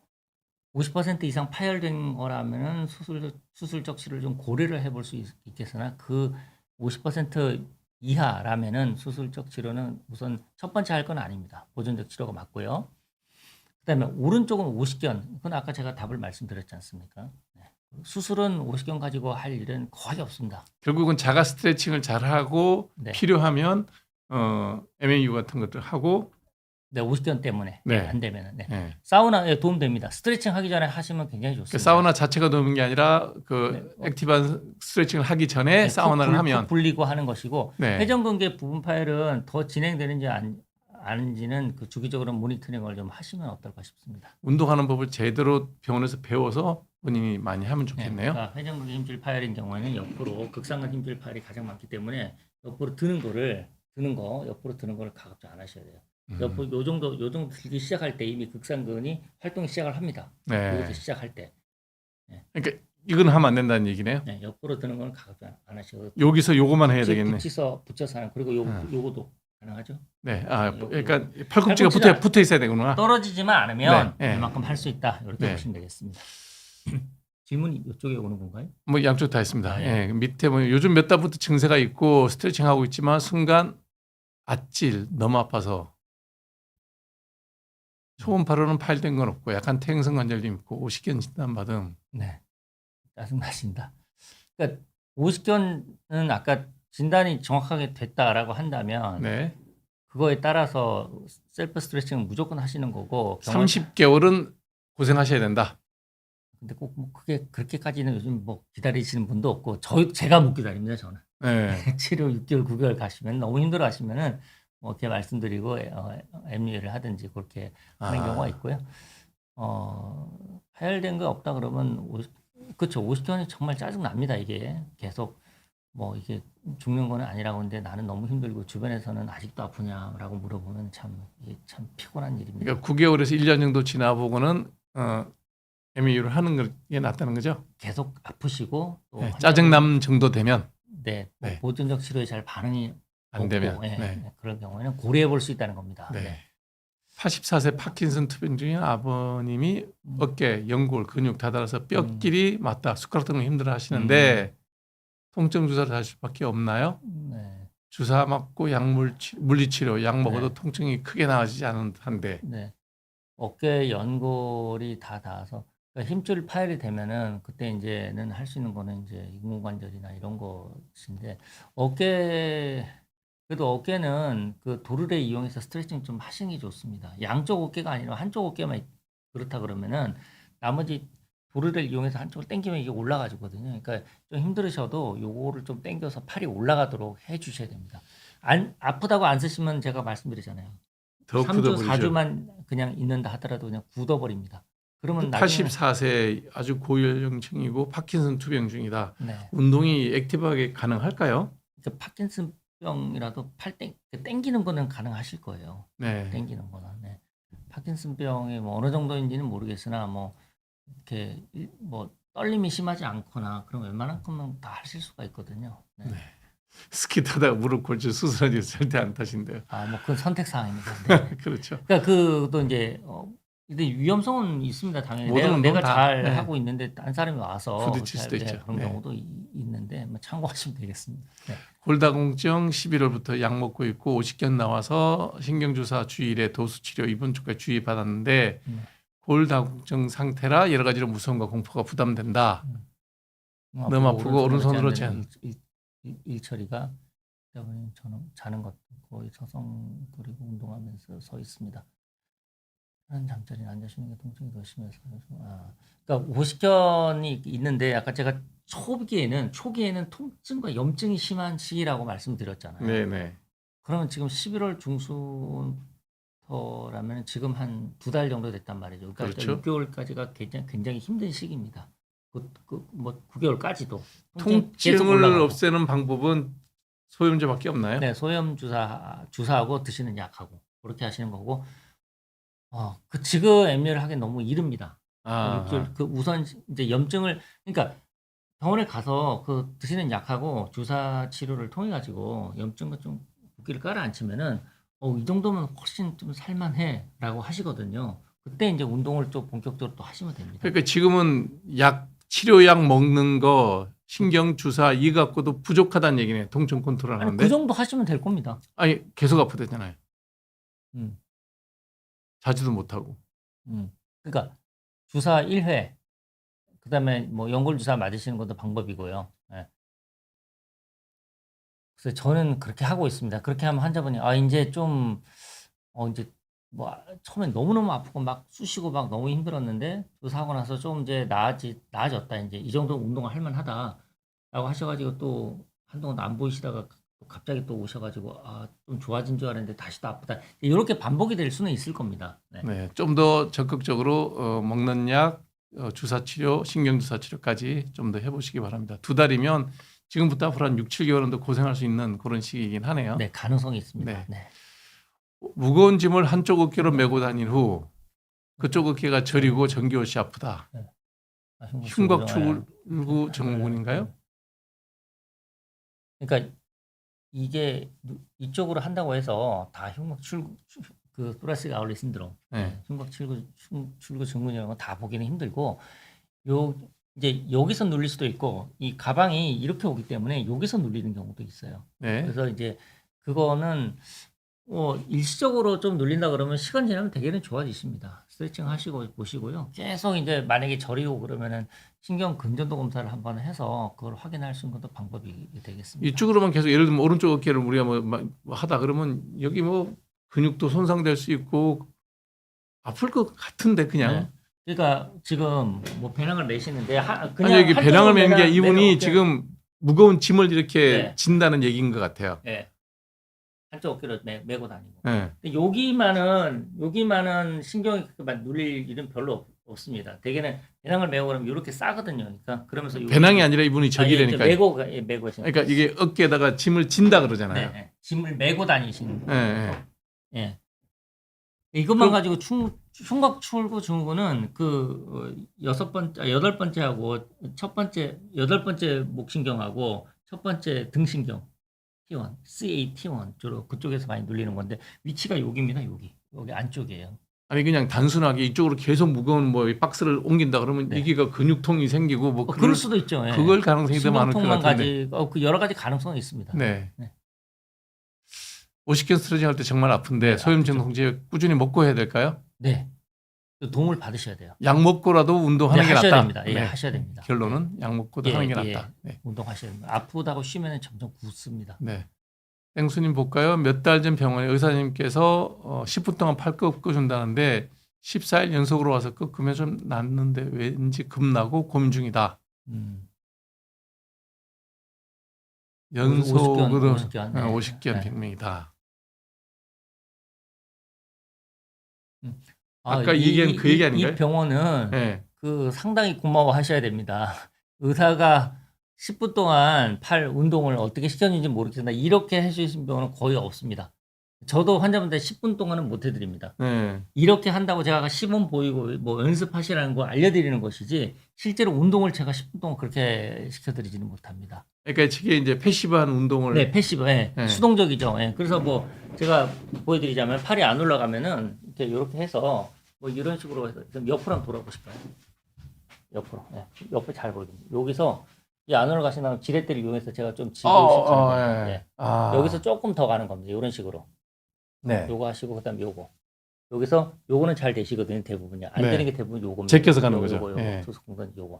50% 이상 파열된 거라면은 수술적 치료를 좀 고려를 해볼 수 있겠으나 그 50% 이하라면은 수술적 치료는 우선 첫 번째 할 건 아닙니다. 보존적 치료가 맞고요. 그다음에 오른쪽은 오십견. 그건 아까 제가 답을 말씀드렸지 않습니까? 네. 수술은 오십견 가지고 할 일은 거의 없습니다. 결국은 자가 스트레칭을 잘 하고 네. 필요하면 MAU 같은 것들 하고 네, 오십견 때문에 네. 안 되면은 네. 네. 사우나에 도움 됩니다. 스트레칭 하기 전에 하시면 굉장히 그 좋습니다. 사우나 자체가 도는 게 아니라 그 액티브한 스트레칭을 하기 전에 네, 사우나를 하면 푹 불리고 하는 것이고 네. 회전근개 부분 파열은 더 진행되는지 아닌지는 그 주기적으로 모니터링을 좀 하시면 어떨까 싶습니다. 운동하는 법을 제대로 병원에서 배워서 본인이 많이 하면 좋겠네요. 그러니까 회전근개 힘줄 파열인 경우에는 옆으로 극상근 힘줄 파열이 가장 많기 때문에 옆으로 드는 거 옆으로 드는 거를 가급적 안 하셔야 돼요. 옆으로 요 정도 들기 시작할 때 이미 극상근이 활동이 시작을 합니다. 네. 여기서 시작할 때. 그러니까 이건 하면 안 된다는 얘기네요. 네, 옆으로 드는 건 가급적 안 하셔도 여기서 요거만 해야 되겠네. 붙여서 하는 그리고 요거도 가능하죠. 네, 요- 그러니까 팔꿈치가 팔꿈치가 붙어 있어야 되구나. 떨어지지만 않으면 네, 네. 이만큼 할 수 있다. 이렇게 네. 보시면 되겠습니다. 질문이 이쪽에 오는 건가요? 뭐 양쪽 다 있습니다. 아, 예. 밑에 뭐 요즘 몇 달부터 증세가 있고 스트레칭 하고 있지만 순간 아찔 너무 아파서 초음파로는 파열된 건 없고 약간 퇴행성 관절염 있고 오십견 진단 받음. 네. 짜증나신다. 그러니까 오십견은 아까 진단이 정확하게 됐다라고 한다면 네. 그거에 따라서 셀프 스트레칭은 무조건 하시는 거고 30개월은 고생하셔야 된다. 근데 꼭 뭐 그게 그렇게까지는 요즘 뭐 기다리시는 분도 없고 제가 못 기다립니다. 저는. 네. 치료 6개월, 9개월 가시면 너무 힘들어 하시면은 뭐 이렇게 말씀드리고 MU를 하든지 그렇게 하는 경우가 있고요. 파열된 거 없다 그러면 그렇죠. 50견이 정말 짜증 납니다. 이게 계속 뭐 이게 죽는 거는 아니라고 하는데 나는 너무 힘들고 주변에서는 아직도 아프냐라고 물어보면 이게 참 피곤한 일입니다. 그러니까 9개월에서 1년 정도 지나보고는 MAU를 하는 게 낫다는 거죠. 계속 아프시고 또 네, 짜증남 정도 되면 네, 뭐 네. 보존적 치료에 잘 반응이 안 없고, 되면 예, 네. 그런 경우에는 고려해 볼 수 있다는 겁니다. 네. 네. 84세 파킨슨 투병 중인 아버님이 어깨, 연골, 근육 다 닳아서 뼈끼리 맞다 숟가락 들고 힘들어 하시는데 통증 주사를 할 수밖에 없나요? 네. 주사 맞고 물리치료 약 먹어도 네. 통증이 크게 나아지지 않은데 네. 어깨 연골이 다 닿아서 그러니까 힘줄 파열이 되면은 그때 이제는 할 수 있는 거는 이제 인공관절이나 이런 것인데 그래도 어깨는 그 도르래 이용해서 스트레칭 좀 하시는 게 좋습니다. 양쪽 어깨가 아니라 한쪽 어깨만 그렇다 그러면은 나머지 도르래를 이용해서 한쪽을 당기면 이게 올라가지거든요. 그러니까 좀 힘들으셔도 요거를 좀 당겨서 팔이 올라가도록 해 주셔야 됩니다. 아프다고 안 쓰시면 제가 말씀드리잖아요. 더 3주, 굳어버리죠. 4주만 그냥 있는다 하더라도 그냥 굳어버립니다. 그러면 나중에 84세 아주 고연령층이고 파킨슨 투병 중이다. 네. 운동이 액티브하게 가능할까요? 그 파킨슨병이라도 땡기는 거는 가능하실 거예요. 네. 땡기는 거는. 네. 파킨슨병이 뭐 어느 정도인지는 모르겠으나 뭐 이렇게 뭐 떨림이 심하지 않거나 그럼 웬만한큼은 다 하실 수가 있거든요. 네. 네. 스키 타다가 무릎 골절 수술한 뒤 절대 안 타신대요. 뭐 그건 선택 사항입니다. 네. 그렇죠. 그러니까 그도 이제 근데 위험성은 있습니다. 당연히 모든 운동은 내가 다, 잘 네. 하고 있는데 딴 사람이 와서 부딪힐 수도 있죠. 그런 네. 경우도 있는데 뭐 참고하시면 되겠습니다. 네. 골다공증 11월부터 약 먹고 있고 50견 나와서 신경주사 주일에 도수치료 이번 주까지 주의 받았는데 골다공증 상태라 여러 가지로 무서움과 공포가 부담된다. 너무 아프고 오른손으로 일처리가 때문에 저는 자는 것도 거의 서성 그리고 운동하면서 서 있습니다. 한 잠자리에 앉으시는 게 통증이 더 심해서 그러니까 50견이 있는데 아까 제가 초기에는 통증과 염증이 심한 시기라고 말씀드렸잖아요. 네네. 그러면 지금 11월 중순부터 때부터라면 지금 한 2달 정도 됐단 말이죠. 그러니까 그렇죠. 6개월까지가 굉장히 힘든 시기입니다. 뭐 9개월까지도 통증을 올라가고. 없애는 방법은 소염제밖에 없나요? 네, 소염 주사하고 드시는 약하고 그렇게 하시는 거고. 그 지금 MR을 하기 너무 이릅니다. 아, 6개월 그 우선 이제 염증을 그러니까 병원에 가서 그 드시는 약하고 주사 치료를 통해 가지고 염증과 좀 붓기를 깔아앉히면은 이 정도면 훨씬 좀 살만해라고 하시거든요. 그때 이제 운동을 좀 본격적으로 또 하시면 됩니다. 그러니까 지금은 치료약 먹는 거, 신경 주사 이 갖고도 부족하다는 얘기네. 통증 컨트롤 아니 하는데. 그 정도 하시면 될 겁니다. 아니 계속 아프대잖아요. 음, 자지도 못하고. 그러니까 주사 1회, 그다음에 뭐 연골 주사 맞으시는 것도 방법이고요. 예. 그래서 저는 그렇게 하고 있습니다. 그렇게 하면 환자분이 이제 좀 이제 뭐 처음엔 너무너무 아프고 막 쑤시고 막 너무 힘들었는데 주사하고 나서 좀 이제 나아졌다. 이제 이 정도 운동을 할 만하다라고 하셔가지고 또 한동안 안 보이시다가 또 갑자기 또 오셔가지고 좀 좋아진 줄 알았는데 다시 또 아프다. 이렇게 반복이 될 수는 있을 겁니다. 네. 네, 좀 더 적극적으로 먹는 약, 주사 치료, 신경 주사 치료까지 좀 더 해보시기 바랍니다. 2달이면 지금부터 앞으로 한 6, 7개월은 더 고생할 수 있는 그런 시기이긴 하네요. 네, 가능성이 있습니다. 네. 네. 무거운 짐을 한쪽 어깨로 메고 다닌 후 그쪽 어깨가 저리고 전기옷이 아프다. 흉곽 출구 증후군인가요? 그러니까 이게 이쪽으로 한다고 해서 다 흉곽 출구 그 토라식 아울렛 신드롬, 네. 흉곽 출구 증후군이라는 건 다 보기는 힘들고 이제 여기서 눌릴 수도 있고 이 가방이 이렇게 오기 때문에 여기서 눌리는 경우도 있어요. 네. 그래서 이제 그거는 일시적으로 좀 눌린다 그러면 시간 지나면 대개는 좋아지십니다. 스트레칭 하시고 보시고요. 계속 이제 만약에 저리고 그러면은 신경 근전도 검사를 한번 해서 그걸 확인할 수 있는 것도 방법이 되겠습니다. 이쪽으로만 계속 예를 들면 오른쪽 어깨를 우리가 뭐 하다 그러면 여기 뭐 근육도 손상될 수 있고 아플 것 같은데 그냥. 네. 그러니까 지금 뭐 배낭을 메시는데 그냥 아니 여기 배낭을 한쪽으로 맨 게 이분이 어깨- 지금 무거운 짐을 이렇게 네. 진다는 얘기인 것 같아요. 네. 한쪽 어깨로 메고 다니고. 네. 근데 여기만은 신경이 그렇게 막 눌릴 일은 별로 없습니다. 대개는 배낭을 메고 그러면 이렇게 싸거든요. 그러니까 그러면서 배낭이 아니라 이분이 저기라니까. 메고 하시는. 그러니까 이게 어깨에다가 짐을 진다 그러잖아요. 네. 짐을 메고 다니시는. 네. 예. 이것만 가지고 흉곽 출구 증후군은 여덟 번째하고 여덟 번째 목신경하고 첫 번째 등신경 T1, CAT1 주로 그쪽에서 많이 눌리는 건데 위치가 여기입니다. 여기 안쪽이에요. 아니 그냥 단순하게 이쪽으로 계속 무거운 뭐 박스를 옮긴다 그러면 네. 여기가 근육통이 생기고 뭐 그럴 수도 있죠. 예. 그걸 가능성이 더 많을 것 신경통만 같은데. 그 여러 가지 가능성이 있습니다. 네. 네. 50개 스트레칭 할 때 정말 아픈데 네, 소염증 아프죠. 통제 꾸준히 먹고 해야 될까요? 네. 도움을 받으셔야 돼요. 약 먹고라도 운동하는 네, 게 하셔야 낫다. 됩니다. 예, 하셔야 됩니다. 결론은 약 먹고도 예, 하는 게 예. 낫다. 네. 운동하셔야 됩니다. 아프다고 쉬면 점점 굳습니다. 네. 땡수님 볼까요? 몇 달 전 병원에 의사님께서 10분 동안 팔 꺾어준다는데 14일 연속으로 와서 꺾으면 좀 낫는데 왠지 겁나고 고민 중이다. 연속으로 50견, 네. 50견 네. 100명이다. 음. 아까 얘기한 그 얘기 아닌가요? 이 병원은 네. 상당히 고마워하셔야 됩니다. 의사가 10분 동안 팔 운동을 어떻게 시켰는지 모르겠으나 이렇게 해주신 병원은 거의 없습니다. 저도 환자분들 10분 동안은 못 해드립니다. 네. 이렇게 한다고 제가 시범 보이고 뭐 연습하시라는 거 알려드리는 것이지 실제로 운동을 제가 10분 동안 그렇게 시켜드리지는 못합니다. 그러니까 저게 이제 패시브한 운동을 네, 패시브, 예. 네. 수동적이죠. 예. 그래서 뭐 제가 보여드리자면 팔이 안 올라가면은 이렇게 해서 뭐 이런 식으로 해서 좀 옆으로 한번 돌아보실까요? 옆으로, 예. 옆에 잘 보이거든요. 여기서 이 안 올라가시면 지렛대를 이용해서 제가 좀 지고 싶습니다. 예. 여기서 조금 더 가는 겁니다. 이런 식으로. 네. 요거 하시고 그다음 요거. 여기서 요거는 잘 되시거든요. 대부분요. 안 네. 되는 게 대부분 요겁니다. 제껴서 가는 요거, 거죠. 요거, 예. 투석 공간 요거.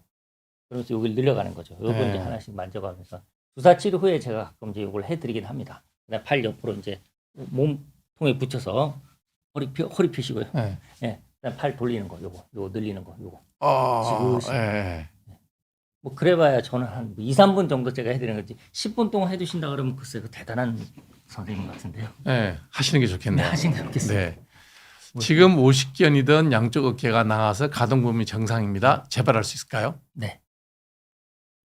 그러면서 요걸 늘려가는 거죠. 요거 네. 이제 하나씩 만져가면서 주사 치료 후에 제가 가끔 이제 요걸 해드리긴 합니다. 그다음 팔 옆으로 이제 몸통에 붙여서 허리 펴시고요. 네. 예. 그다음 팔 돌리는 거, 요거 늘리는 거, 요거. 지그시. 예. 뭐 그래봐야 저는 한 2, 3분 정도 제가 해드리는 거지 10분 동안 해주신다 그러면 글쎄 그 대단한 선생님 같은데요. 예. 하시는 게 네, 좋겠네요. 하시는 게 좋겠어요. 네. 지금 50견이던 양쪽 어깨가 나와서 가동 범위 정상입니다. 재발할 수 있을까요? 네,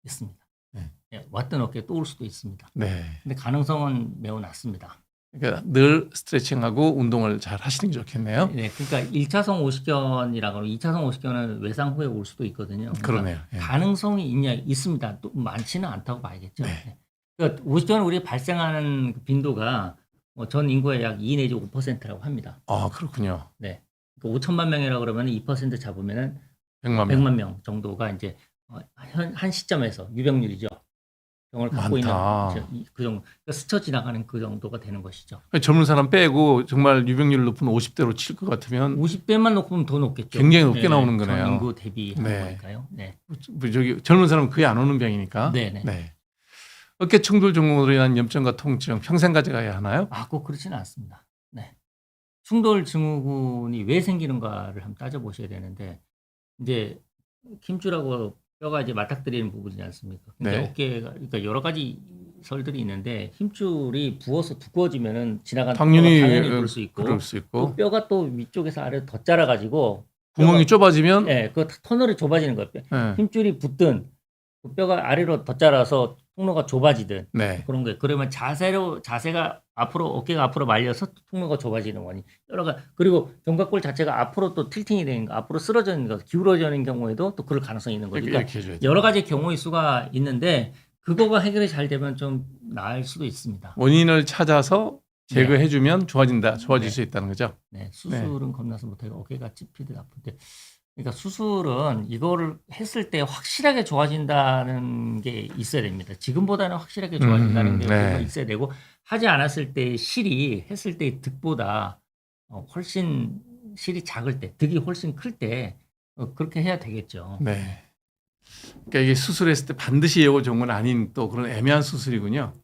있습니다. 네. 예, 왔던 어깨 또 올 수도 있습니다. 네. 근데 가능성은 매우 낮습니다. 그러니까 늘 스트레칭하고 운동을 잘 하시는 게 좋겠네요. 네, 그러니까 1차성 50견이라고 하면 2차성 50견은 외상 후에 올 수도 있거든요. 그러니까 그러네요. 예. 가능성이 있습니다. 또 많지는 않다고 봐야겠죠. 네. 네. 그러니까 50견은 우리 발생하는 그 빈도가 전 인구의 약 2 내지 5%라고 합니다. 아, 그렇군요. 네. 그러니까 5천만 명이라고 그러면 2% 잡으면은 100만 명. 100만 명 정도가 이제 한 시점에서 유병률이죠. 병을 갖고 많다. 있는 그 정도, 그러니까 스쳐 지나가는 그 정도가 되는 것이죠. 그러니까 젊은 사람 빼고 정말 유병률 높은 50대로 칠 것 같으면 50대만 놓고 더 높겠죠. 굉장히 높게 나오는 거네요. 전 인구 대비하는 네. 거니까요. 네. 저기 젊은 사람은 거의 안 오는 병이니까. 네네. 네. 어깨 충돌 증후로 인한 염증과 통증 평생 가져가야 하나요? 꼭 그렇지는 않습니다. 네. 충돌 증후군이 왜 생기는가를 한번 따져보셔야 되는데, 이제 힘줄하고 뼈가 이제 맞닥뜨리는 부분이지 않습니까? 근데 네. 어깨가, 그러니까 여러 가지 설들이 있는데, 힘줄이 부어서 두꺼워지면은 지나간 당연히 당연히 그럴 수 있고, 그럴 수 또 있고 뼈가 또 위쪽에서 아래로 더 자라가지고, 구멍이 좁아지면 예, 그 터널이 좁아지는 거예요. 네. 힘줄이 붙든 그 뼈가 아래로 더 자라서 통로가 좁아지든 네. 그런 거예요. 그러면 자세가 앞으로 어깨가 앞으로 말려서 통로가 좁아지는 거니 여러 가지. 그리고 견갑골 자체가 앞으로 또 틸팅이 되는 거, 앞으로 쓰러지는 거, 기울어지는 경우에도 또 그럴 가능성이 있는 거죠. 그러니까 이렇게 해줘야죠. 여러 가지 경우의 수가 있는데 그거가 해결이 잘 되면 좀 나을 수도 있습니다. 원인을 찾아서 제거해주면 좋아질 네. 수 있다는 거죠. 네, 수술은 겁나서 못하고 어깨가 찝히듯 아픈데, 그러니까 수술은 이거를 했을 때 확실하게 좋아진다는 게 있어야 됩니다. 지금보다는 확실하게 좋아진다는 게 네. 있어야 되고, 하지 않았을 때 실이 했을 때 득보다 훨씬 실이 작을 때, 득이 훨씬 클 때 그렇게 해야 되겠죠. 네. 그러니까 이게 수술했을 때 반드시 예고 좋은 건 아닌 또 그런 애매한 수술이군요.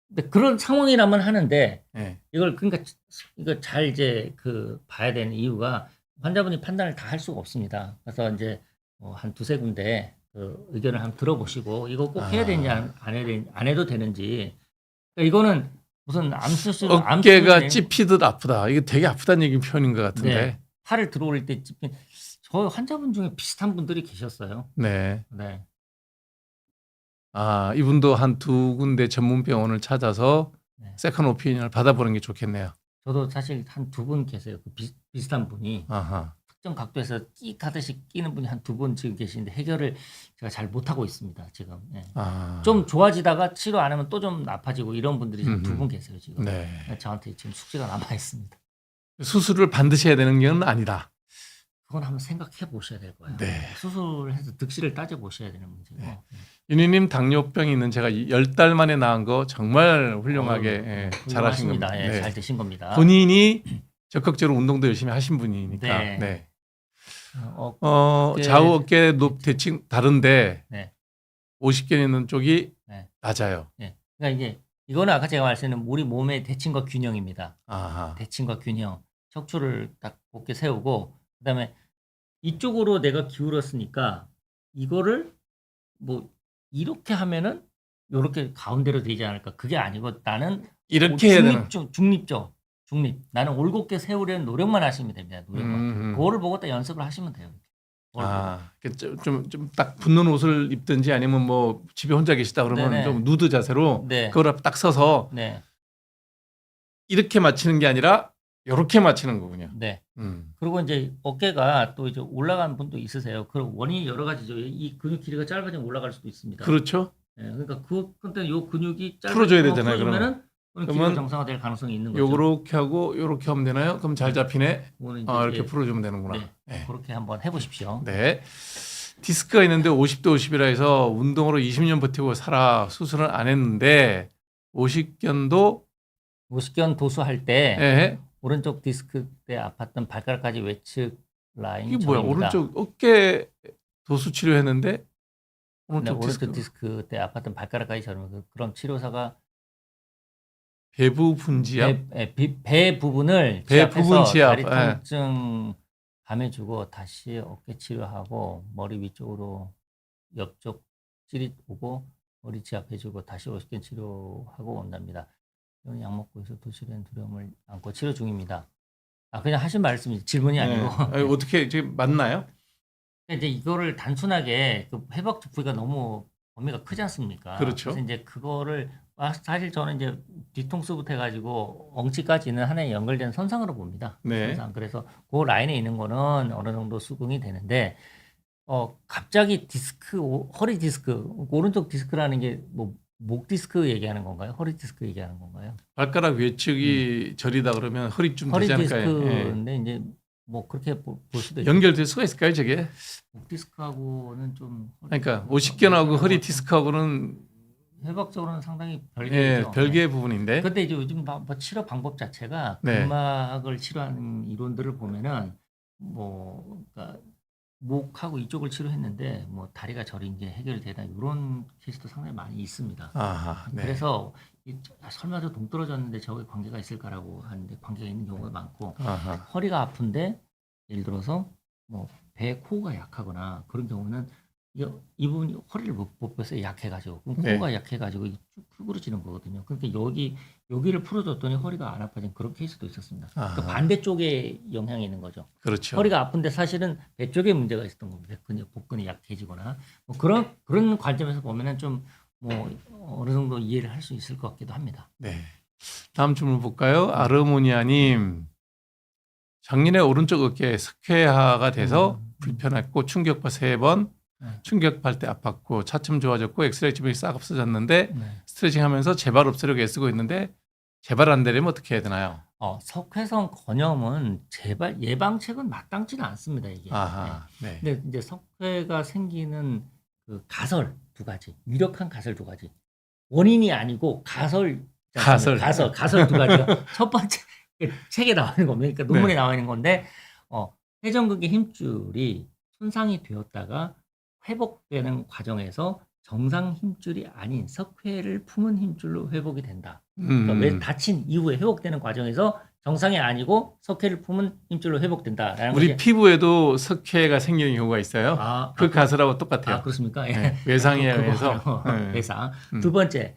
근데 그런 상황이라면 하는데 네. 이걸 그러니까 이거 잘 이제 봐야 되는 이유가 환자분이 판단을 다 할 수가 없습니다. 그래서 이제 한 두세 군데 의견을 한번 들어보시고 이거 꼭 해야 되는지 안 해도 되는지. 그러니까 이거는 무슨 어깨가 찝히듯 아프다. 이게 되게 아프다는 얘기 표현인 것 같은데. 네, 팔을 들어올릴 때 찝힌 저 환자분 중에 비슷한 분들이 계셨어요. 네. 네. 아, 이분도 한 두 군데 전문 병원을 찾아서 네. 세컨 오피니언을 받아보는 게 좋겠네요. 저도 사실 한 두 분 계세요. 비슷한 분이 아하. 특정 각도에서 끼 하듯이 끼는 분이 한 두 분 지금 계시는데 해결을 제가 잘 못하고 있습니다. 지금. 네. 아. 좀 좋아지다가 치료 안 하면 또 좀 아파지고 이런 분들이 두 분 계세요. 지금. 네. 저한테 지금 숙제가 남아 있습니다. 수술을 반드시 해야 되는 건 아니다. 그건 한번 생각해 보셔야 될 거예요. 네. 수술해서 득실을 따져 보셔야 되는 문제고. 네. 윤희님 당뇨병이 있는 제가 10달 만에 나은 거 정말 훌륭하게 잘하신 겁니다. 훌륭하십니다. 예, 잘 되신 겁니다. 본인이 적극적으로 운동도 열심히 하신 분이니까. 네. 네. 어깨- 좌우 어깨 대칭 다른데 네. 50견 있는 쪽이 네. 낮아요. 예. 그러니까 이거는 아까 제가 말씀드린 우리 몸의 대칭과 균형입니다. 아하. 대칭과 균형. 척추를 딱 곧게 세우고 그다음에 이쪽으로 내가 기울었으니까 이거를 뭐 이렇게 하면은 요렇게 가운데로 되지 않을까? 그게 아니고 나는 이렇게 해야 되는. 중립죠. 중립. 나는 올곧게 세우려는 노력만 하시면 됩니다. 노력만. 그거를 보고 딱 연습을 하시면 돼요. 좀 딱 붙는 옷을 입든지 아니면 뭐 집에 혼자 계시다 그러면 네네. 좀 누드 자세로 네. 그걸 딱 서서 네. 이렇게 맞추는 게 아니라 이렇게 맞추는 거군요. 네. 그리고 이제 어깨가 또 이제 올라간 분도 있으세요. 그 원인이 여러 가지죠. 이 근육 길이가 짧아지면 올라갈 수도 있습니다. 그렇죠. 네, 그러니까 근데 요 근육이 풀어줘야 되잖아요, 그러면은 길이가 정상화될 가능성이 있는 거죠. 요렇게 하고 요렇게 하면 되나요? 그럼 잘 잡히네. 이렇게 풀어주면 되는구나. 네, 네. 그렇게 한번 해보십시오. 네. 디스크가 있는데 50대 50이라 해서 운동으로 20년 버티고 살아 수술은 안 했는데 50견도 50견 도수할 때 예. 오른쪽 디스크 때 아팠던 발가락까지 외측 라인이 이게 뭐야? 저립니다. 오른쪽 어깨 도수 치료했는데 오른쪽 오른쪽 디스크 때 아팠던 발가락까지 저립니다. 그럼 치료사가 배부 분지압 배 부분을 배 부분 지압, 다리 통증 감해주고 다시 어깨 치료하고 머리 위쪽으로 옆쪽 찌릿 오고 머리 지압해주고 다시 50견 치료하고 온답니다. 약 먹고 있어 도실엔 두려움을 안고 치료 중입니다. 그냥 하신 말씀이 질문이 아니고 아니, 어떻게 지금 맞나요? 이제 이거를 단순하게 그 회복적 부위가 너무 범위가 크지 않습니까? 그렇죠. 그래서 이제 그거를 사실 저는 이제 뒤통수부터 해가지고 엉치까지는 하나의 연결된 선상으로 봅니다. 네. 선상. 그래서 그 라인에 있는 거는 어느 정도 수긍이 되는데 갑자기 디스크, 허리 디스크, 오른쪽 디스크라는 게 뭐 목 디스크 얘기하는 건가요? 허리 디스크 얘기하는 건가요? 발가락 외측이 저리다 그러면 허리쯤 허리 되지 않을까요? 예. 디스크인데 이제 뭐 그렇게 볼 수도 있죠. 연결될 수가 있을까요, 저게? 목 디스크하고는 좀 그러니까 오십견하고 허리 디스크하고는 회복적으로는 상당히 예, 별개죠. 별개의 부분인데. 근데 이제 요즘 뭐 치료 방법 자체가 네. 근막을 치료하는 이론들을 보면은 뭐 그러니까 목하고 이쪽을 치료했는데 뭐 다리가 저린 게 해결되다 이런 케이스도 상당히 많이 있습니다. 아하, 네. 그래서 설마 저 동떨어졌는데 저게 관계가 있을까라고 하는데 관계가 있는 경우가 많고 아하. 허리가 아픈데 예를 들어서 뭐 배 코가 약하거나 그런 경우는 이 부분이 허리를 못 펴서 약해가지고 그럼 네. 코가 약해가지고 이게 쭉 풀그러지는 거거든요. 그러니까 여기를 풀어줬더니 허리가 안 아파진 그런 케이스도 있었습니다. 그러니까 아하. 반대쪽에 영향이 있는 거죠. 그렇죠. 허리가 아픈데 사실은 배 쪽에 문제가 있었던 겁니다. 복근이 약해지거나 뭐 그런 관점에서 보면은 좀 뭐 어느 정도 이해를 할 수 있을 것 같기도 합니다. 네. 다음 질문 볼까요? 아르모니아님. 작년에 오른쪽 어깨에 석회화가 돼서 불편했고 충격파 3번, 네. 충격할 때 아팠고 차츰 좋아졌고 엑스레이 지문이 싹 없어졌는데 네. 스트레칭하면서 재발 없애려고 애쓰고 있는데 재발 안 되려면 어떻게 해야 되나요? 석회성 건염은 예방책은 마땅치는 않습니다, 이게. 아하, 네. 근데 이제 석회가 생기는 그 가설 2가지, 유력한 가설 2가지. 원인이 아니고 가설 2가지가 첫 번째 책에 나와 있는 겁니다. 그러니까 논문에 나와 있는 건데 회전근개 힘줄이 손상이 되었다가 회복되는 과정에서 정상 힘줄이 아닌 석회를 품은 힘줄로 회복이 된다. 그러니까 왜 다친 이후에 회복되는 과정에서 정상이 아니고 석회를 품은 힘줄로 회복된다라는 우리 것이 피부에도 석회가 생기는 경우가 있어요. 그 가설하고 똑같아요. 그렇습니까? 예. 네, 외상에 의해서. 네. 외상. 두 번째,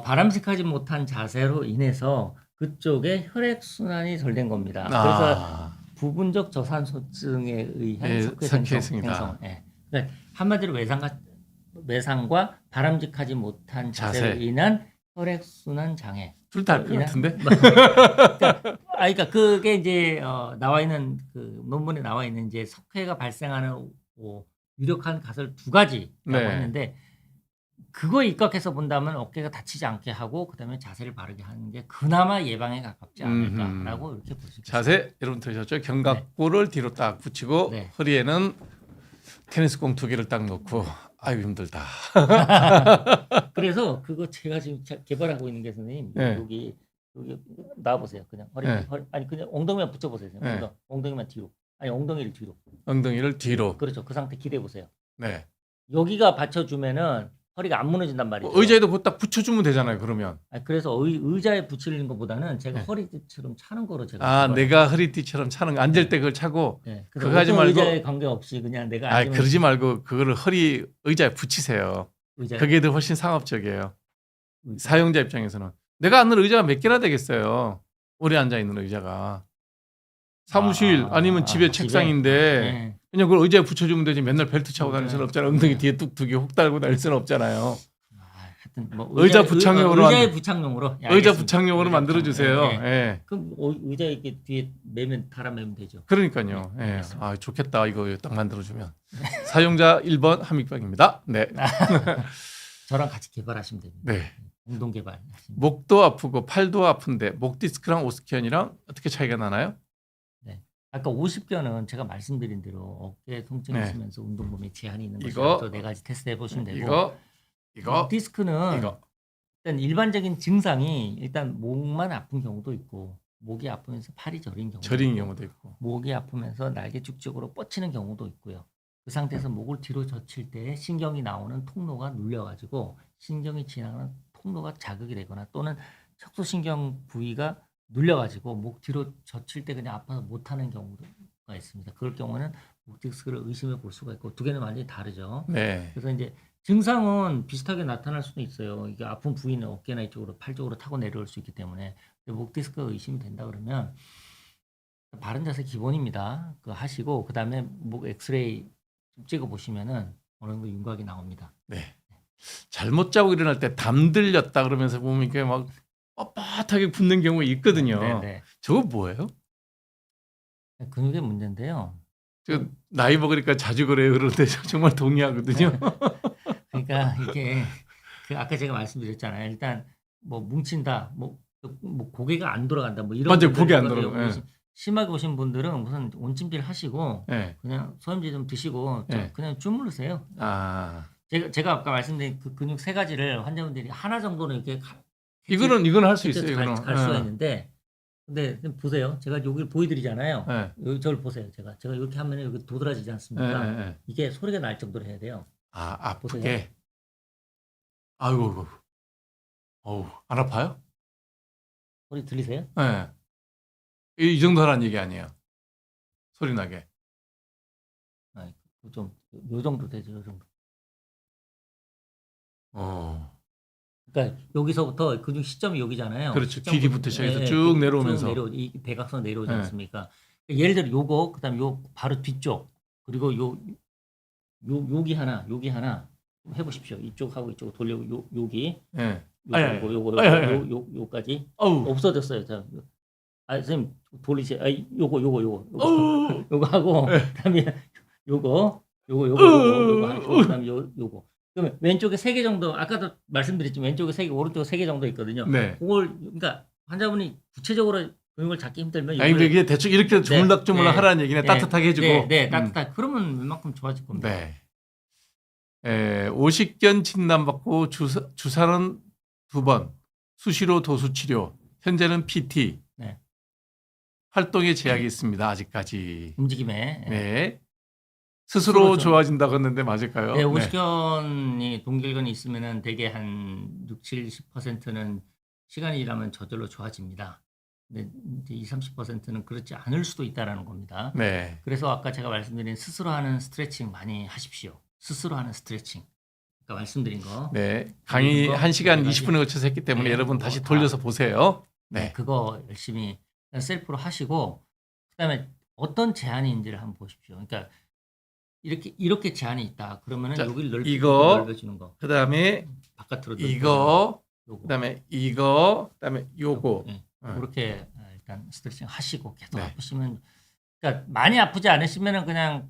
바람직하지 못한 자세로 인해서 그쪽에 혈액 순환이 덜 된 겁니다. 그래서 부분적 저산소증에 의한 석회 생성. 예. 그러니까 한마디로 외상과 바람직하지 못한 자세로 인한 혈액 순환 장애. 둘 다 할 것 같은데. 그러니까 그게 이제 나와 있는 그 논문에 나와 있는 이제 석회가 발생하는 유력한 가설 2가지라고 네. 했는데 그거에 입각해서 본다면 어깨가 다치지 않게 하고 그다음에 자세를 바르게 하는 게 그나마 예방에 가깝지 않을까라고 이렇게 볼 수 있습니다. 자세 여러분 들으셨죠? 견갑골을 뒤로 딱 붙이고 네. 허리에는 테니스공 2개를 딱 놓고 아유 힘들다. 그래서 그거 제가 지금 개발하고 있는 게 선생님 네. 여기 나와 보세요. 그냥 허리 아니 그냥 엉덩이만 붙여 보세요. 네. 엉덩이만 뒤로. 아니 엉덩이를 뒤로. 엉덩이를 뒤로. 그렇죠. 그 상태 기대해 보세요. 네. 여기가 받쳐주면은 허리가 안 무너진단 말이죠. 의자에도 그거 딱 붙여주면 되잖아요. 그러면. 그래서 의자에 붙이는 것보다는 제가 허리띠처럼 차는 거로 제가. 내가 허리띠처럼 차는 거 앉을 때 그걸 차고. 네. 그거 하지 말고. 의자에 관계 없이 그냥 내가. 그러지 말고 그거를 의자에 붙이세요. 그게 더 훨씬 상업적이에요. 사용자 입장에서는 내가 앉는 의자가 몇 개나 되겠어요. 오래 앉아 있는 의자가. 사무실 아니면 집에 책상인데 그냥 그걸 의자에 붙여주면 되지 맨날 벨트 차고 다닐 수는 없잖아요. 엉덩이 뒤에 뚝 2개 훅 달고 다닐 수는 없잖아요. 하여튼 뭐 의자 부착용으로 의자의 부착용으로. 의자 부착용으로 만들어 주세요. 네. 그럼 의자 이렇게 뒤에 달아 매면 되죠. 그러니까요. 네. 좋겠다. 이거 딱 만들어 주면. 사용자 1번 한믹병입니다. 네. 저랑 같이 개발하시면 됩니다. 네. 공동 개발. 목도 아프고 팔도 아픈데 목 디스크랑 오스키언이랑 어떻게 차이가 나나요? 아까 50견은 제가 말씀드린 대로 어깨 통증이 네. 있으면서 운동 범위에 제한이 있는 이거, 것이라서 4가지 테스트 해보시면 되고 이거 디스크는 이거. 일단 일반적인 증상이 일단 목만 아픈 경우도 있고 목이 아프면서 팔이 저린 경우도 있고 목이 아프면서 날개 축적으로 뻗치는 경우도 있고요. 그 상태에서 목을 뒤로 젖힐 때 신경이 나오는 통로가 눌려가지고 신경이 지나가는 통로가 자극이 되거나 또는 척수신경 부위가 눌려가지고 목 뒤로 젖힐 때 그냥 아파서 못하는 경우가 있습니다. 그럴 경우는 목 디스크를 의심해 볼 수가 있고 2개는 완전히 다르죠. 네. 그래서 이제 증상은 비슷하게 나타날 수도 있어요. 이게 아픈 부위는 어깨나 이쪽으로 팔 쪽으로 타고 내려올 수 있기 때문에 목 디스크가 의심이 된다 그러면 바른 자세 기본입니다. 그거 하시고 그다음에 목 엑스레이 좀 찍어 보시면은 어느 정도 윤곽이 나옵니다. 네. 잘못 자고 일어날 때 담 들렸다 그러면서 보면 이게 막 뻣뻣하게 붓는 경우가 있거든요. 네. 저거 뭐예요? 근육의 문제인데요. 저 나이 먹으니까 자주 그래요. 그런데 정말 동의하거든요. 그러니까 이게 그 아까 제가 말씀드렸잖아요. 일단 뭐 뭉친다, 뭐 고개가 안 돌아간다, 뭐 이런 맞아요. 분들 고개 안 있거든요. 돌아가요. 예. 심하게 오신 분들은 우선 온찜질 하시고 네. 그냥 소염제 좀 드시고 네. 그냥 주무르세요. 아, 제가 아까 말씀드린 그 근육 세 가지를 환자분들이 하나 정도는 이렇게 이거는 할 수 있어요. 이거는. 갈 수가 있는데, 근데 보세요. 제가 여기를 보여드리잖아요. 네. 여기 저를 보세요. 제가 이렇게 하면 여기 도드라지지 않습니까? 네, 네. 이게 소리가 날 정도로 해야 돼요. 아, 아프게. 보세요. 아이고, 어우, 안 아파요? 소리 들리세요? 네. 이 정도 하라는 얘기 아니에요. 소리 나게. 좀 요 정도 되죠. 요 정도. 그러니까 여기서부터 근육 시점이 여기잖아요. 그렇죠. 시점부터- 귀뒤부터 시작해서 예, 쭉 내려오면서. 이 대각선 내려오지 네. 않습니까? 예를 들어 요거 그다음 요 바로 뒤쪽 그리고 여기 하나 좀 해보십시오. 이쪽하고 이쪽 돌려 여기 예. 아니, 요까지 어우. 없어졌어요. 자, 선생님 돌리세요. 요거 어우. 요거 하고 네. 그다음에 요거 하시고 그다음에 요거. 그러면 왼쪽에 3개 정도 아까도 말씀드렸지만 왼쪽에 3개, 오른쪽에 3개 정도 있거든요. 네. 그걸 그러니까 환자분이 구체적으로 근육을 잡기 힘들면 아니, 이게 대충 이렇게 조물락조물락 네. 하라는 얘기네. 네. 따뜻하게 해주고. 따뜻하게. 그러면 웬만큼 좋아질 겁니다. 네. 오십견 진단받고 주사는 2번, 수시로 도수치료, 현재는 PT. 네. 활동에 제약이 있습니다. 아직까지. 움직임에. 네. 스스로 스스로 좀- 좋아진다고 했는데 맞을까요? 네, 오십견이 동결근이 있으면은 대개 한 60-70%는 시간이 지나면 저절로 좋아집니다. 근데 이제 20-30%는 그렇지 않을 수도 있다라는 겁니다. 네. 그래서 아까 제가 말씀드린 스스로 하는 스트레칭 많이 하십시오. 스스로 하는 스트레칭. 아까 말씀드린 거. 네. 강의 그거 1시간 네 가지. 20분에 걸쳐서 했기 때문에 네, 여러분 그거 다시 다. 돌려서 보세요. 네. 그거 열심히 셀프로 하시고 그다음에 어떤 제한인지를 한번 보십시오. 그러니까 이렇게 제한이 있다. 그러면은 자, 여기를 이거, 넓혀주는 거. 그다음에 바깥으로 이거, 요거. 그다음에 이거, 그다음에 요거. 네. 어. 그렇게 일단 스트레칭 하시고 계속 네. 아프시면 그러니까 많이 아프지 않으시면은 그냥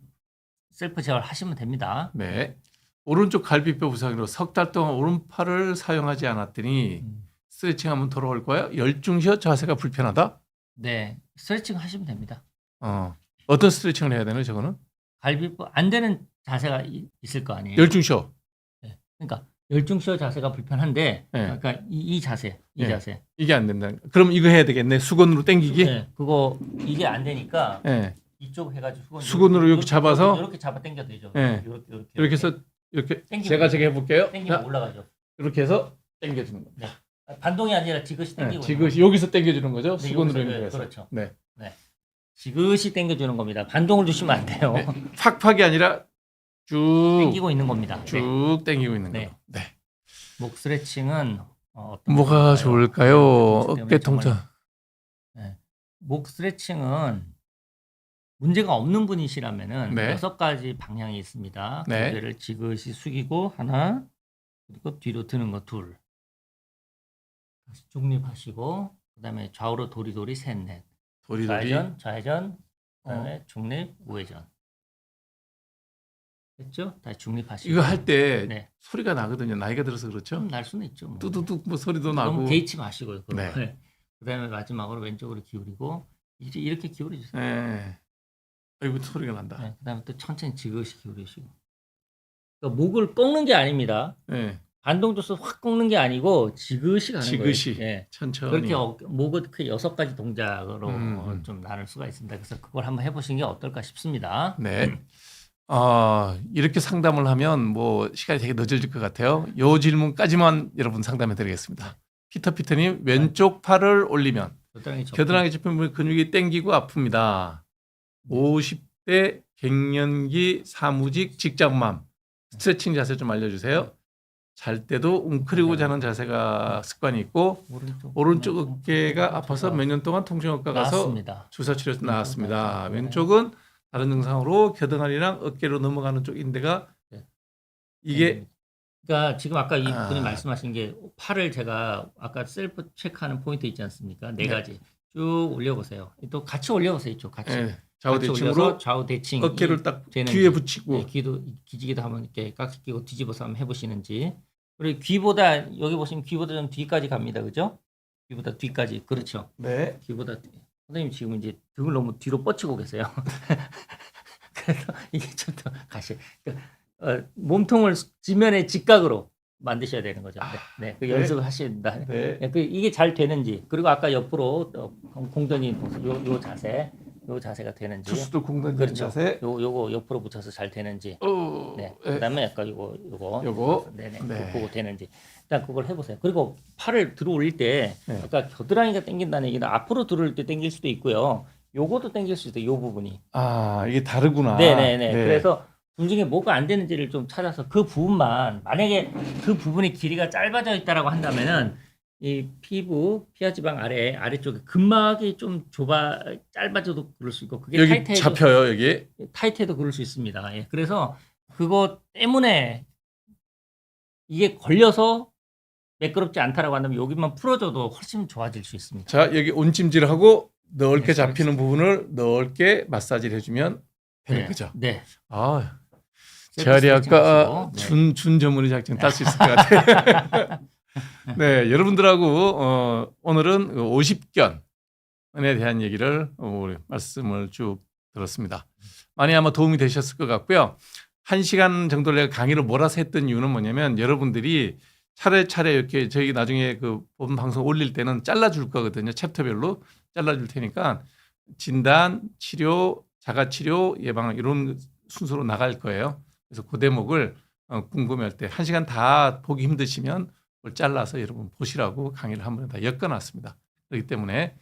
셀프 재활 하시면 됩니다. 네. 오른쪽 갈비뼈 부상으로 3달 동안 오른팔을 사용하지 않았더니 스트레칭 하면 돌아올 거야? 열중셔 자세가 불편하다? 네, 스트레칭 하시면 됩니다. 어떤 스트레칭을 해야 되나요, 저거는? 갈비뼈 안 되는 자세가 있을 거 아니에요. 열중셔. 네. 그러니까 열중시어 자세가 불편한데, 네. 그러니까 이 자세, 네. 자세. 이게 안 된다. 그럼 이거 해야 되겠네. 수건으로 당기기? 네, 그거 이게 안 되니까 네. 이쪽 해가지고 수건으로 이렇게 잡아서? 이렇게 잡아 당겨 되죠. 네. 이렇게 해서 이렇게 당기면 제가 해볼게요. 당기면 자, 올라가죠. 이렇게 해서 당겨주는 겁니다. 반동이 아니라 지그시 네, 당기고. 지그시 여기서 당겨주는 거죠. 네, 수건으로 여기서, 연결해서. 그렇죠. 네. 지그시 당겨주는 겁니다. 반동을 주시면 안 돼요. 네. 팍팍이 아니라 쭉 당기고 있는 겁니다. 쭉 네. 당기고 있는 네. 거예요. 네. 목 스트레칭은 어떤 뭐가 게 좋을까요? 때문에 어깨 정말- 통증. 목 스트레칭은 문제가 없는 분이시라면은 네. 6가지 방향이 있습니다. 네. 고개를 지그시 숙이고 하나, 그리고 뒤로 드는 거 둘. 다시 중립하시고 그다음에 좌우로 도리도리 셋, 넷. 도리도리. 좌회전, 그다음에 중립, 우회전. 됐죠? 다시 중립하시고. 이거 할 때 네. 소리가 나거든요. 나이가 들어서 그렇죠. 좀 날 수는 있죠. 뭐. 뚜두둑 뭐 소리도 너무 나고. 개의치 마시고요. 그거. 네. 네. 그다음에 마지막으로 왼쪽으로 기울이고 이렇게 기울여 주세요. 네. 아이고 소리가 난다. 네. 그다음에 또 천천히 지그시 기울이시고. 그러니까 목을 꺾는 게 아닙니다. 네. 반동 줘서 확 꺾는 게 아니고 지그시 가는 지그시. 거예요. 네. 천천히. 그렇게 목을 그 6가지 동작으로 음. 좀 나눌 수가 있습니다. 그래서 그걸 한번 해보시는 게 어떨까 싶습니다. 네. 이렇게 상담을 하면 뭐 시간이 되게 늦어질 것 같아요. 요 질문까지만 여러분 상담해 드리겠습니다. 피터님 왼쪽 팔을 올리면 겨드랑이 짚은 근육이 땡기고 아픕니다. 50대 갱년기 사무직 직장맘 스트레칭 자세 좀 알려주세요. 잘 때도 웅크리고 자는 자세가 습관이 있고 오른쪽 어깨가 아파서 몇 년 동안 통증외과 가서 나왔습니다. 주사 치료해서 나왔습니다. 네. 왼쪽은 다른 증상으로 겨드랑이랑 어깨로 넘어가는 쪽인데가 네. 이게 그러니까 지금 아까 이분이 아. 말씀하신 게 팔을 제가 아까 셀프 체크하는 포인트 있지 않습니까? 네 네. 가지 쭉 올려보세요. 또 같이 올려보세요. 이쪽 같이. 예, 좌우 같이 대칭으로 올려서 좌우 대칭 어깨를 딱 되는지. 귀에 붙이고 네, 기지개도 한번 이렇게 깍지 끼고 뒤집어서 한번 해보시는지. 그리고 귀보다 여기 보시면 귀보다 좀 뒤까지 갑니다, 그죠? 귀보다 뒤까지. 그렇죠. 네. 귀보다 선생님 지금 이제 등을 너무 뒤로 뻗치고 계세요. 그래서 이게 좀 더 가시. 몸통을 지면의 직각으로 만드셔야 되는 거죠. 네, 그 네. 연습을 하신다. 네. 네, 이게 잘 되는지 그리고 아까 옆으로 공전이 요 자세, 요 자세가 되는지. 투수도 공단진 그렇죠. 자세. 요거 옆으로 붙여서 잘 되는지. 네. 예. 그다음에 약간 요거. 요거. 네네. 네. 그거 되는지. 일단 그걸 해보세요. 그리고 팔을 들어 올릴 때, 네. 아까 겨드랑이가 당긴다는 얘기는 앞으로 들어 올릴 때 당길 수도 있고요. 요것도 당길 수 있어요. 요 부분이. 아, 이게 다르구나. 네네네. 네. 그래서 둘 중에 뭐가 안 되는지를 좀 찾아서 그 부분만, 만약에 그 부분의 길이가 짧아져 있다라고 한다면은 이 피하지방 아래쪽에 근막이 좀 짧아져도 그럴 수 있고, 그게 여기 타이트해도 잡혀요, 여기. 타이트해도 그럴 수 있습니다. 예. 그래서 그거 때문에 이게 걸려서 매끄럽지 않다라고 한다면 여기만 풀어줘도 훨씬 좋아질 수 있습니다. 자, 여기 온찜질하고 넓게 네, 잡히는 부분을 넓게 마사지를 해주면 되는 네. 거죠. 네. 아, 셀프 재활이 아까 스트레칭 하시고, 준 전문의 자격증 딸 수 있을 것 같아요. 네, 여러분들하고 오늘은 50견에 대한 얘기를 우리 말씀을 쭉 들었습니다. 많이 아마 도움이 되셨을 것 같고요. 1시간 정도를 내가 강의를 몰아서 했던 이유는 뭐냐면 여러분들이 차례차례 이렇게 저희 나중에 그 본 방송 올릴 때는 잘라줄 거거든요. 챕터별로 잘라줄 테니까 진단, 치료, 자가치료, 예방 이런 순서로 나갈 거예요. 그래서 그 대목을 궁금해할 때 1시간 다 보기 힘드시면 그걸 잘라서 여러분 보시라고 강의를 한 번에 다 엮어놨습니다. 그렇기 때문에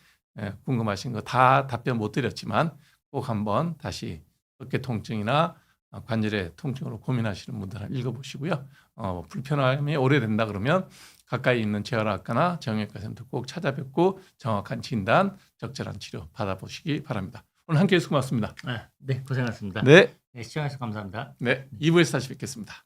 궁금하신 거 다 답변 못 드렸지만 꼭 한번 다시 어깨 통증이나 관절의 통증으로 고민하시는 분들은 읽어보시고요. 불편함이 오래된다 그러면 가까이 있는 재활학과나 정형외과 센터 꼭 찾아뵙고 정확한 진단, 적절한 치료 받아보시기 바랍니다. 오늘 함께해 주셔서 고맙습니다. 네, 고생하셨습니다. 네, 네, 시청해주셔서 감사합니다. 네, 2부에서 다시 뵙겠습니다.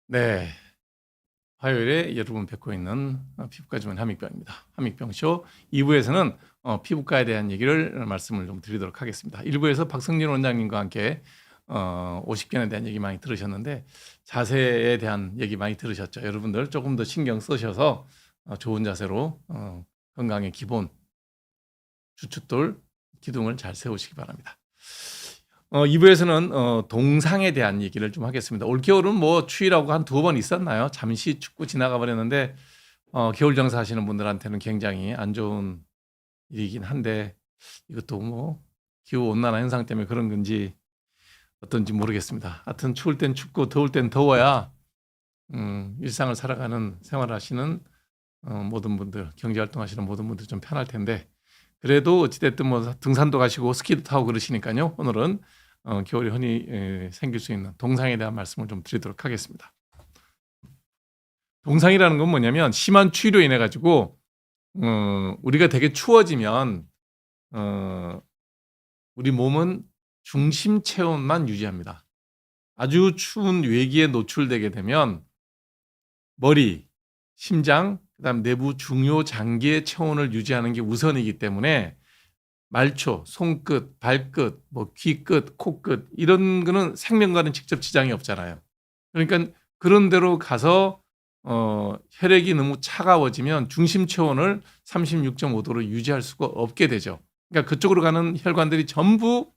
네, 화요일에 여러분 뵙고 있는 피부과 전문 한익병입니다. 한익병쇼 2부에서는 피부과에 대한 얘기를 말씀을 좀 드리도록 하겠습니다. 1부에서 박성진 원장님과 함께 50견에 대한 얘기 많이 들으셨는데 자세에 대한 얘기 많이 들으셨죠. 여러분들 조금 더 신경 쓰셔서 좋은 자세로 건강의 기본 주춧돌 기둥을 잘 세우시기 바랍니다. 2부에서는 동상에 대한 얘기를 좀 하겠습니다. 올겨울은 뭐 추위라고 한 2번 있었나요? 잠시 춥고 지나가 버렸는데 겨울 장사 하시는 분들한테는 굉장히 안 좋은 일이긴 한데 이것도 뭐 기후 온난화 현상 때문에 그런 건지 어떤지 모르겠습니다. 하여튼 추울 땐 춥고 더울 땐 더워야 일상을 살아가는 생활하시는 모든 분들, 경제활동 하시는 모든 분들 좀 편할 텐데 그래도 어찌됐든 뭐 등산도 가시고 스키도 타고 그러시니까요. 오늘은 겨울에 흔히 생길 수 있는 동상에 대한 말씀을 좀 드리도록 하겠습니다. 동상이라는 건 뭐냐면 심한 추위로 인해 가지고 우리가 되게 추워지면 우리 몸은 중심 체온만 유지합니다. 아주 추운 외기에 노출되게 되면 머리, 심장, 그다음 내부 중요 장기의 체온을 유지하는 게 우선이기 때문에 말초, 손끝, 발끝, 뭐 귀끝, 코끝 이런 거는 생명과는 직접 지장이 없잖아요. 그러니까 그런 데로 가서 혈액이 너무 차가워지면 중심 체온을 36.5도로 유지할 수가 없게 되죠. 그러니까 그쪽으로 가는 혈관들이 전부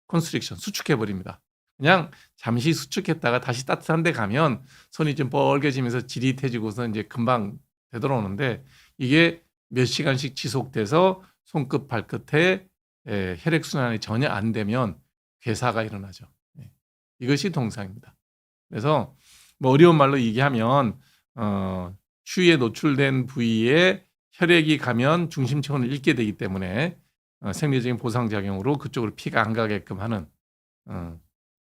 컨스트릭션, 수축해 버립니다. 그냥 잠시 수축했다가 다시 따뜻한 데 가면 손이 좀 뻘개지면서 지릿해지고서 이제 금방 되돌아오는데 이게 몇 시간씩 지속돼서 손끝 발끝에 혈액 순환이 전혀 안 되면 괴사가 일어나죠. 이것이 동상입니다. 그래서 뭐 어려운 말로 얘기하면 추위에 노출된 부위에 혈액이 가면 중심 체온을 잃게 되기 때문에 생리적인 보상작용으로 그쪽으로 피가 안 가게끔 하는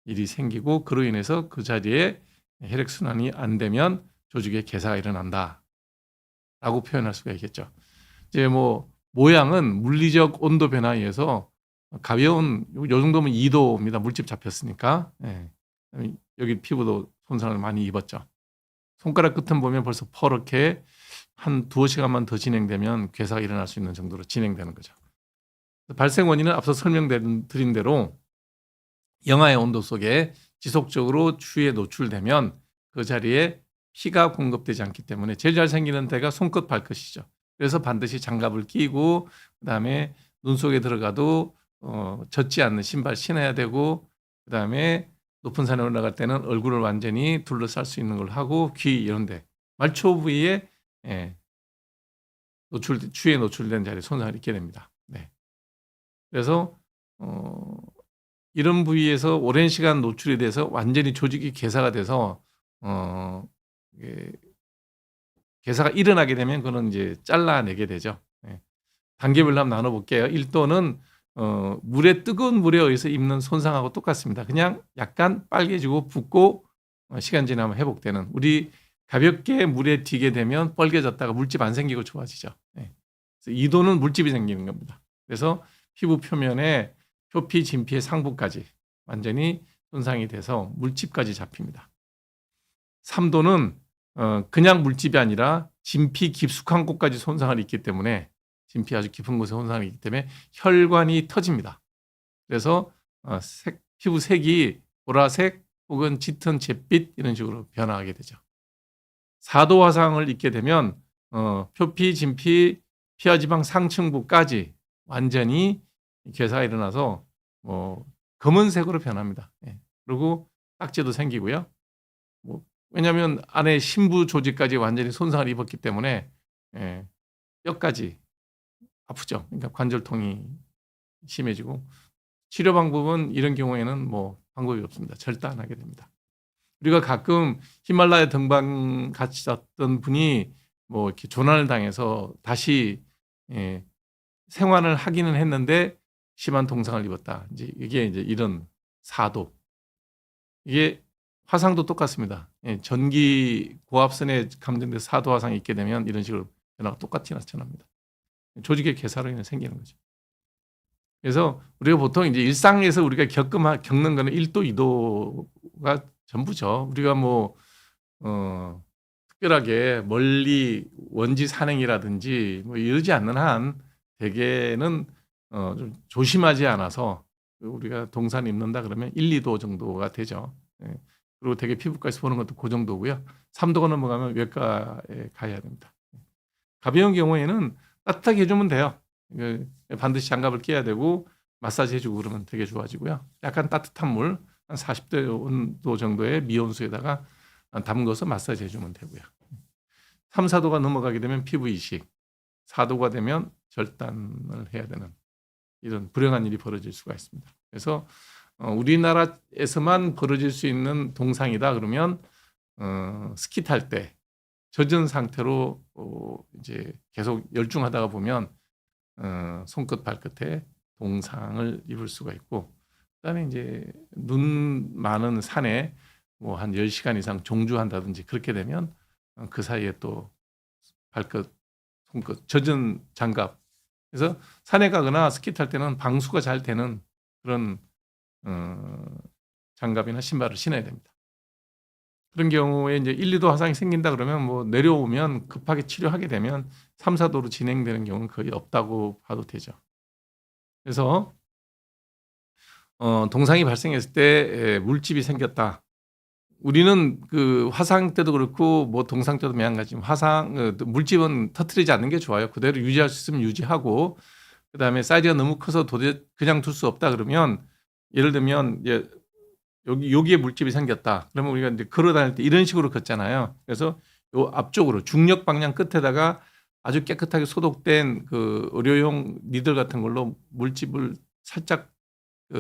일이 생기고 그로 인해서 그 자리에 혈액 순환이 안 되면 조직에 괴사가 일어난다라고 표현할 수가 있겠죠. 이제 뭐 모양은 물리적 온도 변화에 의해서 가벼운 요 정도면 2도입니다. 물집 잡혔으니까. 여기 피부도 손상을 많이 입었죠. 손가락 끝은 보면 벌써 퍼렇게 한 2시간만 더 진행되면 괴사가 일어날 수 있는 정도로 진행되는 거죠. 발생 원인은 앞서 설명드린 대로 영하의 온도 속에 지속적으로 추위에 노출되면 그 자리에 피가 공급되지 않기 때문에 제일 잘 생기는 데가 손끝 발끝이죠. 그래서 반드시 장갑을 끼고 그다음에 눈 속에 들어가도 젖지 않는 신발 신어야 되고 그다음에 높은 산에 올라갈 때는 얼굴을 완전히 둘러쌀 수 있는 걸 하고 귀 이런 데 말초 부위에 추위에 노출된 자리에 손상을 입게 됩니다. 네. 그래서 이런 부위에서 오랜 시간 노출이 돼서 완전히 조직이 괴사가 돼서 괴사가 일어나게 되면 그건 이제 잘라내게 되죠. 단계별로 한번 나눠볼게요. 1도는 물에 뜨거운 물에 의해서 입는 손상하고 똑같습니다. 그냥 약간 빨개지고 붓고 시간 지나면 회복되는 우리 가볍게 물에 튀게 되면 뻘개졌다가 물집 안 생기고 좋아지죠. 그래서 2도는 물집이 생기는 겁니다. 그래서 피부 표면에 표피, 진피의 상부까지 완전히 손상이 돼서 물집까지 잡힙니다. 3도는 그냥 물집이 아니라 진피 깊숙한 곳까지 손상을 입기 때문에 진피 아주 깊은 곳에 손상을 입기 때문에 혈관이 터집니다. 그래서 피부 색이 보라색 혹은 짙은 잿빛 이런 식으로 변화하게 되죠. 4도 화상을 입게 되면 표피, 진피, 피하지방 상층부까지 완전히 괴사가 일어나서 검은색으로 변합니다. 그리고 딱지도 생기고요. 왜냐하면 안에 심부 조직까지 완전히 손상을 입었기 때문에 뼈까지 아프죠. 그러니까 관절통이 심해지고 치료 방법은 이런 경우에는 뭐 방법이 없습니다. 절단하게 됩니다. 우리가 가끔 히말라야 등반 갔었던 분이 뭐 이렇게 조난을 당해서 다시 생활을 하기는 했는데 심한 동상을 입었다. 이게 이제 이런 4도. 이게 화상도 똑같습니다. 전기 고압선에 감전돼 4도 화상이 있게 되면 이런 식으로 변화가 똑같이 나타납니다. 조직의 괴사로 인해 생기는 거죠. 그래서 우리가 보통 이제 일상에서 우리가 겪는 거는 1도, 2도가 전부죠. 우리가 뭐 특별하게 멀리 원지 산행이라든지 뭐 이러지 않는 한 대개는 좀 조심하지 않아서 우리가 동산 입는다 그러면 1, 2도 정도가 되죠. 예. 그리고 되게 피부과에서 보는 것도 그 정도고요. 3도가 넘어가면 외과에 가야 됩니다. 가벼운 경우에는 따뜻하게 해주면 돼요. 반드시 장갑을 끼야 되고 마사지 해주고 그러면 되게 좋아지고요. 약간 따뜻한 물, 한 40도 온도 정도의 미온수에다가 담궈서 마사지 해주면 되고요. 3, 4도가 넘어가게 되면 피부 이식, 4도가 되면 절단을 해야 되는 이런 불행한 일이 벌어질 수가 있습니다. 그래서 우리나라에서만 벌어질 수 있는 동상이다 그러면 스키 탈 때 젖은 상태로 이제 계속 열중하다가 보면 손끝 발끝에 동상을 입을 수가 있고, 그다음에 이제 눈 많은 산에 뭐 한 10시간 이상 종주한다든지 그렇게 되면 그 사이에 또 발끝, 손끝 젖은 장갑. 그래서 산에 가거나 스키 탈 때는 방수가 잘 되는 그런 장갑이나 신발을 신어야 됩니다. 그런 경우에 이제 1, 2도 화상이 생긴다 그러면 뭐 내려오면 급하게 치료하게 되면 3, 4도로 진행되는 경우는 거의 없다고 봐도 되죠. 그래서 동상이 발생했을 때 물집이 생겼다. 우리는 그 화상 때도 그렇고 뭐 동상 때도 마찬가지. 화상 물집은 터뜨리지 않는 게 좋아요. 그대로 유지할 수 있으면 유지하고, 그다음에 사이즈가 너무 커서 도저히 그냥 둘 수 없다 그러면, 예를 들면 이제 여기에 물집이 생겼다. 그러면 우리가 이제 걸어 다닐 때 이런 식으로 걷잖아요. 그래서 요 앞쪽으로 중력 방향 끝에다가 아주 깨끗하게 소독된 그 의료용 니들 같은 걸로 물집을 살짝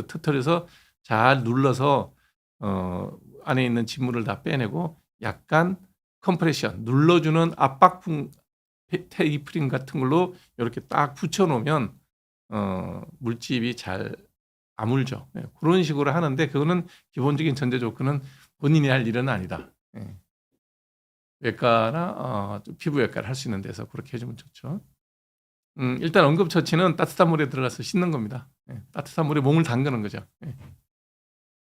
터뜨려서 잘 눌러서 안에 있는 진물을 다 빼내고 약간 컴프레션 눌러주는 압박품 테이프링 같은 걸로 이렇게 딱 붙여놓으면 물집이 잘 아물죠. 네, 그런 식으로 하는데 그거는 기본적인 전제 조건은 본인이 할 일은 아니다. 네. 외과나 피부외과를 할 수 있는 데서 그렇게 해주면 좋죠. 일단 응급처치는 따뜻한 물에 들어가서 씻는 겁니다. 네, 따뜻한 물에 몸을 담그는 거죠. 네.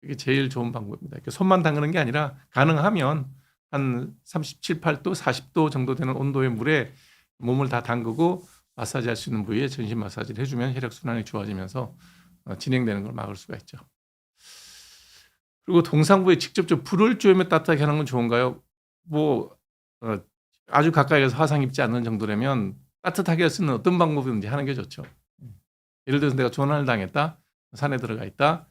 이게 제일 좋은 방법입니다. 이렇게 손만 담그는 게 아니라 가능하면 한 37, 8도, 40도 정도 되는 온도의 물에 몸을 다 담그고 마사지 할 수 있는 부위에 전신 마사지를 해주면 혈액순환이 좋아지면서 진행되는 걸 막을 수가 있죠. 그리고 동상부에 직접적 불을 쬐며 따뜻하게 하는 건 좋은가요? 뭐 아주 가까이 가서 화상 입지 않는 정도라면 따뜻하게 할 수 있는 어떤 방법이든지 하는 게 좋죠. 예를 들어서 내가 조난을 당했다, 산에 들어가 있다,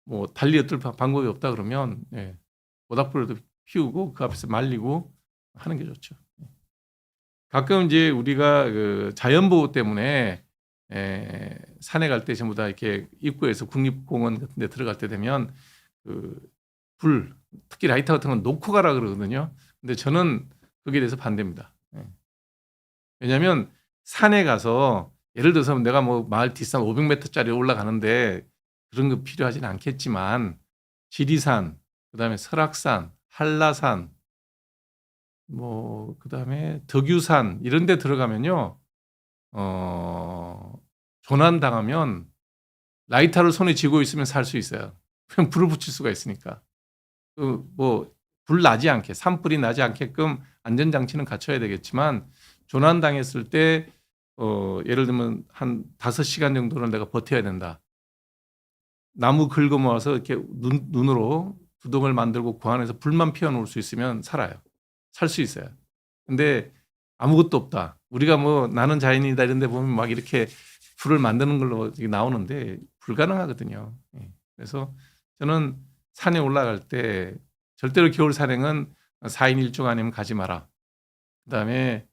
뭐 달리 어떨 방법이 없다 그러면 모닥불을 피우고 그 앞에서 말리고 하는 게 좋죠. 가끔 이제 우리가 그 자연보호 때문에 산에 갈 때 전부 다 이렇게 입구에서 국립공원 같은 데 들어갈 때 되면 그 불, 특히 라이터 같은 건 놓고 가라 그러거든요. 근데 저는 거기에 대해서 반대입니다. 왜냐하면 산에 가서 예를 들어서 내가 뭐 마을 뒷산 500m짜리 올라가는데 그런 거 필요하지는 않겠지만 지리산, 그다음에 설악산, 한라산, 뭐 그다음에 덕유산 이런 데 들어가면요. 조난 당하면 라이터를 손에 쥐고 있으면 살 수 있어요. 그냥 불을 붙일 수가 있으니까. 뭐 불 나지 않게, 산불이 나지 않게끔 안전 장치는 갖춰야 되겠지만 조난 당했을 때 예를 들면 한 5시간 정도는 내가 버텨야 된다. 나무 긁어 모아서 이렇게 눈으로 두덩을 만들고 그 안에서 불만 피워 놓을 수 있으면 살아요. 살 수 있어요. 근데 아무것도 없다. 우리가 뭐 나는 자연이다 이런 데 보면 막 이렇게 불을 만드는 걸로 나오는데 불가능하거든요. 그래서 저는 산에 올라갈 때 절대로 겨울 산행은 4인 1조 아니면 가지 마라. 그다음에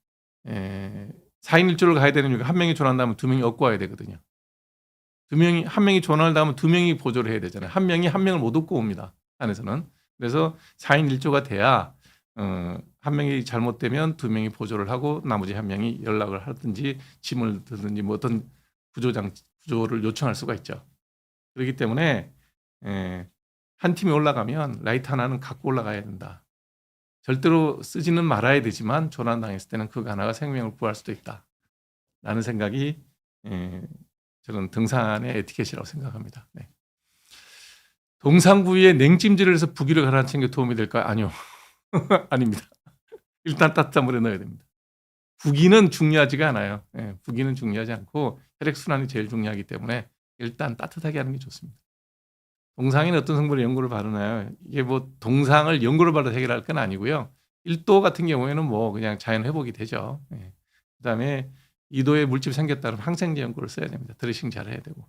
4인 1조를 가야 되는 이유가 한 명이 조난다면 두 명이 업고 와야 되거든요. 한 명이 조난을 당하면 두 명이 보조를 해야 되잖아요. 한 명이 한 명을 못 업고 옵니다. 산에서는. 그래서 4인 1조가 돼야 한 명이 잘못되면 두 명이 보조를 하고 나머지 한 명이 연락을 하든지 짐을 드든지 뭐 어떤 구조를 요청할 수가 있죠. 그렇기 때문에 한 팀이 올라가면 라이트 하나는 갖고 올라가야 된다. 절대로 쓰지는 말아야 되지만 조난당했을 때는 그 하나가 생명을 구할 수도 있다. 라는 생각이 저는 등산의 에티켓이라고 생각합니다. 네. 동상 부위에 냉찜질을 해서 부기를 가라앉히는 게 도움이 될까요? 아니요. 아닙니다. 일단 따뜻한 물에 넣어야 됩니다. 부기는 중요하지가 않아요. 예, 부기는 중요하지 않고 혈액순환이 제일 중요하기 때문에 일단 따뜻하게 하는 게 좋습니다. 동상에는 어떤 성분의 연고를 바르나요? 이게 뭐 동상을 연고를 바르서 해결할 건 아니고요. 1도 같은 경우에는 뭐 그냥 자연 회복이 되죠. 예. 그다음에 2도에 물집이 생겼다 그러면 항생제 연고를 써야 됩니다. 드레싱 잘 해야 되고.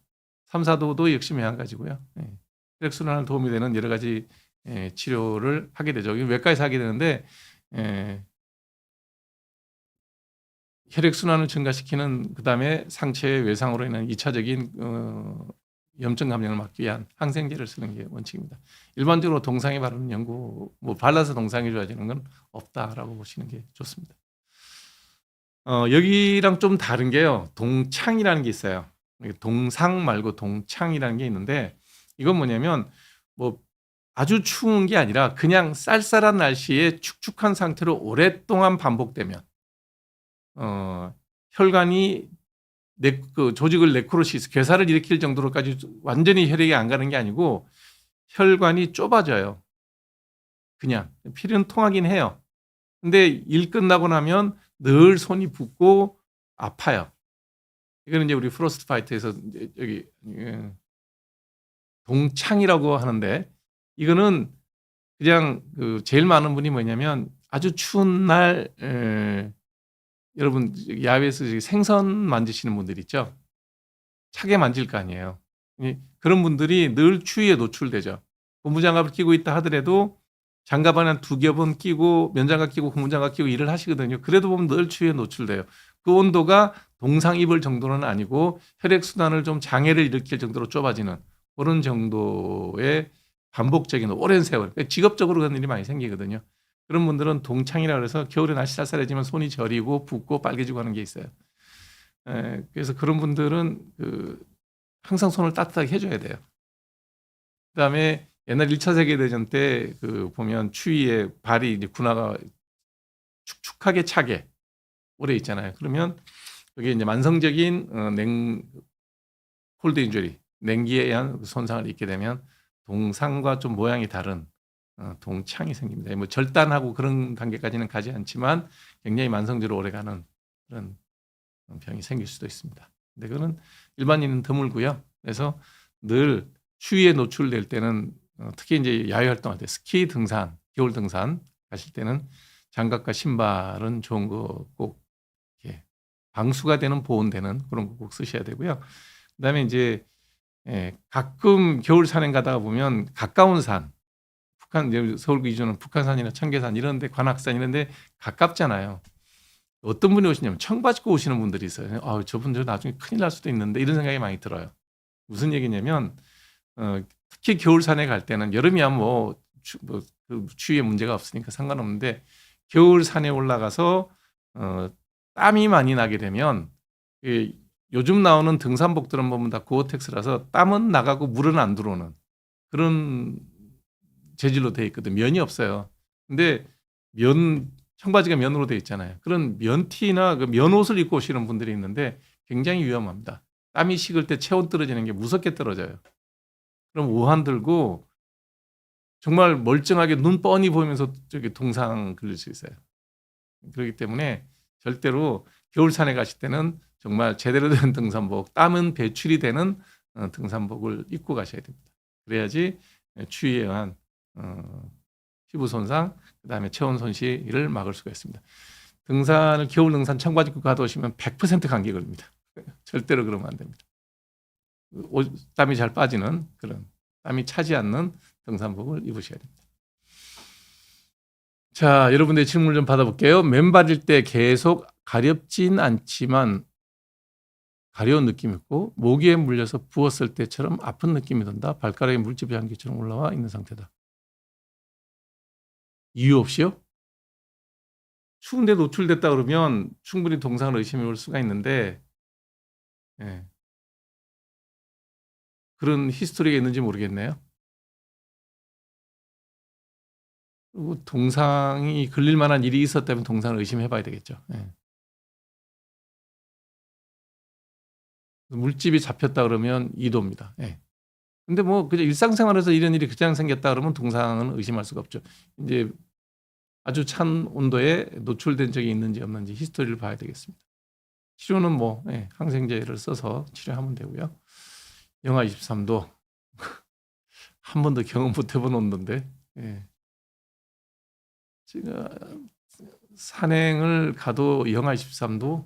3, 4도도 역시 마찬가지고요. 예. 혈액순환에 도움이 되는 여러 가지 치료를 하게 되죠. 외과에서 하게 되는데 예, 혈액순환을 증가시키는 그다음에 상체의 외상으로 인한 2차적인 염증 감염을 막기 위한 항생제를 쓰는 게 원칙입니다. 일반적으로 동상에 바르는 연고 뭐 발라서 동상이 좋아지는 건 없다라고 보시는 게 좋습니다. 여기랑 좀 다른 게요. 동창이라는 게 있어요. 동상 말고 동창이라는 게 있는데 이건 뭐냐면 뭐 아주 추운 게 아니라 그냥 쌀쌀한 날씨에 축축한 상태로 오랫동안 반복되면 혈관이 그 조직을 네크로시스, 괴사를 일으킬 정도로까지 완전히 혈액이 안 가는 게 아니고 혈관이 좁아져요. 그냥 피는 통하긴 해요. 근데 일 끝나고 나면 늘 손이 붓고 아파요. 이거는 이제 우리 프로스트 파이트에서 여기 동창이라고 하는데 이거는 그냥 그 제일 많은 분이 뭐냐면 아주 추운 날 여러분 야외에서 생선 만지시는 분들 있죠? 차게 만질 거 아니에요. 그런 분들이 늘 추위에 노출되죠. 고무장갑을 끼고 있다 하더라도 장갑 한 두 겹은 끼고 면장갑 끼고 고무장갑 끼고 일을 하시거든요. 그래도 보면 늘 추위에 노출돼요. 그 온도가 동상 입을 정도는 아니고 혈액순환을 좀 장애를 일으킬 정도로 좁아지는 그런 정도의 반복적인 오랜 세월, 그러니까 직업적으로 그런 일이 많이 생기거든요. 그런 분들은 동창이라 그래서 겨울에 날씨 쌀쌀해지면 손이 저리고 붓고 빨개지고 하는 게 있어요. 그래서 그런 분들은 항상 손을 따뜻하게 해줘야 돼요. 그다음에 옛날 1차 세계대전 때 보면 추위에 발이 이제 군화가 축축하게 차게 오래 있잖아요. 그러면 그게 이제 만성적인 콜드 인주리, 냉기에 의한 손상을 입게 되면 동상과 좀 모양이 다른 동창이 생깁니다. 뭐 절단하고 그런 단계까지는 가지 않지만 굉장히 만성적으로 오래가는 그런 병이 생길 수도 있습니다. 근데 그거는 일반인은 드물고요. 그래서 늘 추위에 노출될 때는 특히 이제 야외 활동할 때 스키 등산, 겨울 등산 가실 때는 장갑과 신발은 좋은 거 꼭 방수가 되는 보온되는 그런 거 꼭 쓰셔야 되고요. 그다음에 이제 가끔 겨울 산행 가다가 보면 가까운 산, 북한 서울 기준은 북한산이나 청계산 이런 데 관악산 이런 데 가깝잖아요. 어떤 분이 오시냐면 청바지 입고 오시는 분들이 있어요. 저분들 나중에 큰일 날 수도 있는데 이런 생각이 많이 들어요. 무슨 얘기냐면 특히 겨울 산에 갈 때는 여름이야 그 추위에 문제가 없으니까 상관없는데 겨울 산에 올라가서 땀이 많이 나게 되면 요즘 나오는 등산복들은 보면 다 고어텍스라서 땀은 나가고 물은 안 들어오는 그런 재질로 되어 있거든. 면이 없어요. 근데 청바지가 면으로 되어 있잖아요. 그런 면티나 그 면옷을 입고 오시는 분들이 있는데 굉장히 위험합니다. 땀이 식을 때 체온 떨어지는 게 무섭게 떨어져요. 그럼 오한 들고 정말 멀쩡하게 눈 뻔히 보이면서 저기 동상 걸릴 수 있어요. 그렇기 때문에 절대로 겨울산에 가실 때는 정말 제대로 된 등산복, 땀은 배출이 되는 등산복을 입고 가셔야 됩니다. 그래야지 추위에 의한 피부 손상, 그다음에 체온 손실을 막을 수가 있습니다. 겨울 등산 청바지 입고 가다 오시면 100% 감기 걸립니다. 절대로 그러면 안 됩니다. 땀이 잘 빠지는 그런 땀이 차지 않는 등산복을 입으셔야 됩니다. 자, 여러분들의 질문을 좀 받아볼게요. 맨발일 때 계속 가렵진 않지만 가려운 느낌이 있고 모기에 물려서 부었을 때처럼 아픈 느낌이 든다. 발가락에 물집이 한 개처럼 올라와 있는 상태다. 이유 없이요? 추운데 노출됐다 그러면 충분히 동상을 의심해 볼 수가 있는데 그런 히스토리가 있는지 모르겠네요. 그리고 동상이 걸릴 만한 일이 있었다면 동상을 의심해 봐야 되겠죠. 물집이 잡혔다 그러면 2도입니다. 근데 뭐 그냥 일상생활에서 이런 일이 그냥 생겼다 그러면 동상은 의심할 수가 없죠. 이제 아주 찬 온도에 노출된 적이 있는지 없는지 히스토리를 봐야 되겠습니다. 치료는 뭐 항생제를 써서 치료하면 되고요. 영하 23도 한 번도 경험 못 해본 온도인데 제가 산행을 가도 영하 23도는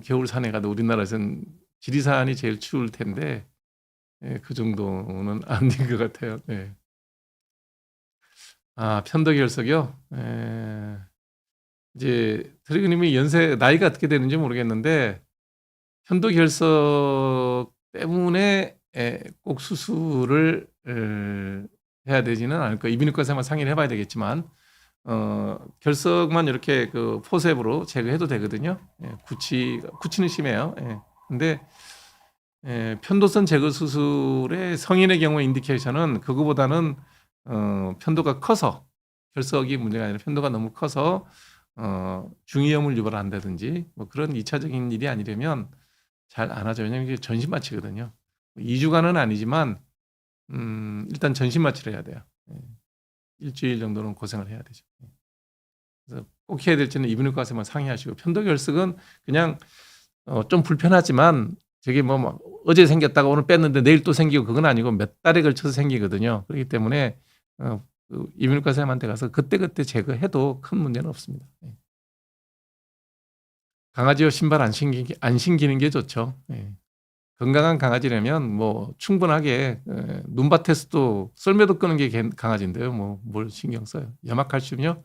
겨울 산에 가도 우리나라에서는 지리산이 제일 추울 텐데 그 정도는 아닌 것 같아요. 아, 편도결석이요? 이제 드래그님이 연세 나이가 어떻게 되는지 모르겠는데 편도결석 때문에 꼭 수술을 해야 되지는 않을 거예요. 이비인후과에서만 상의를 해봐야 되겠지만 결석만 이렇게 그 포셉으로 제거해도 되거든요. 구치는 심해요. 근데 편도선 제거 수술의 성인의 경우 인디케이션은 그거보다는 편도가 커서 결석이 문제가 아니라 편도가 너무 커서 중이염을 유발한다든지 뭐 그런 2차적인 일이 아니려면 잘 안 하죠. 왜냐하면 이게 전신 마취거든요. 2주간은 아니지만 일단 전신 마취를 해야 돼요. 일주일 정도는 고생을 해야 되죠. 그래서 꼭 해야 될지는 이비인후과 가서만 상의하시고 편도결석은 그냥 좀 불편하지만 저게 뭐 막 어제 생겼다가 오늘 뺐는데 내일 또 생기고 그건 아니고 몇 달에 걸쳐서 생기거든요. 그렇기 때문에 그 이비인후과 선생님한테 가서 그때그때 제거해도 큰 문제는 없습니다. 강아지와 신발 안 신기는 게 좋죠. 건강한 강아지라면 뭐 충분하게 눈밭에서도 썰매도 끄는 게 강아지인데요. 뭐 뭘 신경 써요. 염화칼슘요.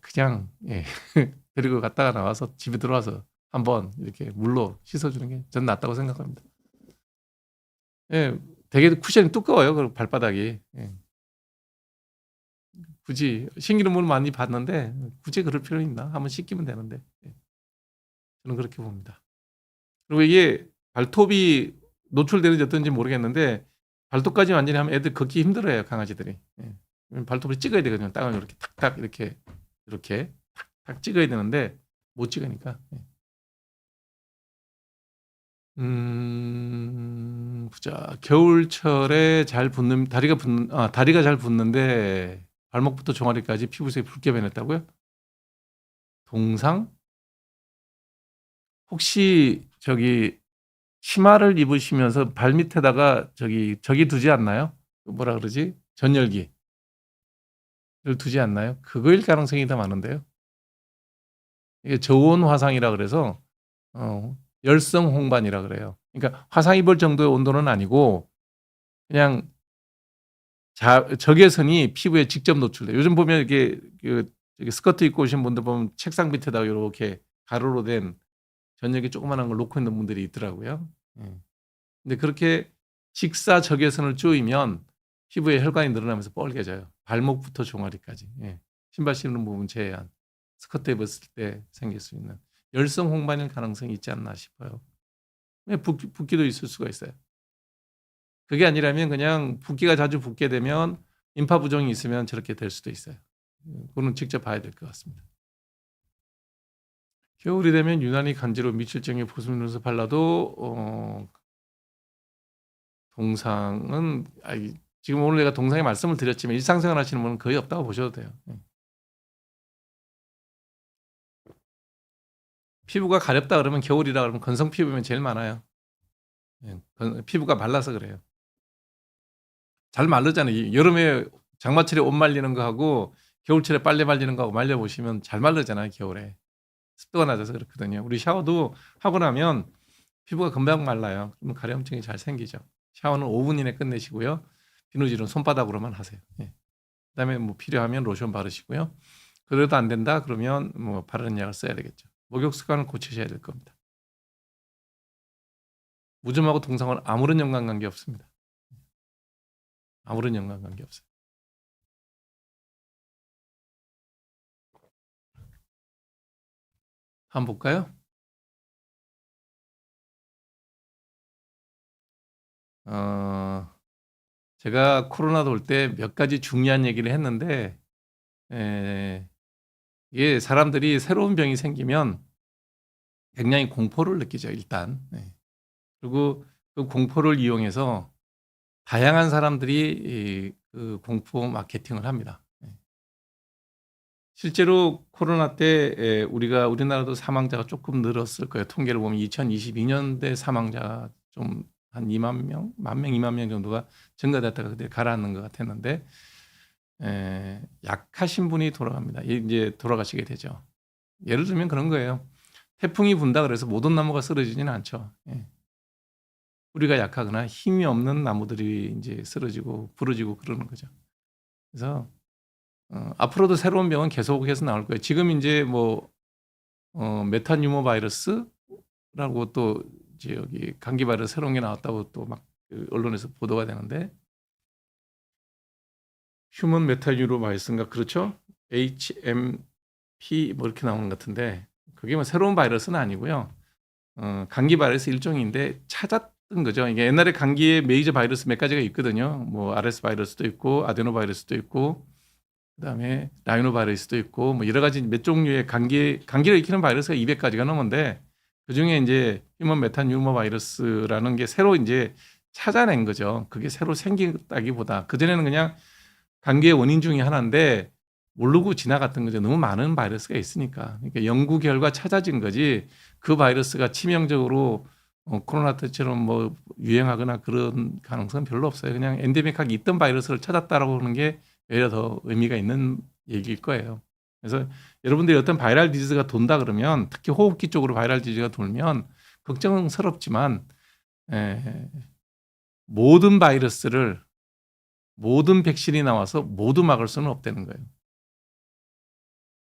그냥 데리고 갔다가 나와서 집에 들어와서 한번 이렇게 물로 씻어주는 게 전 낫다고 생각합니다. 되게 쿠션이 두꺼워요. 그 발바닥이. 굳이 신기는 물 많이 봤는데 굳이 그럴 필요 있나? 한번 씻기면 되는데 저는 그렇게 봅니다. 그리고 이게 발톱이 노출되는지 어떤지 모르겠는데 발톱까지 완전히 하면 애들 걷기 힘들어요. 강아지들이. 발톱을 찍어야 되거든요. 땅을 이렇게 탁탁 이렇게 탁탁 찍어야 되는데 못 찍으니까. 보자. 겨울철에 잘 붙는 다리가 잘 붙는데 발목부터 종아리까지 피부색이 붉게 변했다고요? 동상? 혹시 저기 치마를 입으시면서 발 밑에다가 저기 두지 않나요? 뭐라 그러지? 전열기를 두지 않나요? 그거일 가능성이 더 많은데요. 이게 저온 화상이라 그래서 열성 홍반이라 그래요. 그러니까 화상 입을 정도의 온도는 아니고 그냥 적외선이 피부에 직접 노출돼. 요즘 보면 이게 저기 스커트 입고 오신 분들 보면 책상 밑에다가 이렇게 가로로 된 전역에 조그만한 걸 놓고 있는 분들이 있더라고요. 근데 그렇게 직사 적외선을 쬐으면 피부에 혈관이 늘어나면서 뻘개져요. 발목부터 종아리까지. 신발 신는 부분 제외한 스커트 입었을 때 생길 수 있는 열성 홍반일 가능성이 있지 않나 싶어요. 붓기도 있을 수가 있어요. 그게 아니라면 그냥 붓기가 자주 붓게 되면 임파 부종이 있으면 저렇게 될 수도 있어요. 그거는 직접 봐야 될 것 같습니다. 겨울이 되면 유난히 간지러워 미칠정에 보습연수 발라도 동상은 지금 오늘 내가 동상의 말씀을 드렸지만 일상생활 하시는 분은 거의 없다고 보셔도 돼요. 피부가 가렵다 그러면 겨울이라 그러면 건성 피부면 제일 많아요. 피부가 말라서 그래요. 잘 마르잖아요. 여름에 장마철에 옷 말리는 거 하고 겨울철에 빨래 말리는 거 하고 말려보시면 잘 마르잖아요. 겨울에. 습도가 낮아서 그렇거든요. 우리 샤워도 하고 나면 피부가 금방 말라요. 그러면 가려움증이 잘 생기죠. 샤워는 5분 이내 끝내시고요. 비누질은 손바닥으로만 하세요. 그다음에 뭐 필요하면 로션 바르시고요. 그래도 안 된다 그러면 뭐 바르는 약을 써야 되겠죠. 목욕 습관을 고치셔야 될 겁니다. 무좀하고 동상은 아무런 연관관계 없습니다. 아무런 연관관계 없어요. 한번 볼까요? 제가 코로나도 올 때 몇 가지 중요한 얘기를 했는데 이게 사람들이 새로운 병이 생기면 굉장히 공포를 느끼죠. 일단. 그리고 그 공포를 이용해서 다양한 사람들이 그 공포 마케팅을 합니다. 실제로 코로나 때 우리나라도 사망자가 조금 늘었을 거예요. 통계를 보면 2022년대 사망자가 좀 한 2만 명, 2만 명 정도가 증가됐다가 그때 가라앉는 것 같았는데 약하신 분이 돌아갑니다. 이제 돌아가시게 되죠. 예를 들면 그런 거예요. 태풍이 분다 그래서 모든 나무가 쓰러지지는 않죠. 뿌리가 약하거나 힘이 없는 나무들이 이제 쓰러지고 부러지고 그러는 거죠. 그래서 앞으로도 새로운 병은 계속해서 나올 거예요. 지금 이제 뭐 메타뉴모 바이러스라고 또 이제 여기 감기 바이러스 새로운 게 나왔다고 또 막 언론에서 보도가 되는데 휴먼 메타뉴로 바이러스인가 그렇죠? HMP 뭐 이렇게 나오는 것 같은데 그게 뭐 새로운 바이러스는 아니고요. 감기 바이러스 일종인데 찾았던 거죠. 이게 옛날에 감기에 메이저 바이러스 몇 가지가 있거든요. 뭐 RS 바이러스도 있고 아데노 바이러스도 있고 그다음에 라이노 바이러스도 있고 뭐 여러 가지 몇 종류의 감기를 일으키는 바이러스가 200가지가 넘는데 그중에 이제 휴먼 메타뉴모 바이러스라는 게 새로 이제 찾아낸 거죠. 그게 새로 생겼다기보다 그전에는 그냥 감기의 원인 중에 하나인데 모르고 지나갔던 거죠. 너무 많은 바이러스가 있으니까. 그러니까 연구 결과 찾아진 거지 그 바이러스가 치명적으로 코로나 때처럼 뭐 유행하거나 그런 가능성은 별로 없어요. 그냥 엔데믹하게 있던 바이러스를 찾았다라고 하는 게 오히려 더 의미가 있는 얘기일 거예요. 그래서 여러분들이 어떤 바이럴 디지즈가 돈다 그러면 특히 호흡기 쪽으로 바이럴 디지즈가 돌면 걱정스럽지만 모든 바이러스를 모든 백신이 나와서 모두 막을 수는 없다는 거예요.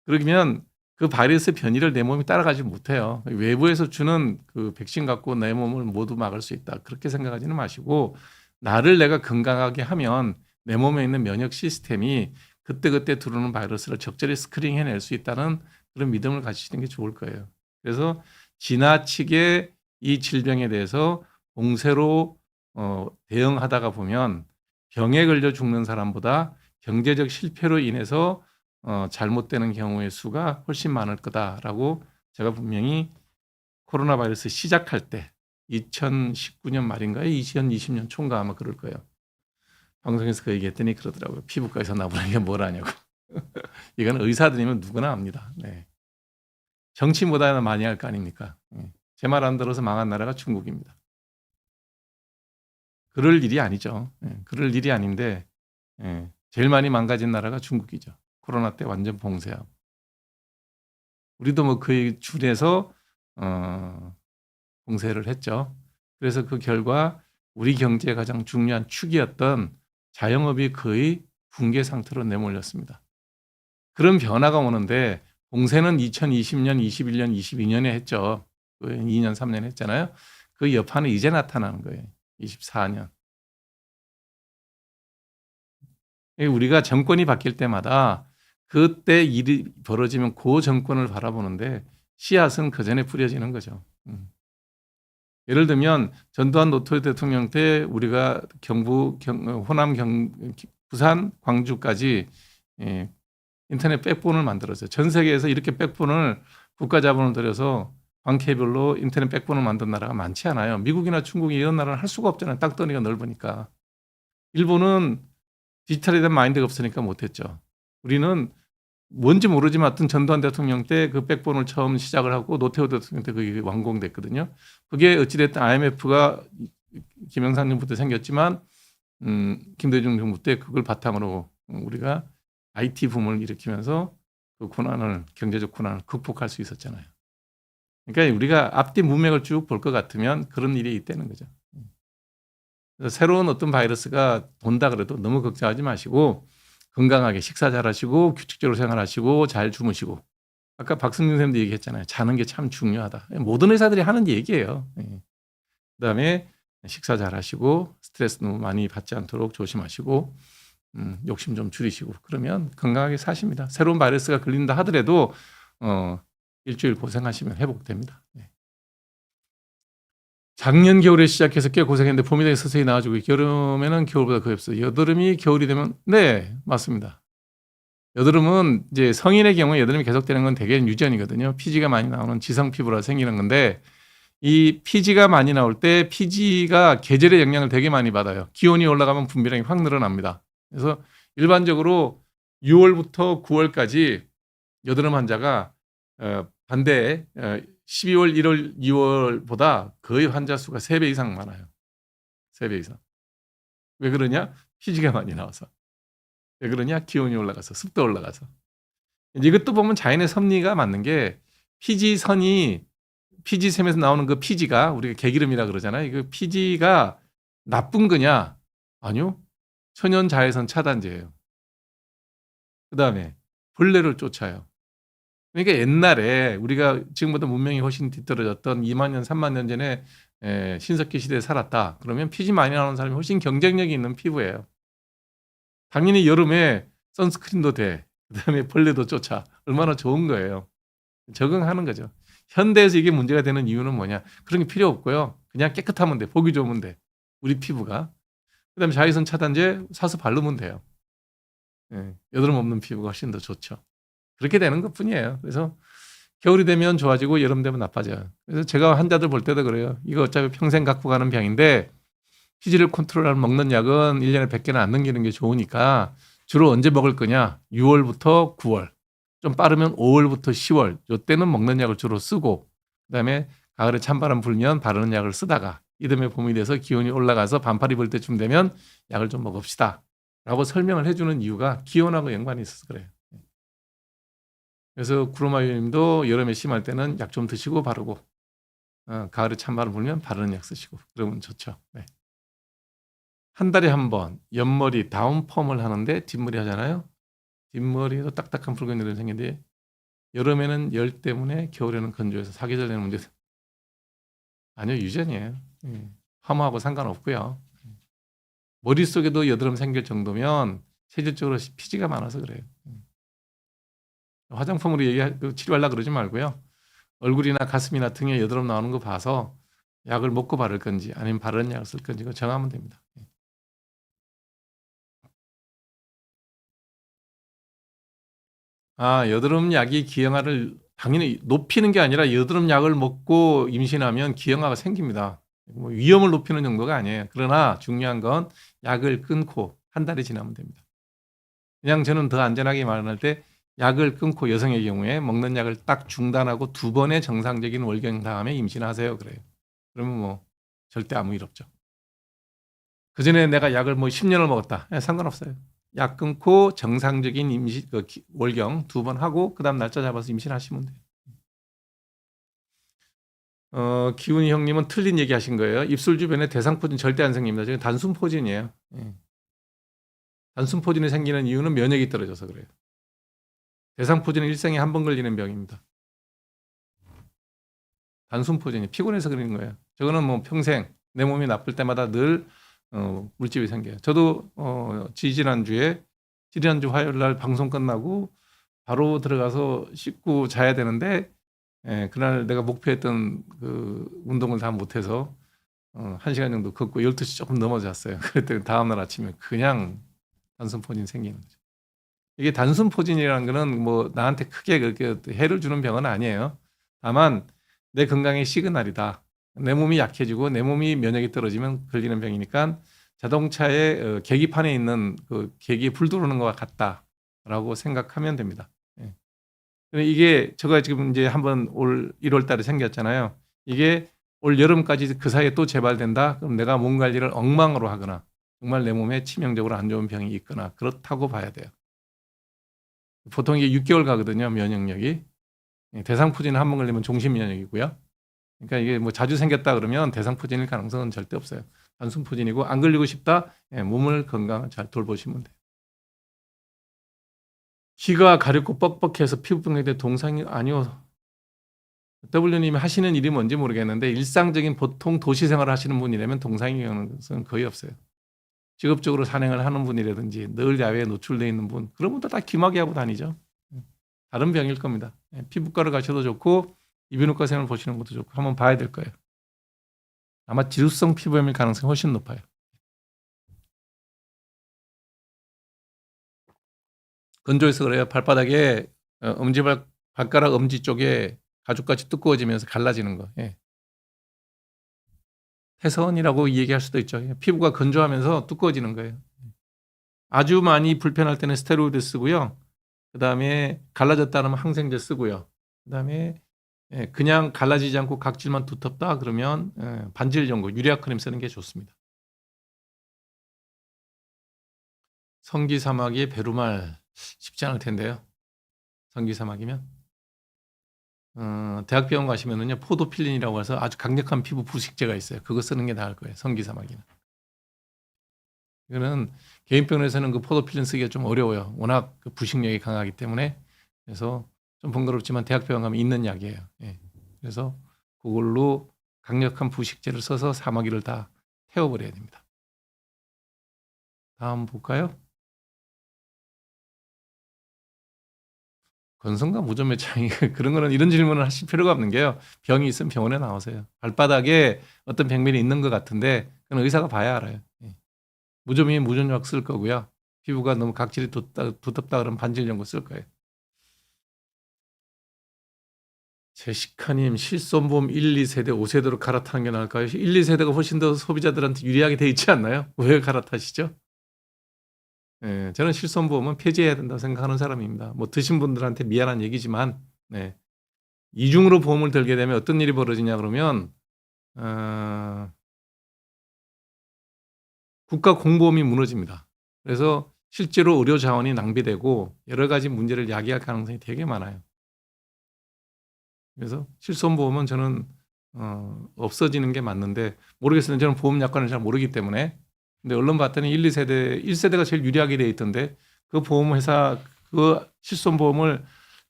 그러면 그 바이러스 변이를 내 몸이 따라가지 못해요. 외부에서 주는 그 백신 갖고 내 몸을 모두 막을 수 있다. 그렇게 생각하지는 마시고 나를 내가 건강하게 하면 내 몸에 있는 면역 시스템이 그때그때 들어오는 바이러스를 적절히 스크린해낼 수 있다는 그런 믿음을 가지시는 게 좋을 거예요. 그래서 지나치게 이 질병에 대해서 공세로 대응하다가 보면 병에 걸려 죽는 사람보다 경제적 실패로 인해서 잘못되는 경우의 수가 훨씬 많을 거다라고 제가 분명히 코로나 바이러스 시작할 때 2019년 말인가요? 2020년 초인가 아마 그럴 거예요. 방송에서 그 얘기했더니 그러더라고요. 피부과에서 나보는 게 뭘 하냐고. 이건 의사들이면 누구나 압니다. 네. 정치보다는 많이 할 거 아닙니까? 제 말 안 들어서 망한 나라가 중국입니다. 그럴 일이 아니죠. 그럴 일이 아닌데 제일 많이 망가진 나라가 중국이죠. 코로나 때 완전 봉쇄하고. 우리도 뭐 그 줄에서 봉쇄를 했죠. 그래서 그 결과 우리 경제의 가장 중요한 축이었던 자영업이 거의 붕괴 상태로 내몰렸습니다. 그런 변화가 오는데 봉쇄는 2020년, 21년, 22년에 했죠. 2년, 3년 했잖아요. 그 여파는 이제 나타나는 거예요. 24년. 우리가 정권이 바뀔 때마다 그때 일이 벌어지면 그 정권을 바라보는데 씨앗은 그 전에 뿌려지는 거죠. 예를 들면 전두환 노태우 대통령 때 우리가 경부, 호남, 부산, 광주까지 인터넷 백본을 만들었어요. 전 세계에서 이렇게 백본을 국가 자본을 들여서 광케이블로 인터넷 백본을 만든 나라가 많지 않아요. 미국이나 중국이 이런 나라는 할 수가 없잖아요. 땅덩이가 넓으니까. 일본은 디지털에 대한 마인드가 없으니까 못했죠. 우리는 뭔지 모르지만 어떤 전두환 대통령 때 그 백본을 처음 시작을 하고 노태우 대통령 때 그게 완공됐거든요. 그게 어찌됐든 IMF가 김영삼 정부 때 생겼지만 김대중 정부 때 그걸 바탕으로 우리가 IT 붐을 일으키면서 그 고난을 경제적 고난을 극복할 수 있었잖아요. 그러니까 우리가 앞뒤 문맥을 쭉 볼 것 같으면 그런 일이 있다는 거죠. 그래서 새로운 어떤 바이러스가 돈다 그래도 너무 걱정하지 마시고 건강하게 식사 잘하시고 규칙적으로 생활하시고 잘 주무시고 아까 박승준 선생님도 얘기했잖아요. 자는 게 참 중요하다. 모든 의사들이 하는 얘기예요. 그다음에 식사 잘하시고 스트레스 너무 많이 받지 않도록 조심하시고 욕심 좀 줄이시고 그러면 건강하게 사십니다. 새로운 바이러스가 걸린다 하더라도 일주일 고생하시면 회복됩니다. 작년 겨울에 시작해서 꽤 고생했는데 봄이 되면 서서히 나아지고 여름에는 겨울보다 거의 없어요. 여드름이 겨울이 되면 네 맞습니다. 여드름은 이제 성인의 경우에 여드름이 계속되는 건 대개 유전이거든요. 피지가 많이 나오는 지성 피부라 생기는 건데 이 피지가 많이 나올 때 피지가 계절의 영향을 되게 많이 받아요. 기온이 올라가면 분비량이 확 늘어납니다. 그래서 일반적으로 6월부터 9월까지 여드름 환자가 반대에 12월, 1월, 2월보다 거의 환자 수가 3배 이상 많아요. 3배 이상. 왜 그러냐? 피지가 많이 나와서. 왜 그러냐? 기온이 올라가서, 습도 올라가서. 이것도 보면 자연의 섭리가 맞는 게 피지선이 피지샘에서 나오는 그 피지가 우리가 개기름이라 그러잖아요. 그 피지가 나쁜 거냐? 아니요. 천연 자외선 차단제예요. 그다음에 벌레를 쫓아요. 그러니까 옛날에 우리가 지금보다 문명이 훨씬 뒤떨어졌던 2만 년, 3만 년 전에 신석기 시대에 살았다. 그러면 피지 많이 나오는 사람이 훨씬 경쟁력이 있는 피부예요. 당연히 여름에 선스크린도 돼. 그다음에 벌레도 쫓아. 얼마나 좋은 거예요. 적응하는 거죠. 현대에서 이게 문제가 되는 이유는 뭐냐? 그런 게 필요 없고요. 그냥 깨끗하면 돼. 보기 좋으면 돼. 우리 피부가. 그다음에 자외선 차단제 사서 바르면 돼요. 여드름 없는 피부가 훨씬 더 좋죠. 그렇게 되는 것뿐이에요. 그래서 겨울이 되면 좋아지고 여름 되면 나빠져요. 그래서 제가 환자들 볼 때도 그래요. 이거 어차피 평생 갖고 가는 병인데 피지를 컨트롤하는 먹는 약은 1년에 100개는 안 넘기는 게 좋으니까 주로 언제 먹을 거냐? 6월부터 9월. 좀 빠르면 5월부터 10월. 요때는 먹는 약을 주로 쓰고 그다음에 가을에 찬바람 불면 바르는 약을 쓰다가 이듬해 봄이 돼서 기온이 올라가서 반팔 입을 때쯤 되면 약을 좀 먹읍시다. 라고 설명을 해주는 이유가 기온하고 연관이 있어서 그래요. 그래서 구로마위님도 여름에 심할 때는 약 좀 드시고 바르고 가을에 찬바람 불면 바르는 약 쓰시고 그러면 좋죠. 네. 한 달에 한 번 옆머리 다운펌을 하는데 뒷머리 하잖아요. 뒷머리도 딱딱한 붉은 열이 생기는데 여름에는 열 때문에 겨울에는 건조해서 사계절 되는 문제. 아니요, 유전이에요. 파마하고 상관없고요. 머릿속에도 여드름 생길 정도면 체질적으로 피지가 많아서 그래요. 화장품으로 치료하려고 그러지 말고요. 얼굴이나 가슴이나 등에 여드름 나오는 거 봐서 약을 먹고 바를 건지 아니면 바르는 약을 쓸 건지 정하면 됩니다. 여드름 약이 기형아를 당연히 높이는 게 아니라 여드름 약을 먹고 임신하면 기형아가 생깁니다. 뭐 위험을 높이는 정도가 아니에요. 그러나 중요한 건 약을 끊고 한 달이 지나면 됩니다. 그냥 저는 더 안전하게 말할 때 약을 끊고 여성의 경우에 먹는 약을 딱 중단하고 2번의 정상적인 월경 다음에 임신하세요. 그래요. 그러면 뭐 절대 아무 일 없죠. 그 전에 내가 약을 뭐 10년을 먹었다. 상관없어요. 약 끊고 정상적인 월경 2번 하고 그다음 날짜 잡아서 임신하시면 돼요. 기훈이 형님은 틀린 얘기 하신 거예요. 입술 주변에 대상포진 절대 안 생깁니다. 지금 단순포진이에요. 단순포진이 생기는 이유는 면역이 떨어져서 그래요. 대상포진은 일생에 한 번 걸리는 병입니다. 단순포진이 피곤해서 그러는 거예요. 저거는 뭐 평생 내 몸이 나쁠 때마다 늘 물집이 생겨요. 저도 지지난주 화요일 날 방송 끝나고 바로 들어가서 씻고 자야 되는데 그날 내가 목표했던 그 운동을 다 못해서 1시간 정도 걷고 12시 조금 넘어 잤어요. 그랬더니 다음날 아침에 그냥 단순포진 생기는 거죠. 이게 단순포진이라는 거는 뭐 나한테 크게 그렇게 해를 주는 병은 아니에요. 다만 내 건강의 시그널이다. 내 몸이 약해지고 내 몸이 면역이 떨어지면 걸리는 병이니까 자동차의 계기판에 있는 그 계기에 불 들어오는 것과 같다라고 생각하면 됩니다. 이게 제가 지금 이제 한번 올 1월 달에 생겼잖아요. 이게 올 여름까지 그 사이에 또 재발된다? 그럼 내가 몸 관리를 엉망으로 하거나 정말 내 몸에 치명적으로 안 좋은 병이 있거나 그렇다고 봐야 돼요. 보통 이게 6개월 가거든요, 면역력이. 대상포진을 한 번 걸리면 종신 면역이고요. 그러니까 이게 뭐 자주 생겼다 그러면 대상포진일 가능성은 절대 없어요. 단순포진이고 안 걸리고 싶다? 몸을 건강을 잘 돌보시면 돼요. 귀가 가렵고 뻑뻑해서 피부병인데 동상이 아니요. W님이 하시는 일이 뭔지 모르겠는데 일상적인 보통 도시 생활을 하시는 분이라면 동상이 가능성은 거의 없어요. 직업적으로 산행을 하는 분이라든지 늘 야외에 노출되어 있는 분 그런 분들 다 귀마개 하고 다니죠. 다른 병일 겁니다. 피부과를 가셔도 좋고 이비인후과 생을 보시는 것도 좋고 한번 봐야 될 거예요. 아마 지루성 피부염일 가능성이 훨씬 높아요. 건조해서 그래요. 발바닥에 발가락 엄지 쪽에 가죽같이 두꺼워지면서 갈라지는 거. 태선이라고 얘기할 수도 있죠. 피부가 건조하면서 두꺼워지는 거예요. 아주 많이 불편할 때는 스테로이드 쓰고요. 그다음에 갈라졌다 하면 항생제 쓰고요. 그다음에 그냥 갈라지지 않고 각질만 두텁다 그러면 반질 연고 유리아 크림 쓰는 게 좋습니다. 성기 사마귀의 베루말 쉽지 않을 텐데요. 성기 사마귀면 대학병원 가시면은요 포도필린이라고 해서 아주 강력한 피부 부식제가 있어요. 그거 쓰는 게 나을 거예요. 성기 사마귀는. 이거는 개인 병원에서는 그 포도필린 쓰기가 좀 어려워요. 워낙 그 부식력이 강하기 때문에. 그래서 좀 번거롭지만 대학병원 가면 있는 약이에요. 예. 그래서 그걸로 강력한 부식제를 써서 사마귀를 다 태워버려야 됩니다. 다음 볼까요? 건성과 무좀의 차이 그런 거는 이런 질문을 하실 필요가 없는 게요. 병이 있으면 병원에 나오세요. 발바닥에 어떤 병면이 있는 것 같은데 그건 의사가 봐야 알아요. 예. 무좀이면 무좀약 쓸 거고요. 피부가 너무 각질이 두텁다 그러면 반질 연고 쓸 거예요. 제시카님 실손보험 1, 2세대, 5세대로 갈아타는 게 나을까요? 1, 2세대가 훨씬 더 소비자들한테 유리하게 돼 있지 않나요? 왜 갈아타시죠? 예, 저는 실손보험은 폐지해야 된다고 생각하는 사람입니다. 뭐 드신 분들한테 미안한 얘기지만 네. 이중으로 보험을 들게 되면 어떤 일이 벌어지냐 그러면 국가 공보험이 무너집니다. 그래서 실제로 의료 자원이 낭비되고 여러 가지 문제를 야기할 가능성이 되게 많아요. 그래서 실손보험은 저는 없어지는 게 맞는데 모르겠어요. 저는 보험 약관을 잘 모르기 때문에. 근데 언론 봤더니 1, 2세대, 1세대가 제일 유리하게 돼 있던데 그 보험회사 그 실손보험을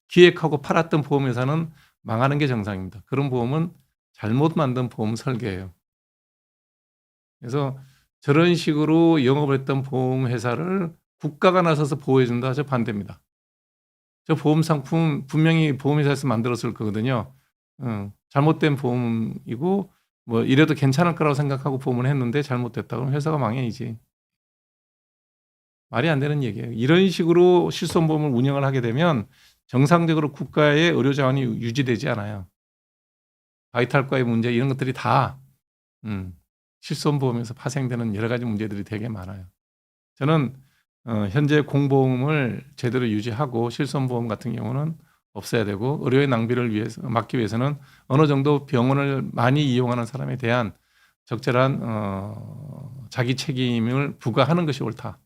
기획하고 팔았던 보험회사는 망하는 게 정상입니다. 그런 보험은 잘못 만든 보험 설계예요. 그래서 저런 식으로 영업을 했던 보험회사를 국가가 나서서 보호해준다. 저 반대입니다. 저 보험 상품 분명히 보험회사에서 만들었을 거거든요. 잘못된 보험이고 뭐 이래도 괜찮을 거라고 생각하고 보험을 했는데 잘못됐다 그러면 회사가 망해야지. 말이 안 되는 얘기예요. 이런 식으로 실손보험을 운영을 하게 되면 정상적으로 국가의 의료 자원이 유지되지 않아요. 바이탈과의 문제 이런 것들이 다 실손보험에서 파생되는 여러 가지 문제들이 되게 많아요. 저는 현재 공보험을 제대로 유지하고 실손보험 같은 경우는 없애야 되고 의료의 낭비를 위해서 막기 위해서는 어느 정도 병원을 많이 이용하는 사람에 대한 적절한 자기 책임을 부과하는 것이 옳다.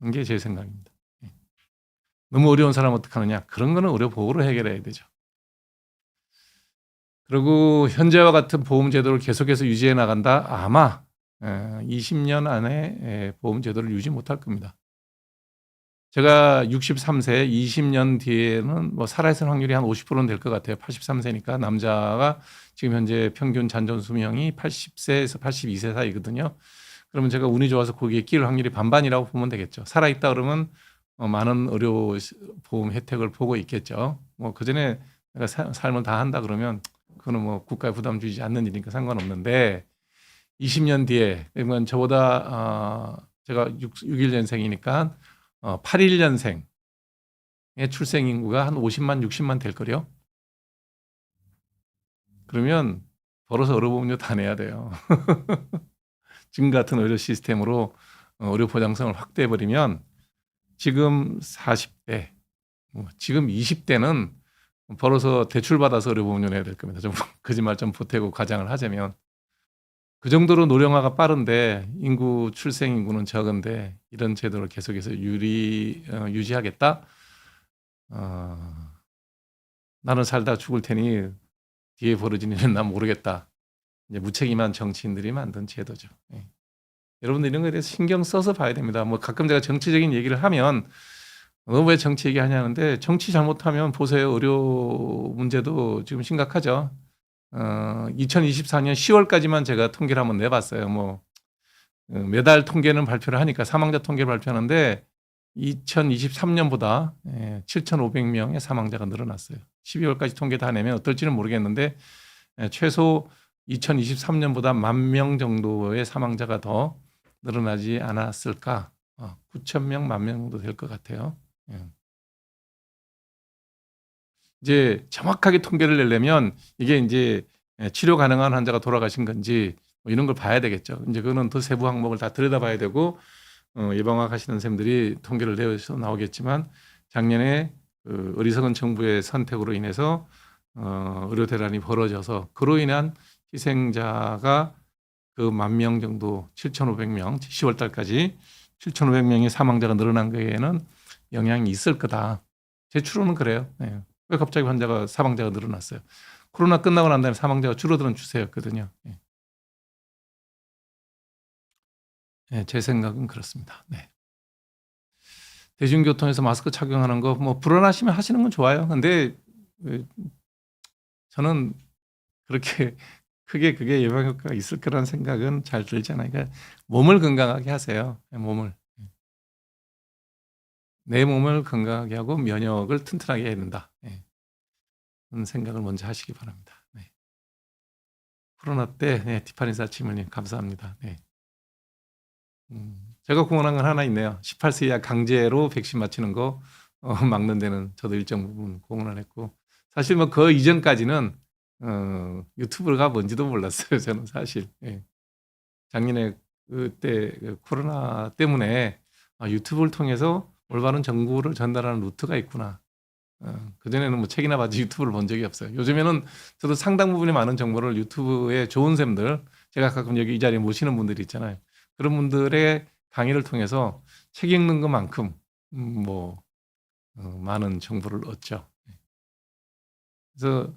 이게 제 생각입니다. 예. 너무 어려운 사람 어떡하느냐? 그런 거는 의료보호로 해결해야 되죠. 그리고 현재와 같은 보험 제도를 계속해서 유지해 나간다? 아마 20년 안에 보험 제도를 유지 못할 겁니다. 제가 63세, 20년 뒤에는 뭐 살아있을 확률이 한 50%는 될 것 같아요. 83세니까 남자가 지금 현재 평균 잔존 수명이 80세에서 82세 사이거든요. 그러면 제가 운이 좋아서 거기에 끼를 확률이 반반이라고 보면 되겠죠. 살아있다 그러면 많은 의료 보험 혜택을 보고 있겠죠. 뭐 그전에 내가 삶을 다 한다 그러면 그거는 뭐 국가에 부담 주지 않는 일이니까 상관없는데 20년 뒤에 그러면 저보다 제가 61년생이니까 81년생의 출생 인구가 한 50만 60만 될 거요. 그러면 벌어서 의료보험료 다 내야 돼요. 지금 같은 의료 시스템으로 의료 보장성을 확대해 버리면 지금 40대, 지금 20대는 벌어서 대출 받아서 의료보험료 내야 될 겁니다. 좀 거짓말 좀 보태고 가장을 하자면 그 정도로 노령화가 빠른데 인구 출생 인구는 적은데 이런 제도를 계속해서 유지하겠다. 나는 살다 죽을 테니 뒤에 벌어지는 일은 난 모르겠다. 이제 무책임한 정치인들이 만든 제도죠. 예. 여러분들 이런 거에 대해서 신경 써서 봐야 됩니다. 뭐 가끔 제가 정치적인 얘기를 하면 너 왜 정치 얘기하냐는데 정치 잘못하면 보세요. 의료 문제도 지금 심각하죠. 2024년 10월까지만 제가 통계를 한번 내봤어요. 뭐 매달 통계는 발표를 하니까 사망자 통계를 발표하는데 2023년보다 7,500명의 사망자가 늘어났어요. 12월까지 통계 다 내면 어떨지는 모르겠는데 최소 2023년보다 10,000명 정도의 사망자가 더 늘어나지 않았을까? 9,000명, 10,000명 정도 될 것 같아요. 이제 정확하게 통계를 내려면 이게 이제 치료 가능한 환자가 돌아가신 건지 뭐 이런 걸 봐야 되겠죠. 이제 그거는 더 세부 항목을 다 들여다봐야 되고 예방학 하시는 쌤들이 통계를 내서 나오겠지만 작년에 그 어리석은 정부의 선택으로 인해서 의료 대란이 벌어져서 그로 인한 희생자가 그 10,000명 정도 7,500명 10월 달까지 7,500명의 사망자가 늘어난 거에는 영향이 있을 거다. 제 추론은 그래요. 예. 왜 갑자기 사망자가 늘어났어요? 코로나 끝나고 난 다음에 사망자가 줄어드는 추세였거든요. 예. 예, 제 생각은 그렇습니다. 네. 대중교통에서 마스크 착용하는 거 뭐 불안하시면 하시는 건 좋아요. 근데 저는 그렇게 크게 그게 예방 효과가 있을 거라는 생각은 잘 들지 않아요. 그러니까 몸을 건강하게 하세요. 몸을. 내 몸을 건강하게 하고 면역을 튼튼하게 해야 된다. 그런 생각을 먼저 하시기 바랍니다. 네. 코로나 때 티파니 사치모님 감사합니다. 네. 제가 공헌한 건 하나 있네요. 18세 이하 강제로 백신 맞히는 거 막는 데는 저도 일정 부분 공헌을 했고 사실 뭐 그 이전까지는 유튜브가 뭔지도 몰랐어요. 저는 사실. 예. 작년에 그때 그 코로나 때문에 유튜브를 통해서 올바른 정보를 전달하는 루트가 있구나. 그전에는 뭐 책이나 봐도 유튜브를 본 적이 없어요. 요즘에는 저도 상당 부분이 많은 정보를 유튜브에 좋은 쌤들, 제가 가끔 여기 이 자리에 모시는 분들이 있잖아요. 그런 분들의 강의를 통해서 책 읽는 것만큼 많은 정보를 얻죠. 그래서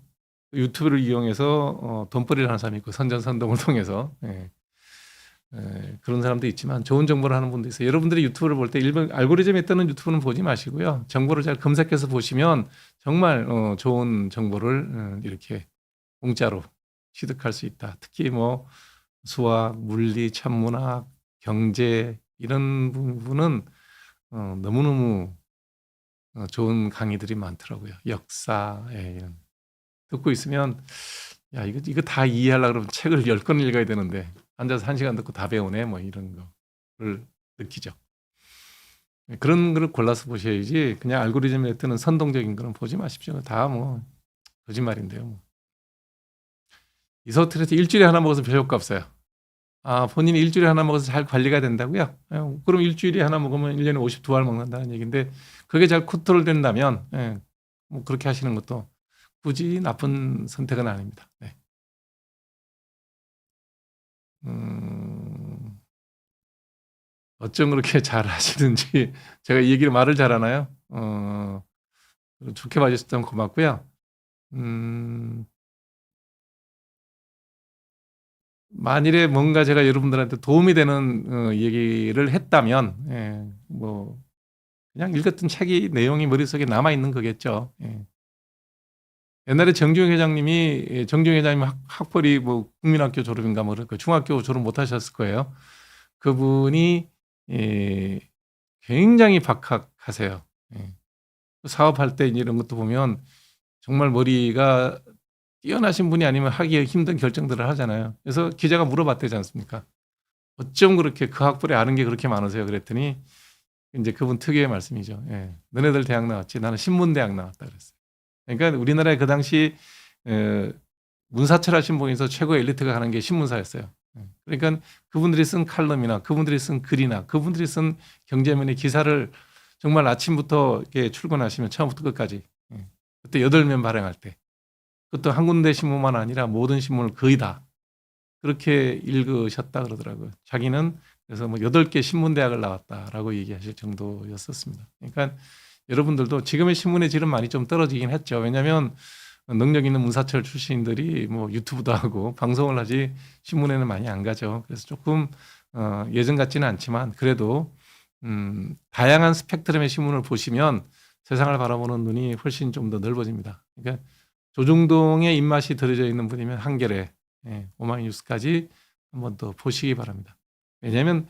유튜브를 이용해서 돈벌이를 하는 사람이 있고 선전선동을 통해서 그런 사람도 있지만 좋은 정보를 하는 분도 있어요. 여러분들이 유튜브를 볼 때 일반 알고리즘에 뜨는 유튜브는 보지 마시고요. 정보를 잘 검색해서 보시면 정말 좋은 정보를 이렇게 공짜로 취득할 수 있다. 특히 뭐 수학, 물리, 천문학, 경제 이런 부분은 너무너무 좋은 강의들이 많더라고요. 역사 이런 듣고 있으면 야 이거 다 이해하려고 그러면 책을 10권 읽어야 되는데 앉아서 1시간 듣고 다 배우네 뭐 이런 거를 느끼죠. 그런 거를 골라서 보셔야지 그냥 알고리즘에 뜨는 선동적인 거는 보지 마십시오. 다 뭐 거짓말인데요. 뭐. 이소트레스 일주일에 하나 먹어서 별 효과 없어요. 본인이 일주일에 하나 먹어서 잘 관리가 된다고요? 그럼 일주일에 하나 먹으면 1년에 52알 먹는다는 얘기인데 그게 잘 컨트롤 된다면 뭐 그렇게 하시는 것도 굳이 나쁜 선택은 아닙니다. 네. 어쩜 그렇게 잘 하시는지 제가 이 얘기를 말을 잘하나요? 좋게 봐주셨다면 고맙고요. 만일에 뭔가 제가 여러분들한테 도움이 되는 얘기를 했다면 뭐 그냥 읽었던 책이 내용이 머릿속에 남아 있는 거겠죠. 옛날에 정중 회장님 학벌이 뭐 국민학교 졸업인가 뭐 그 중학교 졸업 못 하셨을 거예요. 그분이 굉장히 박학하세요. 사업할 때 이런 것도 보면 정말 머리가 뛰어나신 분이 아니면 하기 힘든 결정들을 하잖아요. 그래서 기자가 물어봤대지 않습니까? 어쩜 그렇게 그 학벌에 아는 게 그렇게 많으세요? 그랬더니 이제 그분 특유의 말씀이죠. 너네들 대학 나왔지 나는 신문대학 나왔다 그랬어요. 그러니까 우리나라에 그 당시 문사철 하신 분에서 최고의 엘리트가 가는 게 신문사였어요. 그러니까 그분들이 쓴 칼럼이나 그분들이 쓴 글이나 그분들이 쓴 경제면의 기사를 정말 아침부터 이렇게 출근하시면 처음부터 끝까지 그때 8면 발행할 때 그것도 한 군데 신문만 아니라 모든 신문을 거의 다 그렇게 읽으셨다 그러더라고요. 자기는 그래서 뭐 8개 신문대학을 나왔다라고 얘기하실 정도였었습니다. 그러니까 여러분들도 지금의 신문의 질은 많이 좀 떨어지긴 했죠. 왜냐하면 능력 있는 문사철 출신들이 뭐 유튜브도 하고 방송을 하지 신문에는 많이 안 가죠. 그래서 조금 예전 같지는 않지만 그래도 다양한 스펙트럼의 신문을 보시면 세상을 바라보는 눈이 훨씬 좀 더 넓어집니다. 그러니까 조중동의 입맛이 들어져 있는 분이면 한겨레, 오마이뉴스까지 한번 더 보시기 바랍니다. 왜냐하면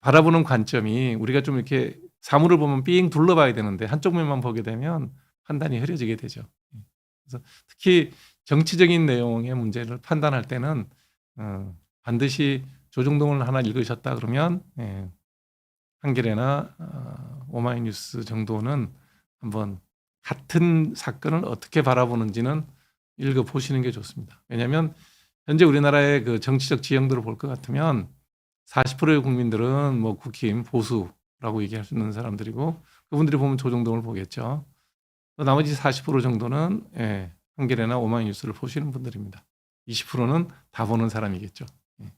바라보는 관점이 우리가 좀 이렇게 사물을 보면 삥 둘러봐야 되는데 한쪽 면만 보게 되면 판단이 흐려지게 되죠. 그래서 특히 정치적인 내용의 문제를 판단할 때는 반드시 조중동을 하나 읽으셨다 그러면 한겨레나 오마이뉴스 정도는 한번 같은 사건을 어떻게 바라보는지는 읽어 보시는 게 좋습니다. 왜냐하면 현재 우리나라의 그 정치적 지형들을 볼 것 같으면 40%의 국민들은 뭐 국힘 보수라고 얘기할 수 있는 사람들이고 그분들이 보면 조정동을 보겠죠. 또 나머지 40% 정도는 한겨레나 오마이뉴스를 보시는 분들입니다. 20%는 다 보는 사람이겠죠. 예.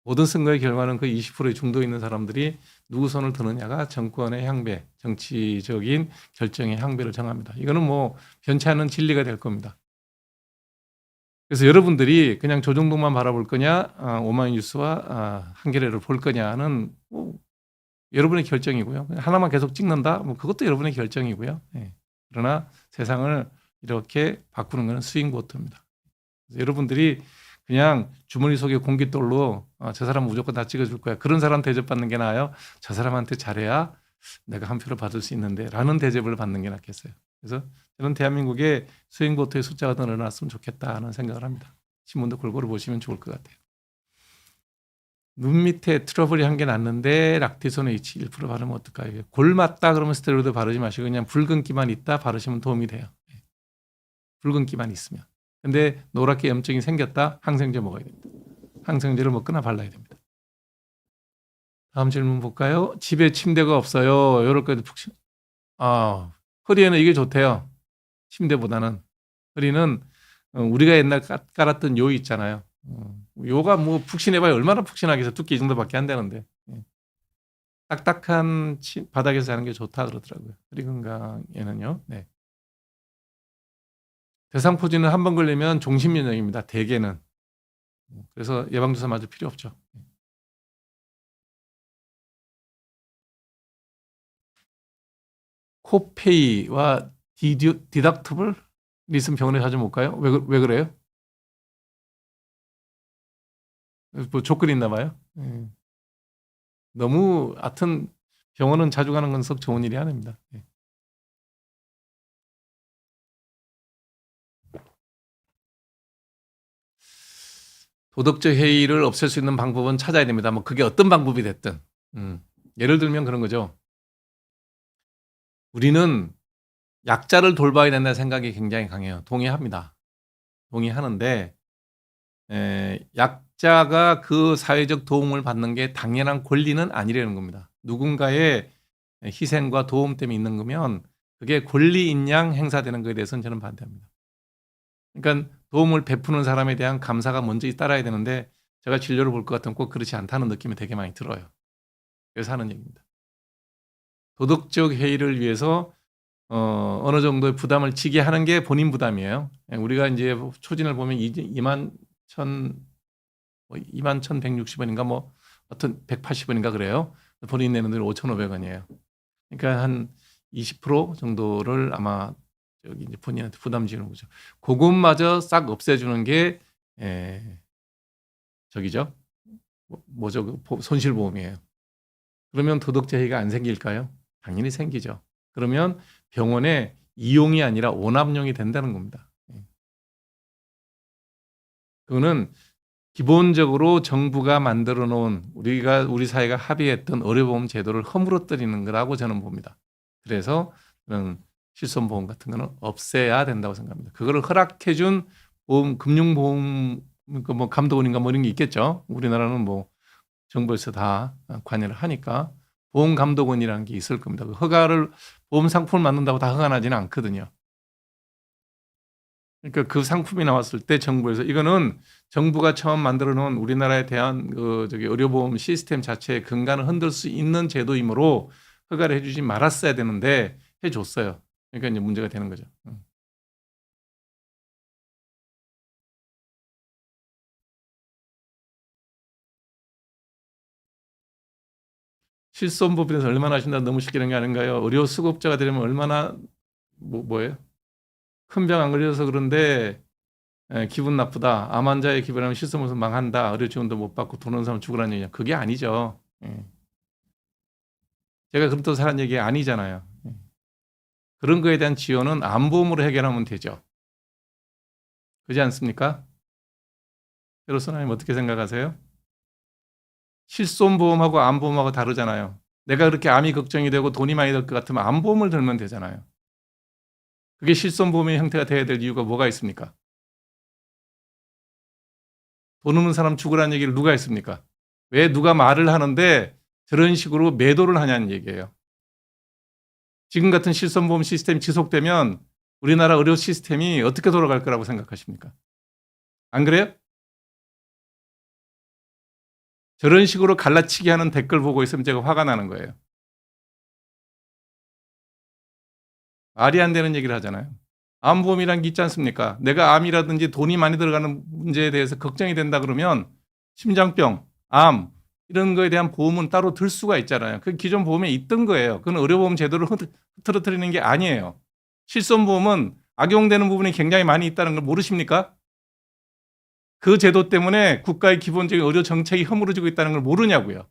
모든 선거의 결과는 그 20%의 중도에 있는 사람들이 누구 손을 드느냐가 정권의 향배, 정치적인 결정의 향배를 정합니다. 이거는 뭐 변치 않는 진리가 될 겁니다. 그래서 여러분들이 그냥 조정동만 바라볼 거냐, 오마이뉴스와 한겨레를 볼 거냐는 뭐 여러분의 결정이고요. 하나만 계속 찍는다, 뭐 그것도 여러분의 결정이고요. 예. 그러나 세상을 이렇게 바꾸는 것은 스윙 보트입니다. 여러분들이 그냥 주머니 속에 공깃돌로 저 사람 무조건 다 찍어줄 거야. 그런 사람 대접받는 게 나아요. 저 사람한테 잘해야 내가 한 표를 받을 수 있는데 라는 대접을 받는 게 낫겠어요. 그래서 저는 대한민국의 스윙보트의 숫자가 더 늘어났으면 좋겠다는 생각을 합니다. 신문도 골고루 보시면 좋을 것 같아요. 눈 밑에 트러블이 한 개 났는데 락티손 H 1% 바르면 어떨까요? 골 맞다 그러면 스테로이드 바르지 마시고 그냥 붉은기만 있다 바르시면 도움이 돼요. 붉은기만 있으면. 근데 노랗게 염증이 생겼다? 항생제 먹어야 됩니다. 항생제를 먹거나 발라야 됩니다. 다음 질문 볼까요? 집에 침대가 없어요. 이럴 거에도 푹 허리에는 이게 좋대요. 침대보다는. 허리는 우리가 옛날 깔았던 요 있잖아요. 요가 뭐 푹신해봐야 얼마나 푹신하겠어. 두께 이 정도밖에 안 되는데. 딱딱한 바닥에서 자는 게 좋다 그러더라고요. 허리 건강에는요. 네. 대상포진은 한 번 걸리면 종신면역입니다. 대개는. 그래서 예방주사 맞을 필요 없죠. 코페이와 디덕터블 있으면 병원에 자주 못 가요? 왜 그래요? 뭐 조건이 있나 봐요. 너무 하여튼 병원은 자주 가는 건 썩 좋은 일이 아닙니다. 도덕적 해이를 없앨 수 있는 방법은 찾아야 됩니다. 뭐 그게 어떤 방법이 됐든. 예를 들면 그런 거죠. 우리는 약자를 돌봐야 된다는 생각이 굉장히 강해요. 동의합니다. 동의하는데 약자가 그 사회적 도움을 받는 게 당연한 권리는 아니라는 겁니다. 누군가의 희생과 도움 때문에 있는 거면 그게 권리인 양 행사되는 것에 대해서는 저는 반대합니다. 그러니까 도움을 베푸는 사람에 대한 감사가 먼저 따라야 되는데 제가 진료를 볼 것 같으면 꼭 그렇지 않다는 느낌이 되게 많이 들어요. 그래서 하는 얘기입니다. 도덕적 해이를 위해서 어느 정도의 부담을 지게 하는 게 본인 부담이에요. 우리가 이제 초진을 보면 21,160원인가 뭐 어떤 180원인가 그래요. 본인 내는 돈 5,500원이에요. 그러니까 한 20% 정도를 아마 여기 이제 본인한테 부담 지는 거죠. 그것마저 싹 없애주는 게 저기죠. 뭐죠? 손실보험이에요. 그러면 도덕재해가 안 생길까요? 당연히 생기죠. 그러면 병원에 이용이 아니라 오납용이 된다는 겁니다. 그거는 기본적으로 정부가 만들어 놓은 우리 사회가 합의했던 의료보험 제도를 허물어뜨리는 거라고 저는 봅니다. 그래서 그런 실손보험 같은 거는 없애야 된다고 생각합니다. 그거를 허락해 준 금융보험 뭐 감독원인가 뭐 이런 게 있겠죠. 우리나라는 뭐 정부에서 다 관여를 하니까 보험감독원이라는 게 있을 겁니다. 그 허가를 보험 상품을 만든다고 다 허가 나지는 않거든요. 그러니까 그 상품이 나왔을 때 정부에서 이거는 정부가 처음 만들어 놓은 우리나라에 대한 의료보험 시스템 자체의 근간을 흔들 수 있는 제도이므로 허가를 해주지 말았어야 되는데 해줬어요. 그러니까 이제 문제가 되는 거죠. 실손보험에 대해서 얼마나 하신다 너무 쉽게 되는 게 아닌가요? 의료 수급자가 되려면 얼마나 뭐예요? 큰 병 안 걸려서 그런데 기분 나쁘다. 암 환자의 기분하면 실손보험 망한다. 의료 지원도 못 받고 돈 없는 사람 죽으라는 얘기냐. 그게 아니죠. 제가 그렇다고 하는 얘기 아니잖아요. 그런 거에 대한 지원은 암보험으로 해결하면 되죠. 그렇지 않습니까? 여러분님 어떻게 생각하세요? 실손보험하고 암보험하고 다르잖아요. 내가 그렇게 암이 걱정이 되고 돈이 많이 들 것 같으면 암보험을 들면 되잖아요. 그게 실손보험의 형태가 돼야 될 이유가 뭐가 있습니까? 돈 없는 사람 죽으라는 얘기를 누가 했습니까? 왜 누가 말을 하는데 저런 식으로 매도를 하냐는 얘기예요. 지금 같은 실손보험 시스템이 지속되면 우리나라 의료 시스템이 어떻게 돌아갈 거라고 생각하십니까? 안 그래요? 저런 식으로 갈라치기 하는 댓글 보고 있으면 제가 화가 나는 거예요. 말이 안 되는 얘기를 하잖아요. 암보험이란 게 있지 않습니까? 내가 암이라든지 돈이 많이 들어가는 문제에 대해서 걱정이 된다 그러면 심장병, 암 이런 거에 대한 보험은 따로 들 수가 있잖아요. 그 기존 보험에 있던 거예요. 그건 의료보험 제도를 흐트러뜨리는 게 아니에요. 실손보험은 악용되는 부분이 굉장히 많이 있다는 걸 모르십니까? 그 제도 때문에 국가의 기본적인 의료 정책이 허물어지고 있다는 걸 모르냐고요.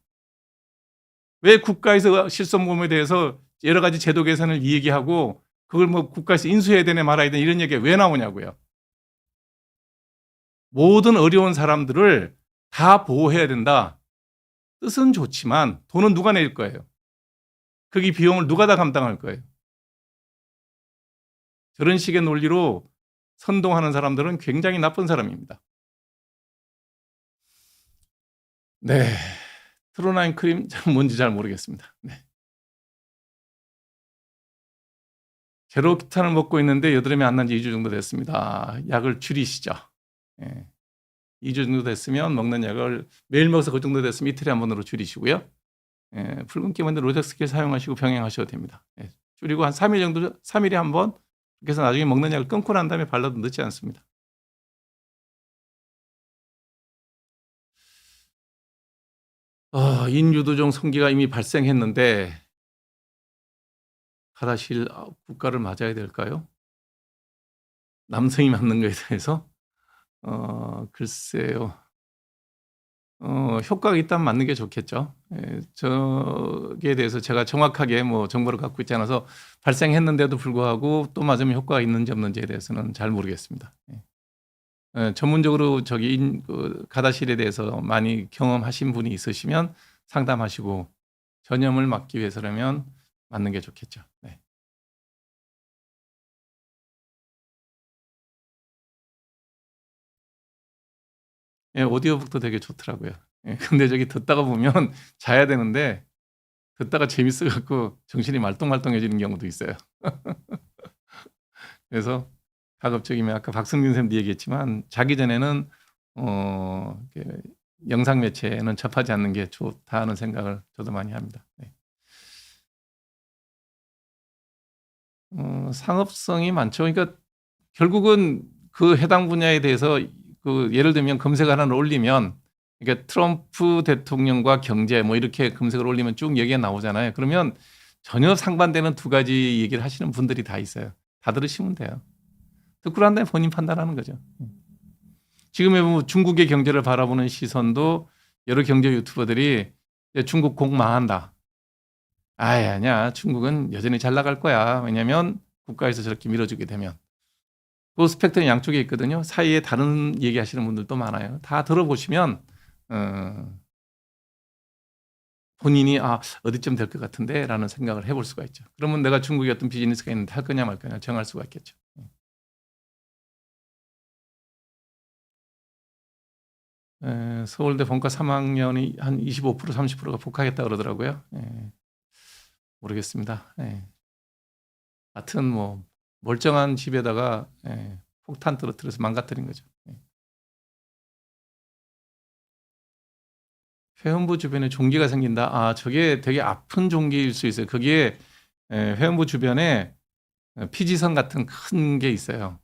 왜 국가에서 실손보험에 대해서 여러 가지 제도 개선을 얘기하고 그걸 뭐 국가에서 인수해야 되네 말아야 되네 이런 얘기가 왜 나오냐고요. 모든 어려운 사람들을 다 보호해야 된다. 뜻은 좋지만 돈은 누가 낼 거예요? 거기 비용을 누가 다 감당할 거예요? 저런 식의 논리로 선동하는 사람들은 굉장히 나쁜 사람입니다. 네. 트로나인 크림 뭔지 잘 모르겠습니다. 네. 제로키탄을 먹고 있는데 여드름이 안 난 지 2주 정도 됐습니다. 약을 줄이시죠. 예. 2주 정도 됐으면 먹는 약을 매일 먹어서 그 정도 됐으면 이틀에 한 번으로 줄이시고요. 예. 붉은기 만든 로젝스킬 사용하시고 병행하셔도 됩니다. 예. 줄이고 한 3일 정도, 3일에 한 번, 그래서 나중에 먹는 약을 끊고 난 다음에 발라도 늦지 않습니다. 인유두종 성기가 이미 발생했는데 가다실 국가를 맞아야 될까요? 남성이 맞는 거에 대해서 글쎄요. 효과가 있다면 맞는 게 좋겠죠. 예, 저기에 대해서 제가 정확하게 뭐 정보를 갖고 있지 않아서 발생했는데도 불구하고 또 맞으면 효과가 있는지 없는지에 대해서는 잘 모르겠습니다. 예. 전문적으로 그 가다실에 대해서 많이 경험하신 분이 있으시면 상담하시고 전염을 막기 위해서라면 맞는 게 좋겠죠. 네. 예, 오디오북도 되게 좋더라고요. 예, 근데 저기 듣다가 보면 자야 되는데 듣다가 재밌어 갖고 정신이 말똥말똥해지는 경우도 있어요. 그래서 가급적이면 아까 박승균 쌤도 얘기했지만 자기 전에는 이렇게 영상 매체는 접하지 않는 게 좋다 하는 생각을 저도 많이 합니다. 네. 상업성이 많죠. 그러니까 결국은 그 해당 분야에 대해서 그 예를 들면 검색 하나를 올리면 그러니까 트럼프 대통령과 경제 뭐 이렇게 검색을 올리면 쭉 얘기가 나오잖아요. 그러면 전혀 상반되는 두 가지 얘기를 하시는 분들이 다 있어요. 다 들으시면 돼요. 듣고 난 다음에 본인 판단하는 거죠. 지금의 뭐 중국의 경제를 바라보는 시선도 여러 경제 유튜버들이 중국 공 망한다. 아니야. 중국은 여전히 잘 나갈 거야. 왜냐하면 국가에서 저렇게 밀어주게 되면. 그 스펙트럼 양쪽에 있거든요. 사이에 다른 얘기하시는 분들도 많아요. 다 들어보시면 본인이 어디쯤 될 것 같은데 라는 생각을 해볼 수가 있죠. 그러면 내가 중국에 어떤 비즈니스가 있는데 할 거냐 말 거냐 정할 수가 있겠죠. 서울대 본과 3학년이 한 25% 30%가 복학했다 그러더라고요. 모르겠습니다. 하여튼 뭐 멀쩡한 집에다가 폭탄 떨어뜨려서 망가뜨린 거죠. 회원부 주변에 종기가 생긴다. 저게 되게 아픈 종기일 수 있어요. 거기에 회원부 주변에 피지선 같은 큰 게 있어요.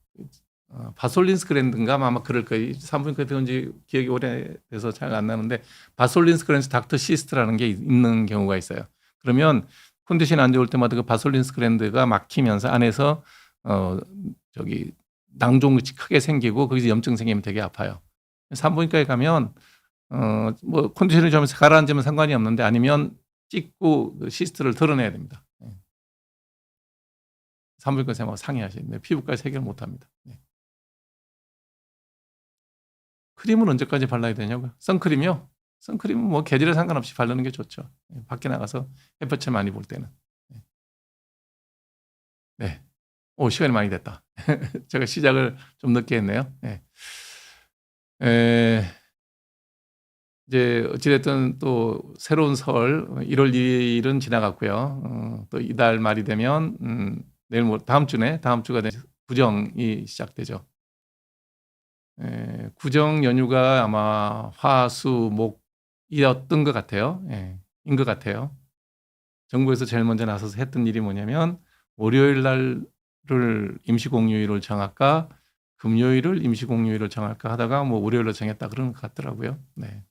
바솔린스 그랜드인가 아마 그럴 거예요. 산부인과 배운 지 기억이 오래돼서 잘 안 나는데 바솔린스 그랜드 닥터 시스트라는 게 있는 경우가 있어요. 그러면 컨디션이 안 좋을 때마다 그 바솔린스 그랜드가 막히면서 안에서 저기 낭종이 크게 생기고 거기서 염증 생기면 되게 아파요. 산부인과에 가면 뭐 컨디션이 좀 가라앉으면 상관이 없는데 아니면 찍고 그 시스트를 드러내야 됩니다. 산부인과 선생님하고 상의하셔야 됩니다. 피부과에서 해결 못 합니다. 크림은 언제까지 발라야 되냐고요? 선크림이요? 선크림은 뭐 계절에 상관없이 바르는 게 좋죠. 밖에 나가서 햇볕을 많이 볼 때는. 네. 시간이 많이 됐다. 제가 시작을 좀 늦게 했네요. 예. 에, 이제 어찌됐든 또 새로운 설 1월 2일은 지나갔고요. 또 이달 말이 되면 내일 다음 주가 되면 구정이 시작되죠. 구정 연휴가 아마 화수목이었던 것 같아요. 인 것 같아요. 정부에서 제일 먼저 나서서 했던 일이 뭐냐면 월요일 날을 임시공휴일을 정할까 금요일을 임시공휴일을 정할까 하다가 뭐 월요일로 정했다 그러는 것 같더라고요. 네.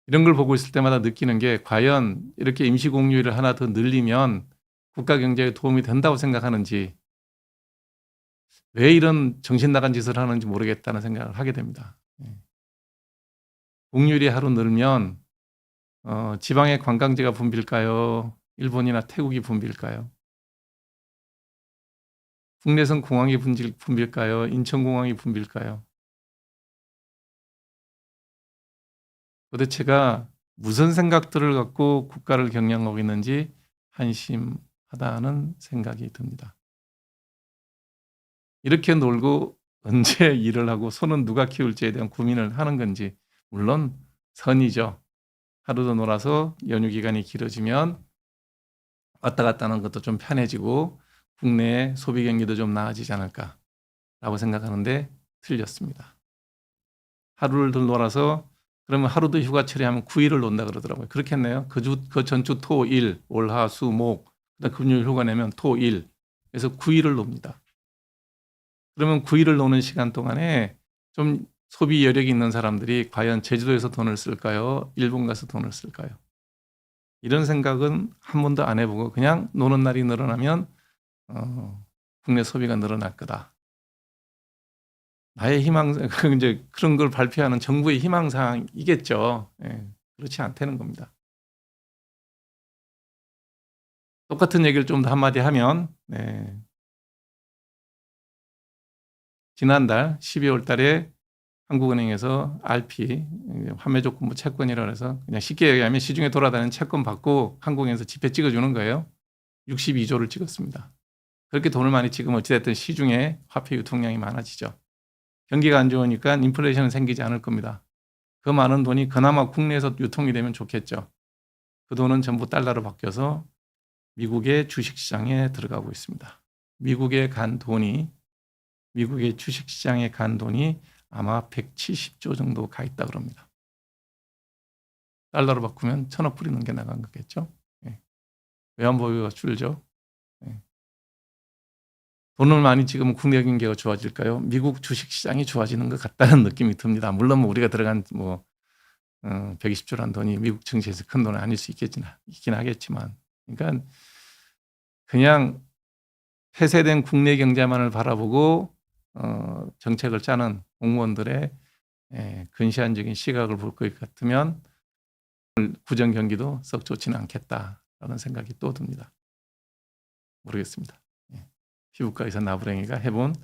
이런 걸 보고 있을 때마다 느끼는 게 과연 이렇게 임시공휴일을 하나 더 늘리면 국가 경제에 도움이 된다고 생각하는지 왜 이런 정신 나간 짓을 하는지 모르겠다는 생각을 하게 됩니다. 공휴일이 하루 늘면 지방의 관광지가 붐빌까요? 일본이나 태국이 붐빌까요? 국내선 공항이 붐빌까요? 인천공항이 붐빌까요? 도대체가 무슨 생각들을 갖고 국가를 경영하고 있는지 한심하다는 생각이 듭니다. 이렇게 놀고 언제 일을 하고 손은 누가 키울지에 대한 고민을 하는 건지 물론 선이죠. 하루 더 놀아서 연휴 기간이 길어지면 왔다 갔다 하는 것도 좀 편해지고 국내 소비 경기도 좀 나아지지 않을까라고 생각하는데 틀렸습니다. 하루를 더 놀아서 그러면 하루 더 휴가 처리하면 9일을 논다 그러더라고요. 그렇겠네요. 그 전주 토, 일, 월, 화, 수, 목, 그다음 금요일 휴가 내면 토, 일. 그래서 9일을 놉니다. 그러면 9일을 노는 시간 동안에 좀 소비 여력이 있는 사람들이 과연 제주도에서 돈을 쓸까요? 일본 가서 돈을 쓸까요? 이런 생각은 한 번도 안 해보고 그냥 노는 날이 늘어나면 국내 소비가 늘어날 거다. 나의 이제 그런 걸 발표하는 정부의 희망사항이겠죠. 그렇지 않다는 겁니다. 똑같은 얘기를 좀 더 한마디 하면, 지난달 12월 달에 한국은행에서 RP, 환매조건부 채권이라고 해서 그냥 쉽게 얘기하면 시중에 돌아다니는 채권 받고 한국은행에서 지폐 찍어주는 거예요. 62조를 찍었습니다. 그렇게 돈을 많이 찍으면 어찌됐든 시중에 화폐 유통량이 많아지죠. 경기가 안 좋으니까 인플레이션은 생기지 않을 겁니다. 그 많은 돈이 그나마 국내에서 유통이 되면 좋겠죠. 그 돈은 전부 달러로 바뀌어서 미국의 주식시장에 들어가고 있습니다. 미국의 주식시장에 간 돈이 아마 170조 정도 가 있다 그럽니다. 달러로 바꾸면 1,000억 불이 넘게 나간 거겠죠. 외환보유가 줄죠. 돈을 많이 찍으면 국내 경기가 좋아질까요? 미국 주식시장이 좋아지는 것 같다는 느낌이 듭니다. 물론 우리가 들어간 120조라는 돈이 미국 증시에서 큰 돈은 아닐 수 있긴 하겠지만, 그러니까 그냥 폐쇄된 국내 경제만을 바라보고 정책을 짜는 공무원들의 근시안적인 시각을 볼 것 같으면 구정 경기도 썩 좋지는 않겠다라는 생각이 또 듭니다. 모르겠습니다. 피부과에서 나부랭이가 해본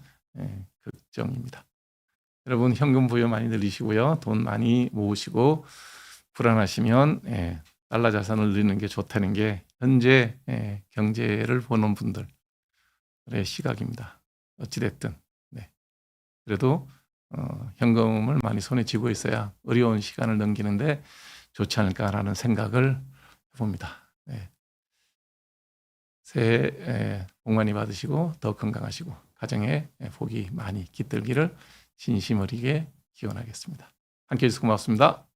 걱정입니다. 여러분 현금 보유 많이 늘리시고요. 돈 많이 모으시고 불안하시면 달러 자산을 늘리는 게 좋다는 게 현재 경제를 보는 분들의 시각입니다. 어찌됐든 그래도 현금을 많이 손에 쥐고 있어야 어려운 시간을 넘기는데 좋지 않을까라는 생각을 해봅니다. 새해 복 많이 받으시고 더 건강하시고 가정에 복이 많이 깃들기를 진심 어리게 기원하겠습니다. 함께해 주셔서 고맙습니다.